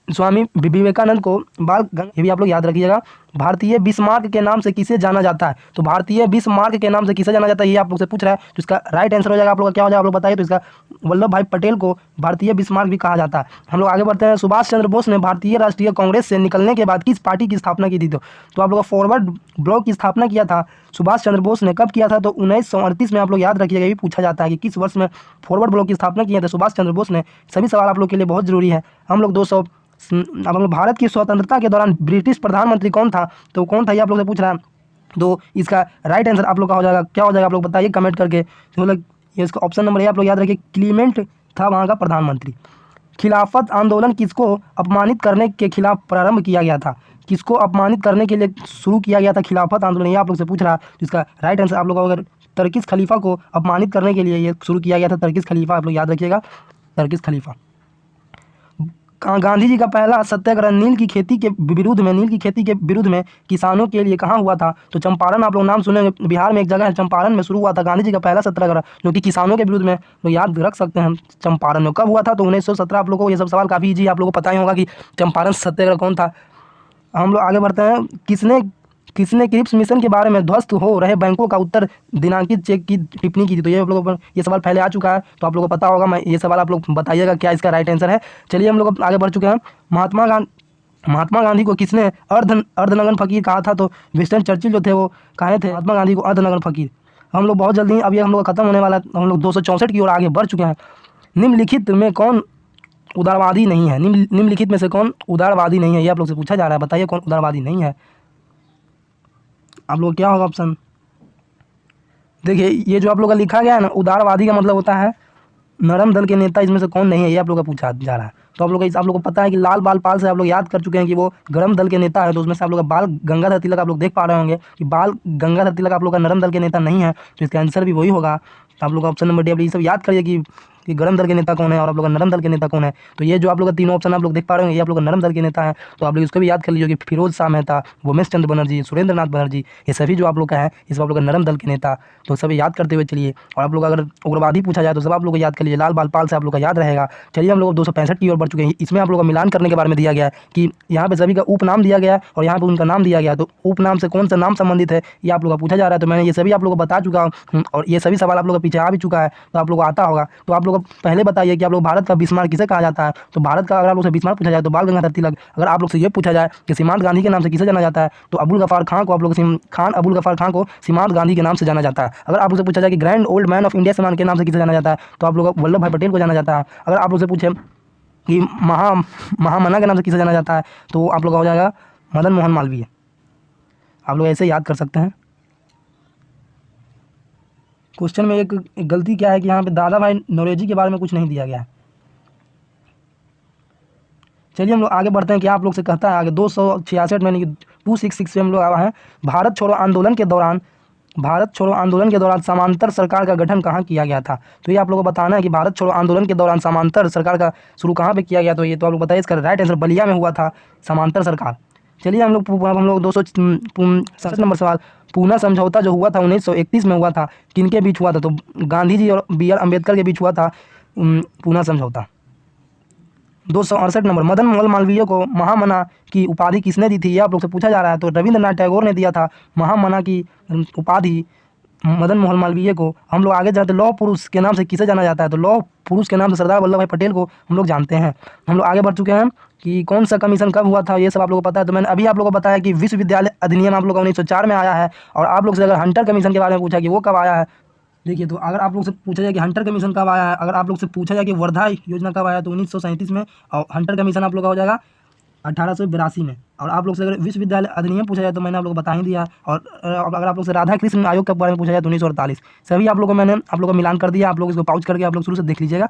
स्वामी विवेकानंद को ये भी आप लोग याद रखिएगा। भारतीय बिस्मार्क के नाम से किसे जाना जाता है? तो भारतीय बिस्मार्क के नाम से किसे जाना जाता है ये आप लोग से पूछ रहा है। तो इसका राइट आंसर हो जाएगा आप लोग का क्या हो जाएगा आप लोग बताइए। तो इसका वल्लभ भाई पटेल को भारतीय बिस्मार्क भी कहा जाता है। हम लोग आगे बढ़ते हैं। सुभाष चंद्र बोस ने भारतीय राष्ट्रीय कांग्रेस से निकलने के बाद किस पार्टी की स्थापना की थी? तो आप लोग का फॉरवर्ड ब्लॉक की स्थापना किया था सुभाष चंद्र बोस ने। कब किया था? तो 1938 में। आप लोग याद रखिएगा, ये भी पूछा जाता है कि किस वर्ष में फॉरवर्ड ब्लॉक की स्थापना किया था सुभाष चंद्र बोस ने। सभी सवाल आप लोग के लिए बहुत जरूरी है। हम लोग अब हम भारत की स्वतंत्रता के दौरान ब्रिटिश प्रधानमंत्री कौन था? तो कौन था ये आप लोग से पूछ रहा है। तो इसका राइट आंसर आप लोग का हो जाएगा क्या हो जाएगा आप लोग बताइए कमेंट करके। तो मतलब ये इसका ऑप्शन नंबर है, आप लोग याद रखिए, क्लीमेंट था वहाँ का प्रधानमंत्री। खिलाफत आंदोलन किसको अपमानित करने के खिलाफ प्रारंभ किया गया था? किसको अपमानित करने के लिए शुरू किया गया था खिलाफत आंदोलन, ये आप लोग से पूछ रहा है। तो इसका राइट आंसर आप लोग का अगर तर्किस खलीफा को अपमानित करने के लिए ये शुरू किया गया था, तर्किस खलीफा, आप लोग याद रखिएगा, तर्किस खलीफा। गांधी जी का पहला सत्याग्रह नील की खेती के विरुद्ध में किसानों के लिए कहाँ हुआ था? तो चंपारण, आप लोग नाम सुनेंगे, बिहार में एक जगह है चंपारण में शुरू हुआ था गांधी जी का पहला सत्याग्रह, जो कि किसानों के विरुद्ध में। लोग याद रख सकते हैं चंपारण में कब हुआ था। तो 1917। आप लोगों को ये सब सवाल काफ़ी ईजी, आप लोगों को पता ही होगा कि चंपारण सत्याग्रह कौन था। हम लोग आगे बढ़ते हैं। किसने क्रिप्स मिशन के बारे में ध्वस्त हो रहे बैंकों का उत्तर दिनांकित चेक की टिप्पणी की थी? तो ये आप लोगों पर ये सवाल पहले आ चुका है, तो आप लोगों को पता होगा। मैं ये सवाल आप लोग बताइएगा क्या इसका राइट आंसर है। चलिए हम लोग आगे बढ़ चुके हैं। महात्मा गांधी को किसने अर्धनग्न फकीर कहा था? तो विंस्टन चर्चिल जो थे वो कहे थे महात्मा गांधी को अर्धनग्न फकीर। हम लोग बहुत जल्दी, अब ये हम लोग खत्म होने वाला है, हम लोग 264 की ओर आगे बढ़ चुके हैं। निम्नलिखित में कौन उदारवादी नहीं है? निम्नलिखित में से कौन उदारवादी नहीं है, ये आप लोग से पूछा जा रहा है। बताइए कौन उदारवादी नहीं है। आप लोग क्या होगा ऑप्शन? देखिए ये जो आप लोग का लिखा गया है ना, उदारवादी का मतलब होता है नरम दल के नेता, इसमें से कौन नहीं है ये आप लोग का पूछा जा रहा है। तो आप लोग को पता है कि लाल बाल पाल से आप लोग याद कर चुके हैं कि वो गरम दल के नेता है। तो उसमें से आप लोग का बाल गंगाधर तिलक आप लोग देख पा रहे होंगे कि बाल गंगाधर तिलक आप लोग का नरम दल के नेता नहीं है, तो इसका आंसर भी वही होगा। तो आप लोग ऑप्शन नंबर डी आप ये सब याद करिए कि गरम दल के नेता कौन है और आप लोग का नरम दल के नेता कौन है। तो ये जो आप लोग का तीनों ऑप्शन आप लोग देख पा रहे होंगे, ये आप लोग का नरम दल के नेता है। तो आप लोग इसको भी याद कर लीजिए कि फिरोज शाह मेहता, उमेश चंद्र बनर्जी, सुरेंद्र नाथ बनर्जी, ये सभी जो आप लोग का है इस आप लोग का नरम दल के नेता। तो सभी याद करते हुए चलिए। और आप लोग अगर उग्रवादी पूछा जाए तो सब आप लोग को याद कर लीजिए, लाल बाल पाल से आप लोग का याद रहेगा। चलिए हम लोग 265 की ओर बढ़ चुके हैं। इसमें आप लोग का मिलान करने के बारे में दिया गया है कि यहाँ पे सभी का उपनाम दिया गया है और यहाँ पे उनका नाम दिया गया है। तो उपनाम से कौन सा नाम संबंधित है ये आप लोग का पूछा जा रहा है। तो मैंने ये सभी आप लोग को बता चुका हूँ और ये सभी सवाल आप लोग का पीछे आ भी चुका है, तो आप लोग को आता होगा। तो आप लोग पहले बताइए कि आप लोग भारत का बिस्मार्क किसे कहा जाता है। तो भारत का अगर आप लोग से बिस्मार्क पूछा जाए तो बाल गंगाधर तिलक। अगर आप लोग से ये पूछा जाए कि सीमांत गांधी के नाम से किसे जाना जाता है तो अबुल गफार खान को, आप लोग खान अबुल गफार खान को सीमांत गांधी के नाम से जाना जाता है। अगर आप लोग से पूछा जाए कि grand old man of India सम्मान के नाम से किसे जाना जाता है तो आप लोग वल्लभ भाई पटेल को जाना जाता है। अगर आप लोग से पूछे कि महामना के नाम से किसे जाना जाता है तो आप लोग का हो जाएगा मदन मोहन मालवीय। आप लोग ऐसे याद कर सकते हैं। क्वेश्चन में एक गलती क्या है कि यहाँ पे दादा भाई नौरोजी के बारे में कुछ नहीं दिया गया है। चलिए हम लोग आगे बढ़ते हैं कि आप लोग से कहता है आगे 266 में 266 में हम लोग आए हैं। भारत छोड़ो आंदोलन के दौरान समांतर सरकार का गठन कहाँ किया गया था। तो ये आप लोगों को बताना है कि भारत छोड़ो आंदोलन के दौरान समांतर सरकार का शुरू कहाँ पे किया गया। तो ये तो आप लोग बताइए, इसका राइट आंसर बलिया में हुआ था समांतर सरकार। चलिए हम लोग 267 नंबर सवाल, पूना समझौता जो हुआ था 1931 में हुआ था, किनके बीच हुआ था। तो गांधी जी और बी आर अम्बेडकर के बीच हुआ था पूना समझौता। 268 नंबर, मदन मोहन मालवीय को महामना की उपाधि किसने दी थी, ये आप लोग से पूछा जा रहा है। तो रविंद्रनाथ टैगोर ने दिया था महामना की उपाधि मदन मोहन मालवीय को। हम लोग आगे जाते, लौह पुरुष के नाम से किसे जाना जाता है। तो लौह पुरुष के नाम से सरदार वल्लभ भाई पटेल को हम लोग जानते हैं। हम लोग आगे बढ़ चुके हैं कि कौन सा कमीशन कब हुआ था, ये सब आप लोगों को पता है। तो मैंने अभी आप लोगों को बताया कि विश्वविद्यालय अधिनियम आप लोग का 1904 में आया है। और आप लोग से अगर हंटर कमीशन के बारे में पूछा कि वो कब आया है, देखिए तो अगर आप लोग से पूछा जाए कि हंटर कमीशन कब आया है, अगर आप लोग से पूछा जाए कि वर्धा योजना कब आया तो 1937 में, और हंटर कमीशन आप लोग का हो जाएगा 1882 में। और आप लोग से अगर विश्वविद्यालय अधिनियम पूछा जाए तो मैंने आप लोग को बता ही दिया। और अगर आप लोग से राधा कृष्ण आयोग के बारे में पूछा जाए तो 1948। सभी आप लोग को मैंने आप लोग को मिलान कर दिया। आप लोग इसको पाउच करके आप लोग शुरू से देख लीजिएगा।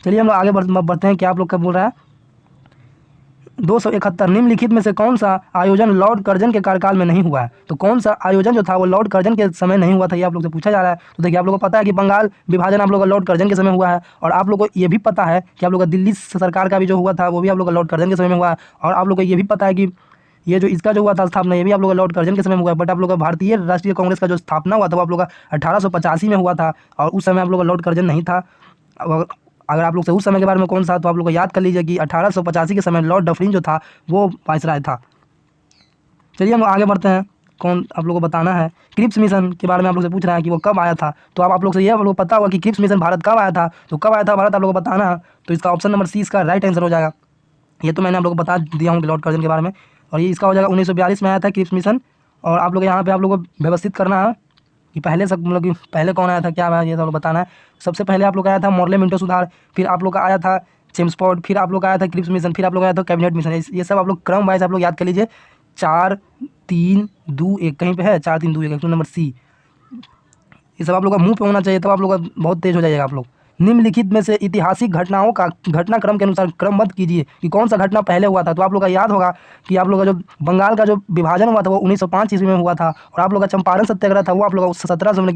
चलिए हम लोग आगे बढ़ते हैं कि आप लोग कब बोल रहा है 271, निम्नलिखित में से कौन सा आयोजन लॉर्ड कर्जन के कार्यकाल में नहीं हुआ है। तो कौन सा आयोजन जो था वो लॉर्ड कर्जन के समय नहीं हुआ था, ये आप लोग से पूछा जा रहा है। तो देखिए आप लोगों को पता है कि बंगाल विभाजन आप लोग का लॉर्ड कर्जन के समय हुआ है। और आप लोग को ये भी पता है कि आप लोग का दिल्ली सरकार का भी जो हुआ था वो भी आप लोग का लॉर्ड कर्जन के समय में हुआ है। और आप लोग को ये भी पता है कि ये जो इसका जो हुआ था स्थापना, ये भी आप लोग का लॉर्ड कर्जन के समय में हुआ है। बट आप लोग का भारतीय राष्ट्रीय कांग्रेस का जो स्थापना हुआ था वो आप लोग का 1885 में हुआ था। और उस समय आप लोग का लॉर्ड कर्जन नहीं था। अगर आप लोग से उस समय के बारे में कौन सा, तो आप लोग को याद कर लीजिए कि 1885 के समय लॉर्ड डफरिन जो था वो वाइसराय था। चलिए हम आगे बढ़ते हैं। कौन आप लोग को बताना है, क्रिप्स मिशन के बारे में आप लोग से पूछ रहा है कि वो कब आया था। तो आप लोग से ये आप लोग को पता होगा कि क्रिप्स मिशन भारत कब आया था। तो कब आया था भारत आप लोग को बताना है। तो इसका ऑप्शन नंबर सी इसका राइट आंसर हो जाएगा। ये तो मैंने आप लोग को बता दिया हूँ लॉर्ड कर्जन के बारे में। और ये इसका हो जाएगा 1942 में आया था क्रिप्स मिशन। और आप लोग यहाँ पे आप लोग को व्यवस्थित करना है कि पहले सब मतलब कि पहले कौन आया था, क्या आया, ये सब बताना है। सबसे पहले आप लोग का आया था मॉर्ले मिंटो सुधार, फिर आप लोग का आया था चेम्सफोर्ड, फिर आप लोग का आया था क्रिप्स मिशन, फिर आप लोग आया था कैबिनेट मिशन। ये सब आप लोग क्रम वाइज आप लोग याद कर लीजिए। 4 3 2 1 कहीं पे है, 4 3 2 1 नंबर सी। ये सब आप लोग का मुंह पे होना चाहिए, तब आप लोग का बहुत तेज हो जाएगा आप लोग। निम्नलिखित में से ऐतिहासिक घटनाओं का घटनाक्रम के अनुसार क्रमबद्ध कीजिए कि कौन सा घटना पहले हुआ था। तो आप लोग का याद होगा कि आप लोग का जो बंगाल का जो विभाजन हुआ था वो 1905 ईस्वी में हुआ था। और आप लोग का चंपारण सत्याग्रह था वो आप लोग का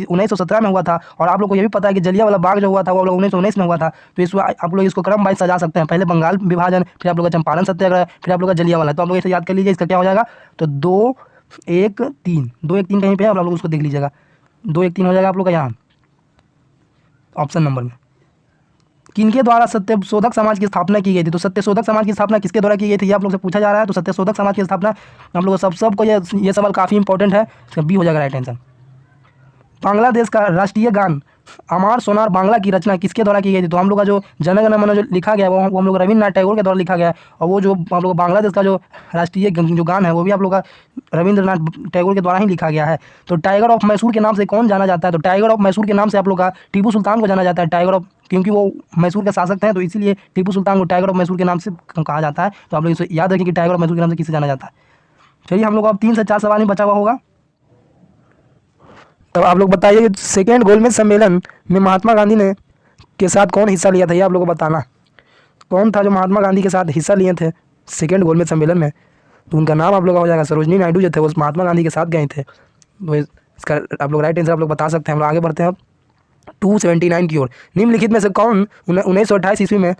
1917 में हुआ था। और आप लोग को ये भी पता है कि जलियांवाला बाग जो हुआ था वो आप लोग 1919 में हुआ था। तो इस आप लोग इसको क्रम वाइज सजा सकते हैं, पहले बंगाल विभाजन, फिर आप लोग का चंपारण सत्याग्रह, फिर आप लोग का जलियांवाला। तो आप लोग इसे याद कर लीजिए, इसका क्या हो जाएगा। तो 2 1 3 2 1 3 कहीं पे है, आप लोग उसको देख लीजिएगा। 2 1 3 हो जाएगा आप लोग का यहाँ ऑप्शन नंबर में। किनके द्वारा सत्यशोधक समाज की स्थापना की गई थी। तो सत्यशोधक समाज की स्थापना किसके द्वारा की गई थी, ये आप लोग से पूछा जा रहा है। तो सत्यशोधक समाज की स्थापना हम लोग सबको ये सवाल काफ़ी इंपॉर्टेंट है, इसका बी हो जाएगा राइट आंसर। बांग्लादेश का राष्ट्रीय गान अमार सोनार बांग्ला की रचना किसके द्वारा की गई थी। तो हम लोग का जो जन गण मन जो लिखा गया वो हम लोग रविंद्रनाथ टैगोर के द्वारा लिखा गया है। और वो जो हम लोग बांग्लादेश का जो राष्ट्रीय जो गान है वो भी आप लोग का रविंद्रनाथ टैगोर के द्वारा ही लिखा गया है। तो टाइगर ऑफ मैसूर के नाम से कौन जाना जाता है। तो टाइगर ऑफ मैसूर के नाम से आप लोग का टीपू सुल्तान को जाना जाता है। टाइगर ऑफ, क्योंकि वो मैसूर के शासक हैं तो इसीलिए टीपू सुल्तान को टाइगर ऑफ मैसूर के नाम से कहा जाता है। तो आप लोग इसे याद रखें कि टाइगर ऑफ मैसूर के नाम से किसे जाना जाता है। चलिए हम लोग अब 3 से 4 सवाल ही बचा हुआ होगा। तब आप लोग बताइए सेकेंड गोलमेज सम्मेलन में महात्मा गांधी ने के साथ कौन हिस्सा लिया था, ये आप लोग को बताना। कौन था जो महात्मा गांधी के साथ हिस्सा लिए थे सेकेंड गोलमेज सम्मेलन में? तो उनका नाम आप लोग का हो जाएगा सरोजनी नायडू जो थे वो महात्मा गांधी के साथ गए थे। तो इसका आप लोग राइट आंसर आप लोग बता सकते हैं। हम लोग आगे बढ़ते हैं अब 279 की ओर। निम्नलिखित में से कौन 1928 ईस्वी में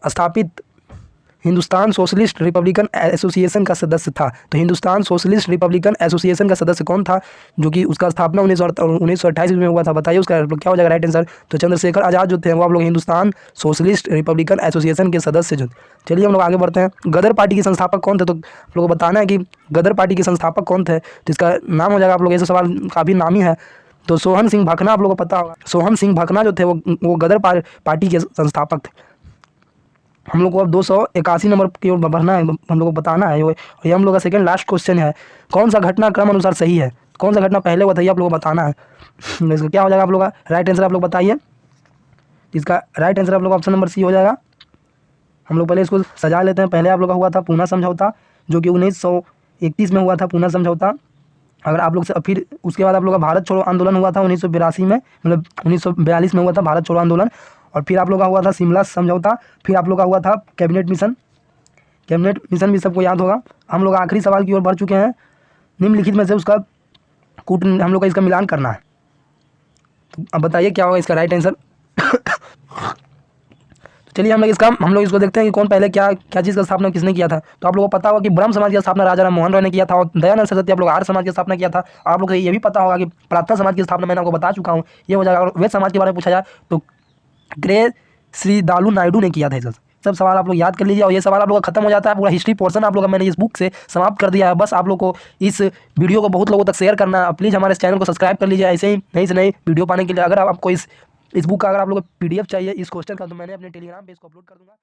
स्थापित हिंदुस्तान सोशलिस्ट रिपब्लिकन एसोसिएशन का सदस्य था? तो हिंदुस्तान सोशलिस्ट रिपब्लिकन एसोसिएशन का सदस्य कौन था जो कि उसका स्थापना 1928 में हुआ था? बताइए उसका क्या हो जाएगा राइट आंसर। तो चंद्रशेखर आज़ाद जो थे वो आप लोग हिंदुस्तान सोशलिस्ट रिपब्लिकन एसोसिएशन के सदस्य जो। चलिए हम लोग आगे बढ़ते हैं। गदर पार्टी के संस्थापक कौन थे? तो आप लोगों को बताना है कि गदर पार्टी के संस्थापक कौन थे। तो इसका नाम हो जाएगा आप लोग, ऐसा सवाल काफ़ी नामी है। तो सोहन सिंह भकना आप लोगों को पता होगा। सोहन सिंह भकना जो थे वो गदर पार्टी के संस्थापक थे। हम लोग को अब 281 नंबर की ओर बढ़ना है, हम लोग को बताना है। ये हम लोग का सेकंड लास्ट क्वेश्चन है। कौन सा घटना क्रम अनुसार सही है? कौन सा घटना पहले हुआ था ये आप लोग को बताना है। इसका क्या हो जाएगा आप लोग का राइट आंसर आप लोग बताइए। इसका राइट आंसर आप लोग ऑप्शन नंबर सी हो जाएगा। हम लोग पहले इसको सजा लेते हैं। पहले आप लोग का हुआ था पूना समझौता जो कि 1931 में हुआ था पूना समझौता। अगर आप लोग से फिर उसके बाद आप लोग का भारत छोड़ो आंदोलन हुआ था 1982 में, मतलब 1942 में हुआ था भारत छोड़ो आंदोलन। और फिर आप लोग का हुआ था शिमला समझौता। फिर आप लोग का हुआ था कैबिनेट मिशन। कैबिनेट मिशन भी सबको याद होगा। हम लोग आखिरी सवाल की ओर बढ़ चुके हैं। निम्नलिखित में से उसका हम लोग का इसका मिलान करना है। तो अब बताइए क्या होगा इसका राइट आंसर। चलिए हम लोग इसको देखते हैं कि कौन पहले क्या चीज़ का स्थापना किसने किया था। तो आप लोगों को पता होगा कि ब्रह्म समाज की स्थापना राजा राम मोहन रॉय ने किया था और दयानंद सरस्वती आप लोग आर्य समाज की स्थापना किया था। आप लोग को ये भी पता होगा कि प्रार्थना समाज की स्थापना मैंने आपको बता चुका हूँ, ये हो जाएगा। और वेद समाज के बारे में पूछा जाए तो ग्रे श्री दालू नायडू ने किया था। सब सवाल आप लोग याद कर लीजिए और ये सवाल आप लोग का खत्म हो जाता है। पूरा हिस्ट्री पोर्शन आप लोग का मैंने इस बुक से समाप्त कर दिया है। बस आप लोग को इस वीडियो को बहुत लोगों तक शेयर करना है। प्लीज़ हमारे चैनल को सब्सक्राइब कर लीजिए ऐसे ही नई से नई वीडियो पाने के लिए। अगर आपको इस बुक का अगर आप लोग को PDF चाहिए इस क्वेश्चन का तो मैंने अपने टेलीग्राम पे इसको अपलोड कर दूँगा।